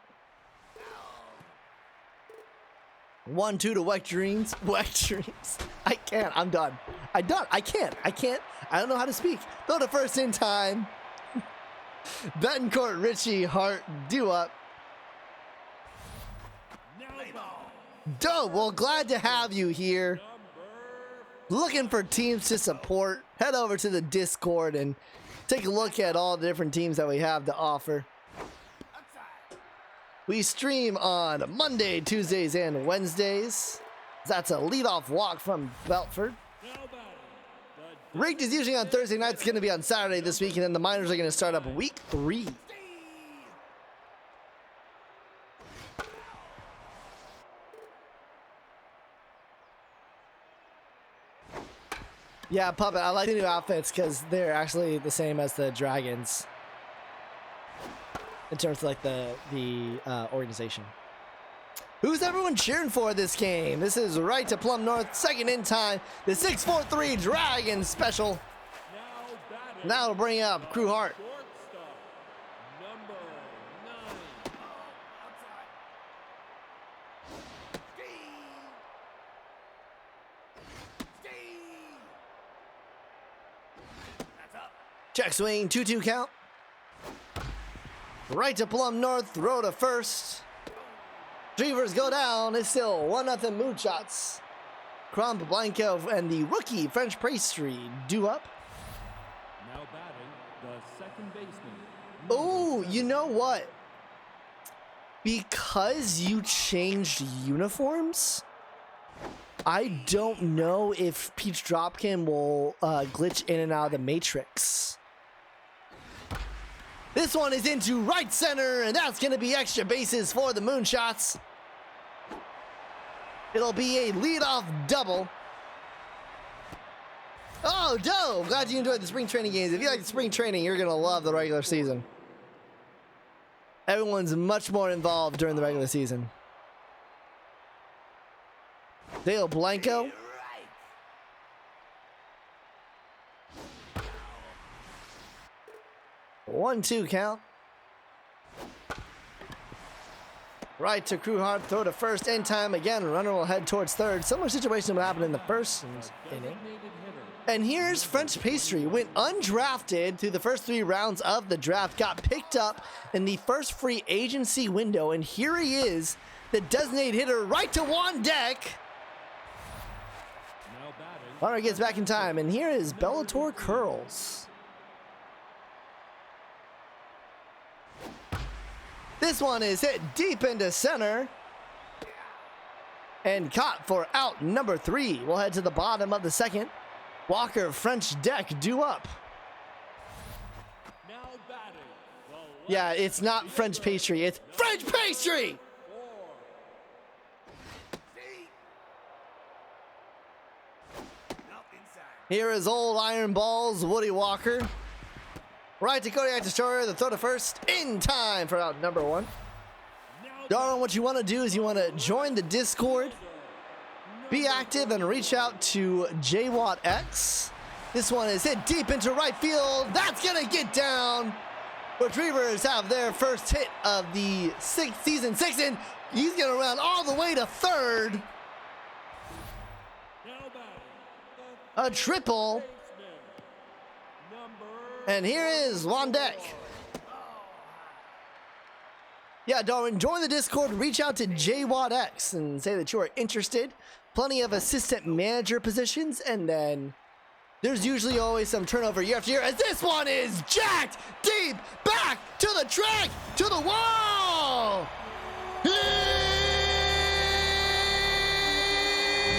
1-2 to Wet Dreams. Wet Dreams. I can't. I'm done. I can't. I don't know how to speak. Throw to first in time. Betancourt, Richie, Hart, due up. Dope. Well, glad to have you here. Looking for teams to support. Head over to the Discord and take a look at all the different teams that we have to offer. We stream on Monday, Tuesdays, and Wednesdays. That's a leadoff walk from Belford. Rigged is usually on Thursday night. It's going to be on Saturday this week, and then the minors are going to start up week 3. Yeah, Puppet, I like the new outfits because they're actually the same as the Dragons in terms of like the organization. Who's everyone cheering for this game? This is right to Plum North, second in time. The 6-4-3 Dragon special. Now it'll bring up Crew Hart. Shortstop, number 9. Check swing, 2-2 count. Right to Plum North, throw to first. Retrievers go down. It's still 1-0 Moonshots. Crump, Blanco, and the rookie French Pastry due up. Now batting, the second baseman. Oh, you know what? Because you changed uniforms, I don't know if Peach Dropkin will glitch in and out of the Matrix. This one is into right center, and that's going to be extra bases for the Moonshots. It'll be a leadoff double. Oh, dope. Glad you enjoyed the spring training games. If you like the spring training, you're going to love the regular season. Everyone's much more involved during the regular season. Dale Blanco. One, 2 count. Right to Crew Hart, throw to first, end time again. Runner will head towards third. Similar situation will happen in the first inning. And here's French Pastry. Went undrafted through the first 3 rounds of the draft. Got picked up in the first free agency window. And here he is, the designated hitter, right to one deck. Runner gets back in time. And here is Bellator Curls. This one is hit deep into center. And caught for out number 3. We'll head to the bottom of the second. Walker, French deck, due up. Now batting. Yeah, it's not French pastry, it's French pastry! Here is old Iron Balls, Woody Walker. Right to Kodiak Destroyer, the throw to first, in time for out number 1. Darwin, what you want to do is you want to join the Discord, be active, and reach out to JWattX. This one is hit deep into right field. That's going to get down. Retrievers have their first hit of the season 6, and he's going to run all the way to third. A triple. And here is Wandek. Yeah, Darwin, join the Discord, reach out to JWattX and say that you are interested. Plenty of assistant manager positions, and then there's usually always some turnover year after year, as this one is jacked deep back to the track, to the wall.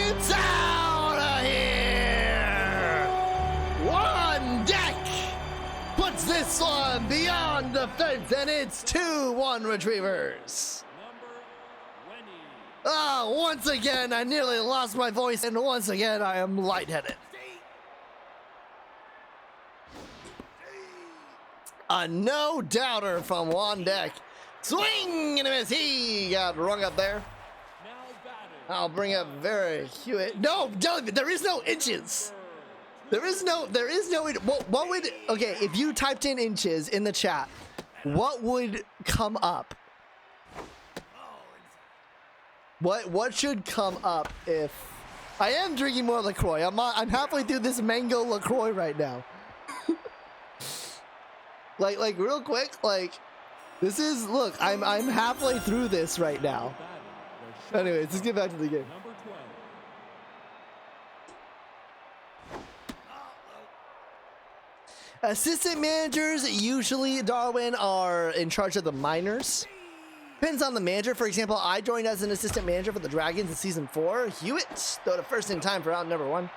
It's out of here. Wandek puts this one beyond the fence, and it's 2-1 Retrievers. Oh, once again, I nearly lost my voice, and once again, I am lightheaded. A no-doubter from Wandek. Swing and a miss. He got rung up there. I'll bring up very Hewitt. No, there is no inches. There is no, what would, okay, if you typed in inches in the chat, what would come up? What should come up if, I am drinking more LaCroix. I'm halfway through this mango LaCroix right now. like real quick, like, this is, look, I'm halfway through this right now. Anyways, let's get back to the game. Assistant managers usually, Darwin, are in charge of the minors. Depends on the manager. For example, I joined as an assistant manager for the Dragons in season 4. Hewitt, throw to first in time for out number 1.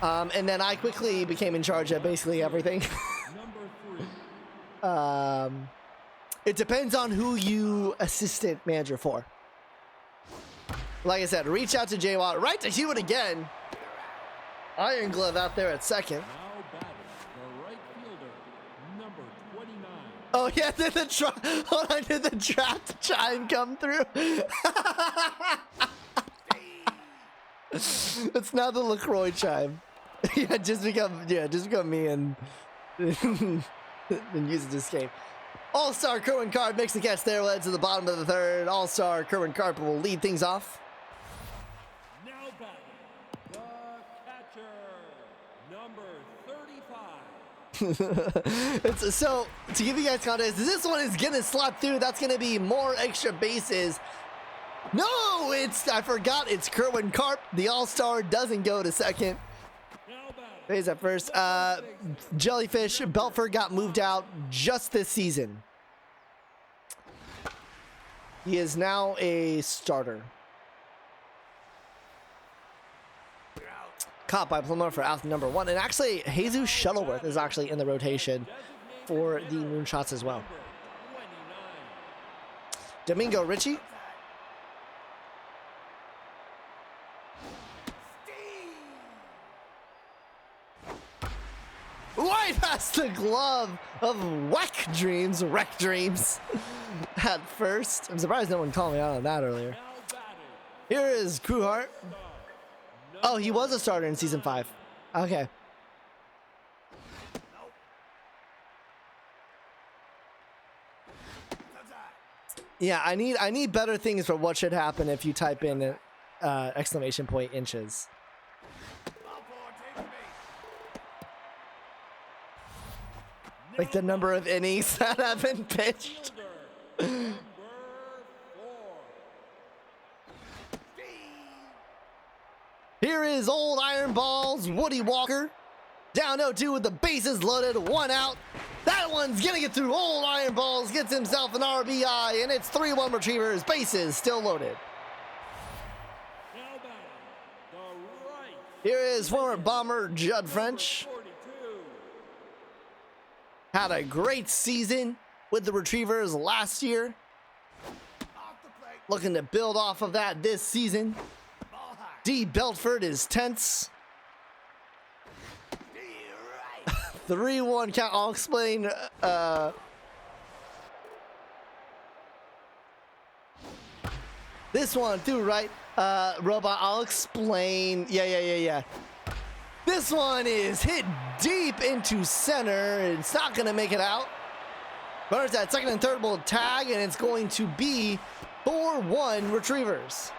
And then I quickly became in charge of basically everything. It depends on who you assistant manager for. Like I said, reach out to JWatt. Right to Hewitt again. Iron Glove out there at second. Oh yeah, did the draft chime come through? It's now the LaCroix chime. Yeah, just become me and use it to escape. All-Star Kerwin Carp makes the catch there, led to the bottom of the third. All-Star Kerwin Carp will lead things off. Now batting, the catcher, number 35. It's, so, to give you guys context, this one is gonna slap through. That's gonna be more extra bases. No, I forgot it's Kerwin Carp. The All-Star doesn't go to second. He's at first. Jellyfish, Belfort got moved out just this season. He is now a starter. Caught by Plummer for out number 1. And actually, Jesus Shuttleworth is actually in the rotation for the Moonshots as well. Domingo Ritchie. Right past the glove of Wreck Dreams at first. I'm surprised no one called me out on that earlier. Here is Crewhart. Oh, he was a starter in season 5. Okay. Yeah, I need better things for what should happen if you type in exclamation point inches. Like the number of innings that have been pitched. Here is old Iron Balls, Woody Walker. Down 0-2 with the bases loaded, 1 out. That one's gonna get through. Old Iron Balls gets himself an RBI, and it's 3-1 Retrievers, bases still loaded. Here is former Bomber Judd French. 42. Had a great season with the Retrievers last year. Looking to build off of that this season. D. Belford is tense. 3-1 count. I'll explain. This one too, right? Robot, I'll explain. Yeah. This one is hit deep into center. It's not going to make it out. Runners at second and third will tag, and it's going to be 4-1 Retrievers.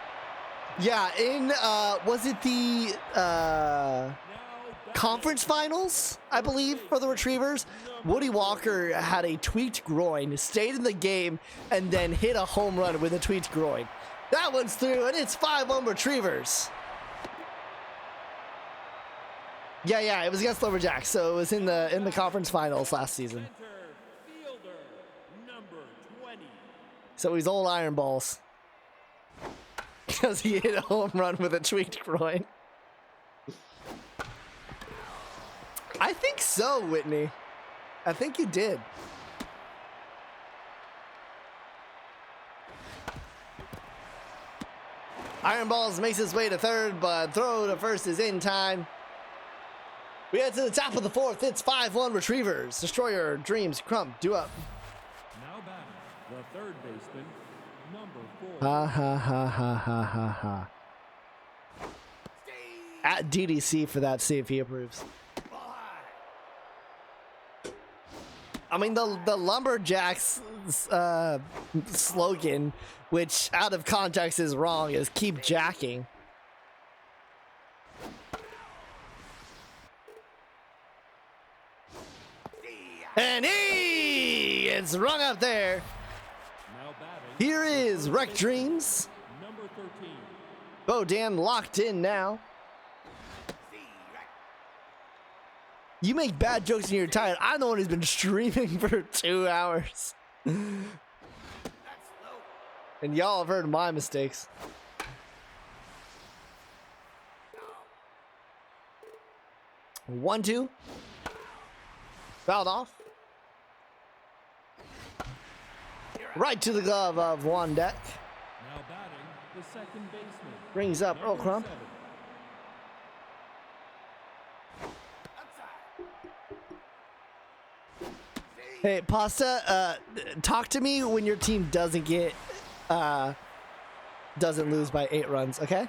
Yeah, in, was it the conference finals, I believe, for the Retrievers? Woody Walker had a tweaked groin, stayed in the game, and then hit a home run with a tweaked groin. That one's through, and it's 5-1 Retrievers. Yeah, it was against Lumberjacks, so it was in the conference finals last season. Center fielder, number 20. So he's old iron balls. Because he hit a home run with a tweaked groin. I think so, Whitney. I think you did. Iron Balls makes his way to third, but throw to first is in time. We head to the top of the fourth. It's 5-1 Retrievers. Destroyer, Dreams, Crump, do up. Now batting, the third baseman, number 4. Ha. At DDC for that, see if he approves. I mean, the Lumberjacks slogan, which out of context is wrong, is keep jacking. And he is rung up there. Now batting, Here is Wreck Dreams. number 13. Bodan locked in now. You make bad jokes and you're tired. I'm the one who's been streaming for 2 hours. And y'all have heard my mistakes. One, two. Fouled off. Right to the glove of Wandek. Now batting, the second baseman, Brings up Earl number Crump. 7. Hey, Pasta, talk to me when your team doesn't lose by 8 runs, okay?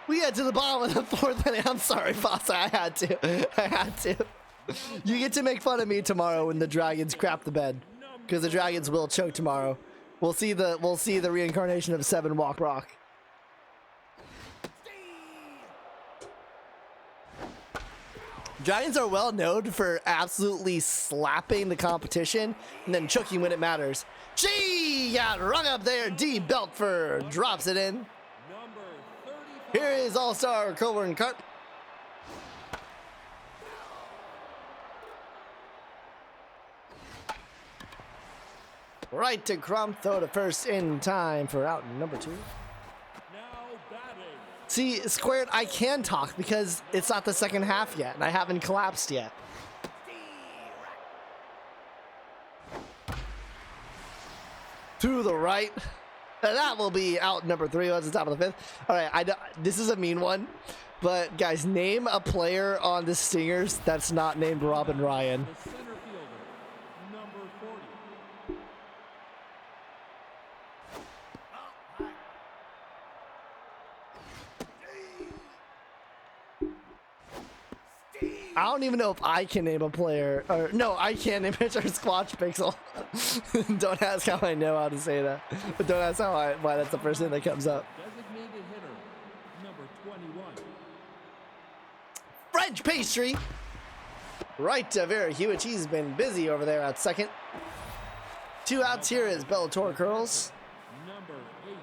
We get to the bottom of the fourth inning. I'm sorry, Pasta, I had to. You get to make fun of me tomorrow when the Dragons crap the bed, because the Dragons will choke tomorrow. We'll see the reincarnation of 7 Walk Rock. Dragons are well known for absolutely slapping the competition and then choking when it matters. Gee, got rung up there. D. Beltford drops it in. Number 35. Here is All-Star Coburn Carp. Right to Crump, throw to first in time for out number 2. Now batting, See, Squared, I can talk because it's not the second half yet, and I haven't collapsed yet. Through the right. And that will be out number 3. That's the top of the 5th. All right, this is a mean one. But, guys, name a player on the Stingers that's not named Robin Ryan. the center fielder, number 40. I don't even know if I can name a player. Or no, I can't name pitcher Squatch Pixel. Don't ask how I know how to say that. But don't ask why that's the first thing that comes up. Designated hitter, number 21. French pastry. Right to Vera Hewitt. He's been busy over there at second. 2 outs here is Bellator Curls. Number 18.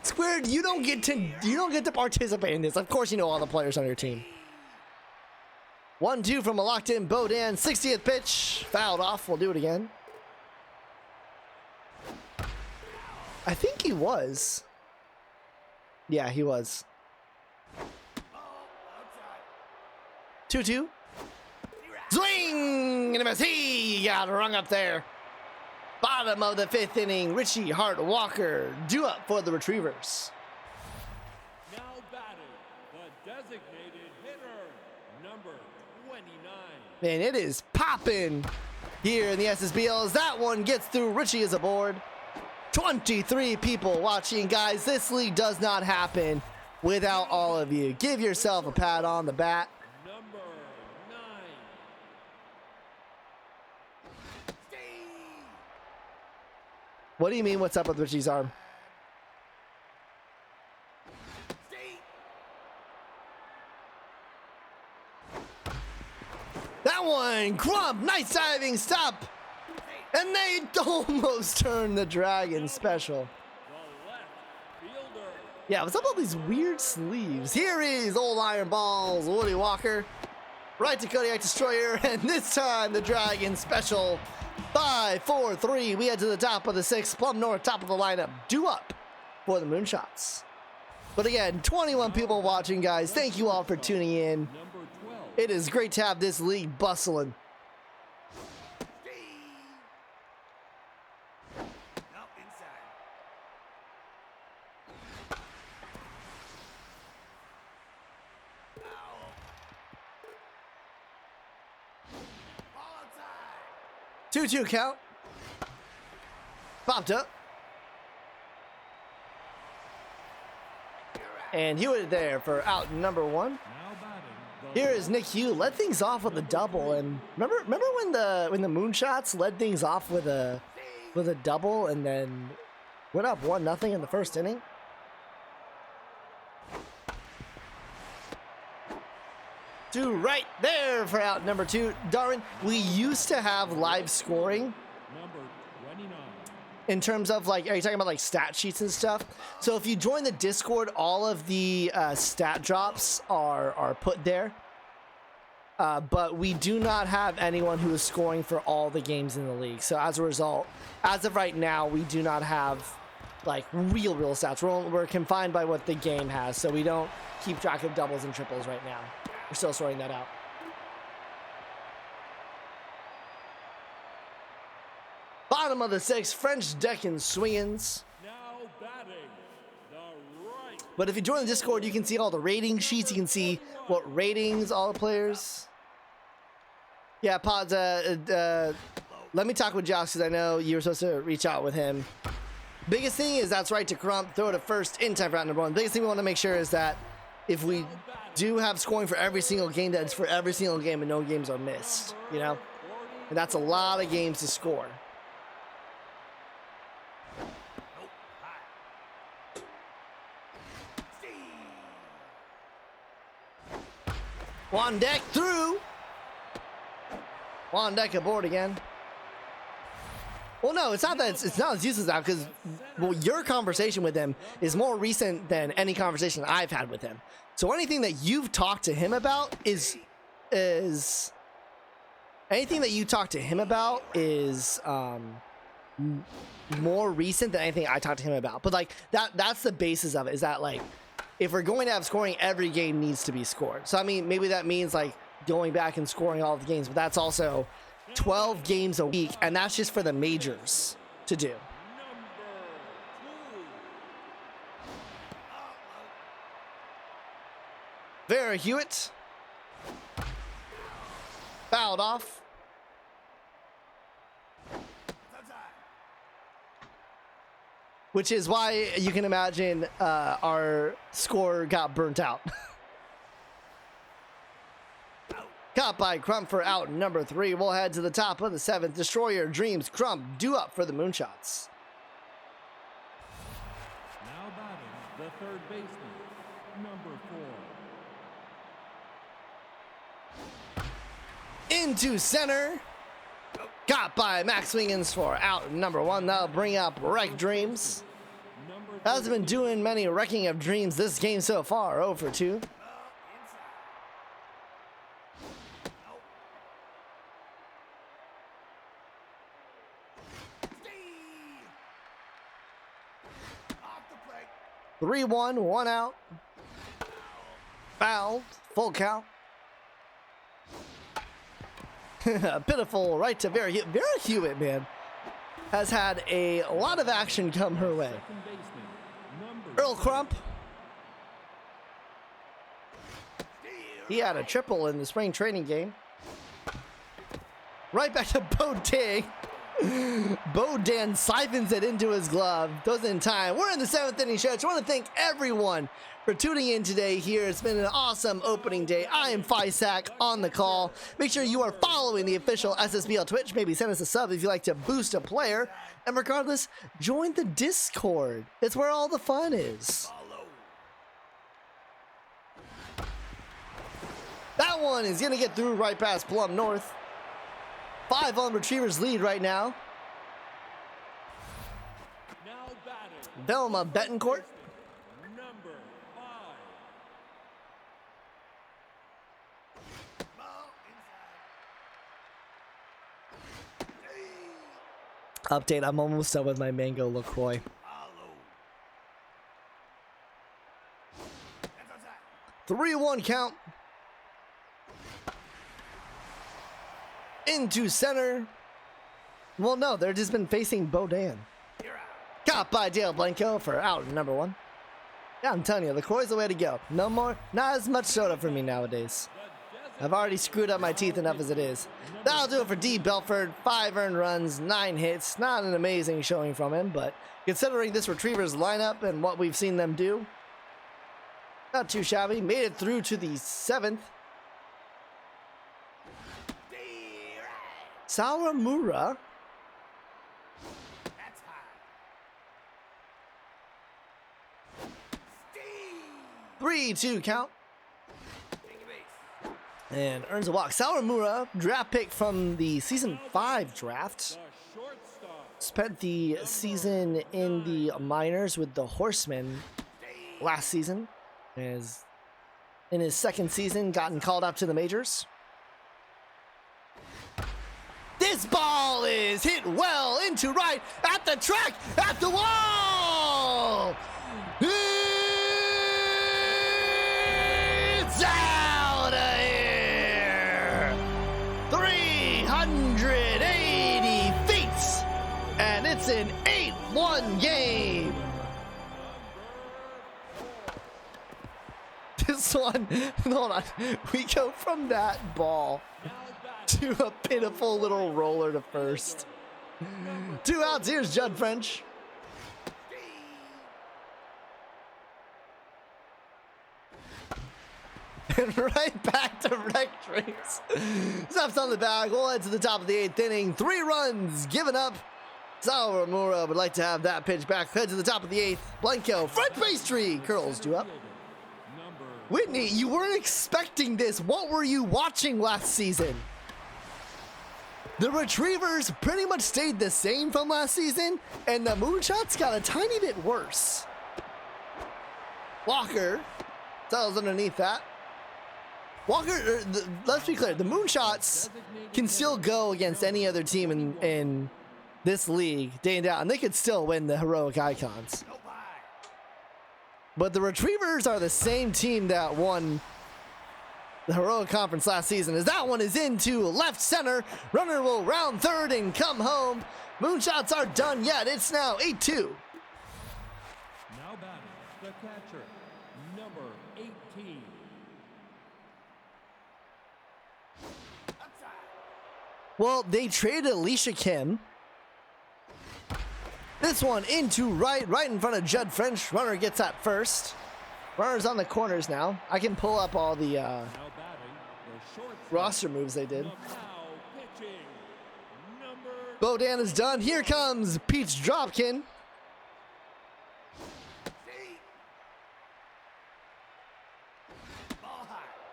Squared, you don't get to participate in this. Of course you know all the players on your team. 1-2 from a locked in Bodan. 60th pitch. Fouled off. We'll do it again. I think he was. Yeah, he was. 2-2. Swing and a miss. He got rung up there. Bottom of the 5th inning, Richie Hart Walker due up for the Retrievers. Now batting, the designated hitter, number 29. And it is popping here in the SSBL as that one gets through. Richie is aboard. 23 people watching, guys. This league does not happen without all of you. Give yourself a pat on the back. Number 9. What do you mean, what's up with Richie's arm? That one, Crump, nice diving stop. And they almost turned the Dragon special. The left fielder. Yeah, what's up with all these weird sleeves? Here is old Iron Balls, Woody Walker. Right to Kodiak Destroyer, and this time the Dragon special. 5-4-3. We head to the top of the 6th. Plum North, top of the lineup. Due up for the Moonshots. But again, 21 people watching, guys. Thank you all for tuning in. Number 12. It is great to have this league bustling. Two count. Popped up. And Hewitt there for out number 1. Now batting, the Here is Nick Hugh. Led things off with a double. And remember when the Moonshots led things off with a double and then went up 1-0 in the first inning? To right there for out number 2. Darwin, we used to have live scoring number 29. in terms of like, are you talking about like stat sheets and stuff? So if you join the Discord, all of the stat drops are put there. But we do not have anyone who is scoring for all the games in the league. So as a result, as of right now, we do not have like real stats. We're confined by what the game has. So we don't keep track of doubles and triples right now. We're still sorting that out. Bottom of the 6th, French decking swingins. Now batting, the right. But if you join the Discord, you can see all the rating sheets. You can see what ratings all the players. Yeah, Pods, let me talk with Josh because I know you were supposed to reach out with him. Biggest thing is that's right to Crump, throw to first in time for round number 1. Biggest thing we want to make sure is that if we do have scoring for every single game, that it's for every single game and no games are missed, you know? And that's a lot of games to score. One deck through. One deck aboard again. Well, no, it's not that it's not as useless now because your conversation with him is more recent than any conversation I've had with him. So anything that you've talked to him about is anything that you talk to him about is more recent than anything I talked to him about. But like that's the basis of it, is that like if we're going to have scoring, every game needs to be scored. So I mean, maybe that means like going back and scoring all of the games, but that's also 12 games a week, and that's just for the majors to do. Vera Hewitt fouled off. Which is why you can imagine our score got burnt out. Caught by Crump for out number 3. We'll head to the top of the 7th. Destroyer Dreams Crump due up for the Moonshots. Now batting, the third baseman, number 4. Into center. Got by Max Swingins for out number 1. That'll bring up Wreck Dreams. Hasn't been doing many wrecking of dreams this game so far. 0 for 2. 3-1, 1 out. Foul, full count. Pitiful right to Vera Hewitt. Vera Hewitt, man, has had a lot of action come her way. Second baseman, number Earl Crump. He had a triple in the spring training game. Right back to Bo Ting. Bo Dan siphons it into his glove. Throws it in time. We're in the 7th inning stretch. I want to thank everyone for tuning in today here. It's been an awesome opening day. I am Fisac on the call. Make sure you are following the official SSB on Twitch. Maybe send us a sub if you like to boost a player. And regardless, join the Discord. It's where all the fun is. That one is going to get through right past Plum North. 5 on Retrievers lead right now. now batting. Velma Betancourt. Number 5. Update, I'm almost done with my mango LaCroix. 3-1 count. Into center. Well, no, they're just been facing Bodan. Caught by Dale Blanco for out number 1. Yeah, I'm telling you, LaCroix's the way to go. No more, not as much soda for me nowadays. I've already screwed up my teeth enough as it is. That'll do it for D. Belford. 5 earned runs, 9 hits. Not an amazing showing from him, but considering this Retrievers lineup and what we've seen them do, not too shabby. Made it through to the 7th. Sawamura. 3-2 count. And earns a walk. Sawamura, draft pick from the season 5 draft. The shortstop. Spent the season in the minors with the Horsemen last season. Has in his 2nd season gotten called up to the majors. This ball is hit well into right at the track, at the wall. It's out of here. 380 feet, and it's an 8-1 game. This one, hold on, we go from that ball to a pitiful little roller to first. 2 outs, here's Judd French. And right back to Rectrix. Snaps on the bag, we'll head to the top of the 8th inning. 3 runs given up. Sawamura would like to have that pitch back. Head to the top of the 8th. Blanco, front base tree, curls 2 up. Whitney, you weren't expecting this. What were you watching last season? The Retrievers pretty much stayed the same from last season, and the Moonshots got a tiny bit worse. Walker settles underneath that. Walker, let's be clear, the Moonshots can still go against any other team in this league day and out, and they could still win the Heroic Icons. But the Retrievers are the same team that won the Heroic Conference last season, as that one is into left center. Runner will round third and come home. Moonshots are done yet. It's now 8-2. Now batting, the catcher, number 18. Well, they traded Alicia Kim. This one into right in front of Judd French. Runner gets at first. Runner's on the corners now. I can pull up all the Now batting, the shortstop. roster moves they did. Now pitching, number Bodan is done. Here comes Peach Dropkin.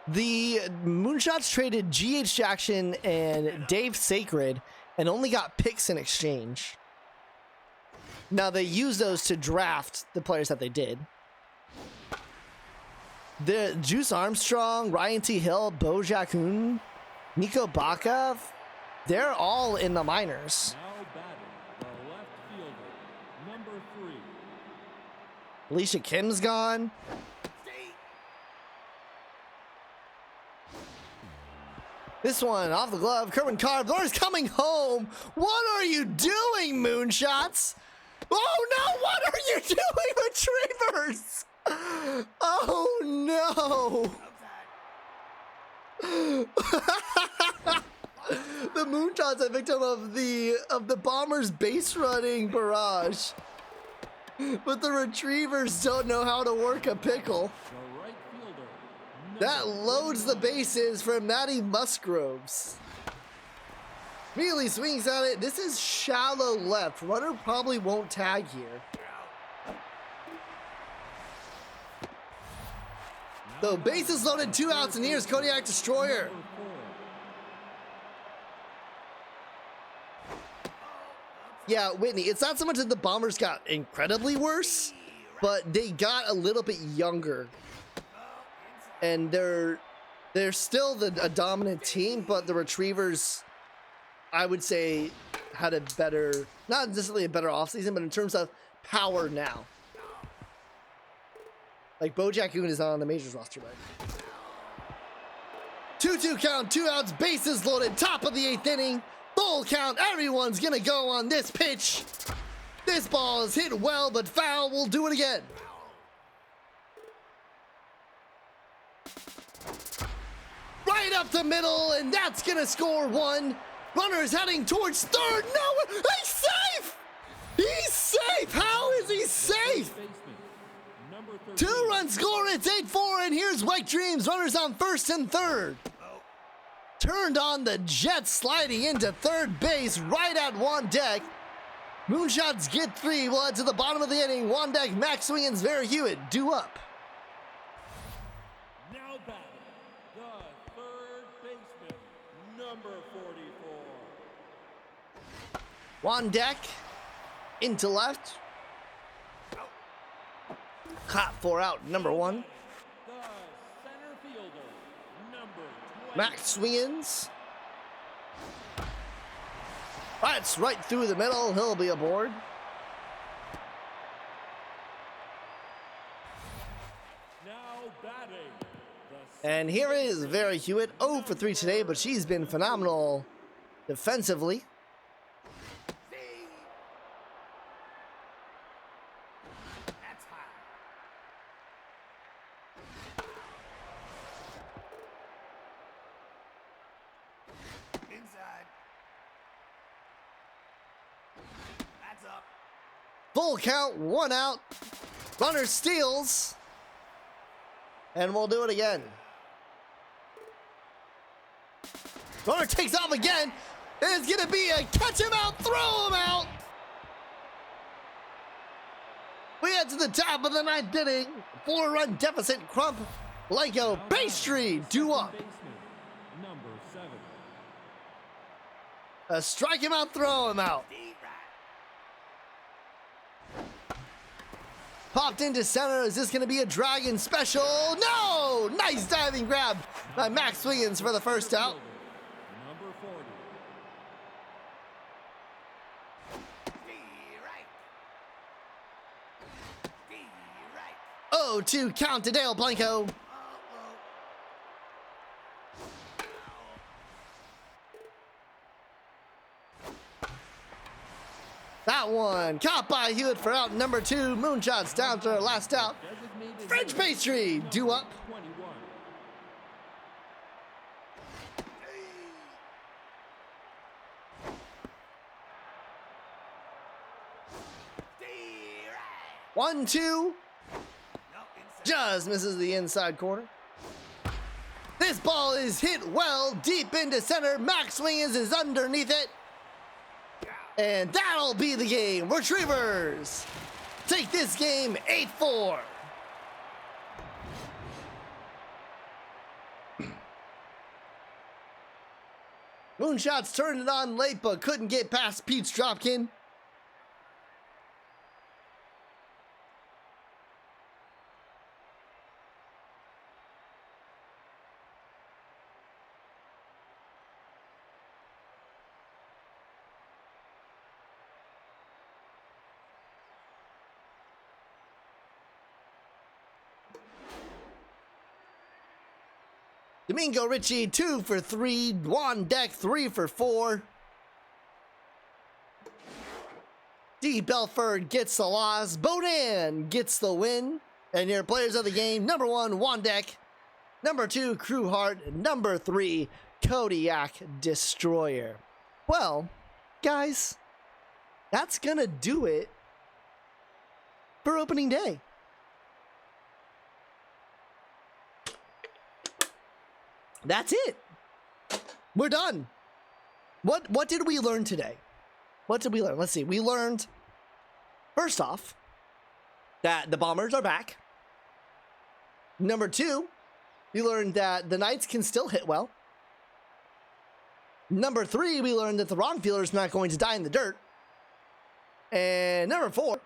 The Moonshots traded G.H. Jackson and Dave Sacred and only got picks in exchange. Now they used those to draft the players that they did. The Juice Armstrong, Ryan T. Hill, Bo Jacun, Nico Baca, they're all in the minors. now batting, the left fielder, number 3. Alicia Kim's gone. This one off the glove. Kerwin Carr. Laura's coming home. What are you doing, Moonshots? Oh no! What are you doing, Retrievers? Oh no! The Moonshots are victim of the Bombers' base running barrage, but the Retrievers don't know how to work a pickle. The right fielder, That loads the bases for Matty Musgroves. Immediately swings at it. This is shallow left. Runner probably won't tag here. So bases loaded, 2 outs, and here's Kodiak Destroyer. number 4. Yeah, Whitney, it's not so much that the Bombers got incredibly worse, but they got a little bit younger. And they're still a dominant team, but the Retrievers, I would say, had a better, not necessarily a better offseason, but in terms of power now. Like Bojack Goon is not on the majors roster, right? 2-2 count, 2 outs, bases loaded, top of the 8th inning. Full count, everyone's gonna go on this pitch. This ball is hit well, but foul. We'll do it again. Right up the middle, and that's gonna score 1. Runner's heading towards third. No, he's safe! He's safe! How is he safe? Baseman, number 13. 2-run score, it's 8-4, and here's White Dreams. Runners on first and third. Turned on the Jets, sliding into third base right at Wandek. Moonshots get 3. We'll head to the bottom of the inning. Wandek, Max Swingins, Vera Hewitt due up. Now batting, the third baseman, number 44. Wandek into left. Caught 4 out, number 1. The center fielder, number 20. Max Swingins. That's right through the middle. He'll be aboard. Now batting, the And here is Vera Hewitt, 0 for 3 today, but she's been phenomenal defensively. That's high. Inside. That's up. Full count, 1 out. Runner steals. And we'll do it again. Runner takes off again. It's going to be a catch him out, throw him out. We head to the top of the 9th inning. 4-run deficit. Crump, Blanco, Pastry, due up. baseman, number 7. Strike him out, throw him out. Deep right. Popped into center. Is this going to be a Dragon special? No! Nice diving grab by Max Swingins for the first out. Number 40. Deep right. Deep right. 0-2 count to Dale Blanco. That one caught by Hewitt for out number 2. Moonshots down to our last out. Designated French hitter, Pastry due up. 21. Deep right. 1-2. No, inside. Just misses the inside corner. This ball is hit well deep into center. Max Swingins is underneath it. And that'll be the game. Retrievers take this game 8-4. Moonshots turned it on late, but couldn't get past Pete's Dropkin. Domingo Richie, 2 for 3. Juan Deck, 3 for 4. D. Belford gets the loss. Bonan gets the win. And your players of the game, number 1, Juan Deck. Number 2, Crewheart. Number 3, Kodiak Destroyer. Well, guys, that's gonna do it for opening day. That's it. We're done. What did we learn today? What did we learn? Let's see. We learned, first off, that the Bombers are back. Number 2, we learned that the Knights can still hit well. Number 3, we learned that the wrong fielder is not going to die in the dirt. And number 4,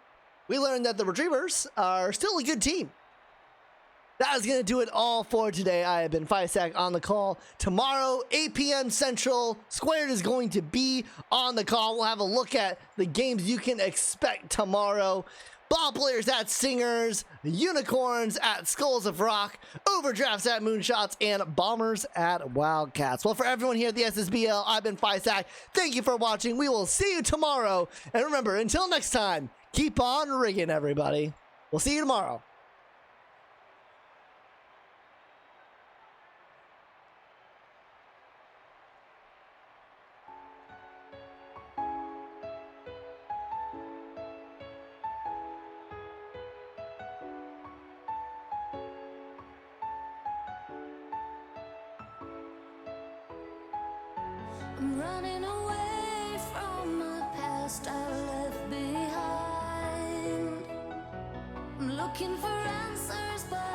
we learned that the Retrievers are still a good team. That is going to do it all for today. I have been Fisac on the call. Tomorrow, 8 p.m. Central, Squared is going to be on the call. We'll have a look at the games you can expect tomorrow. Ball players at Singers, Unicorns at Skulls of Rock, Overdrafts at Moonshots, and Bombers at Wildcats. Well, for everyone here at the SSBL, I've been Fisac. Thank you for watching. We will see you tomorrow. And remember, until next time, keep on rigging, everybody. We'll see you tomorrow. I'm running away from the past I left behind. I'm looking for answers, but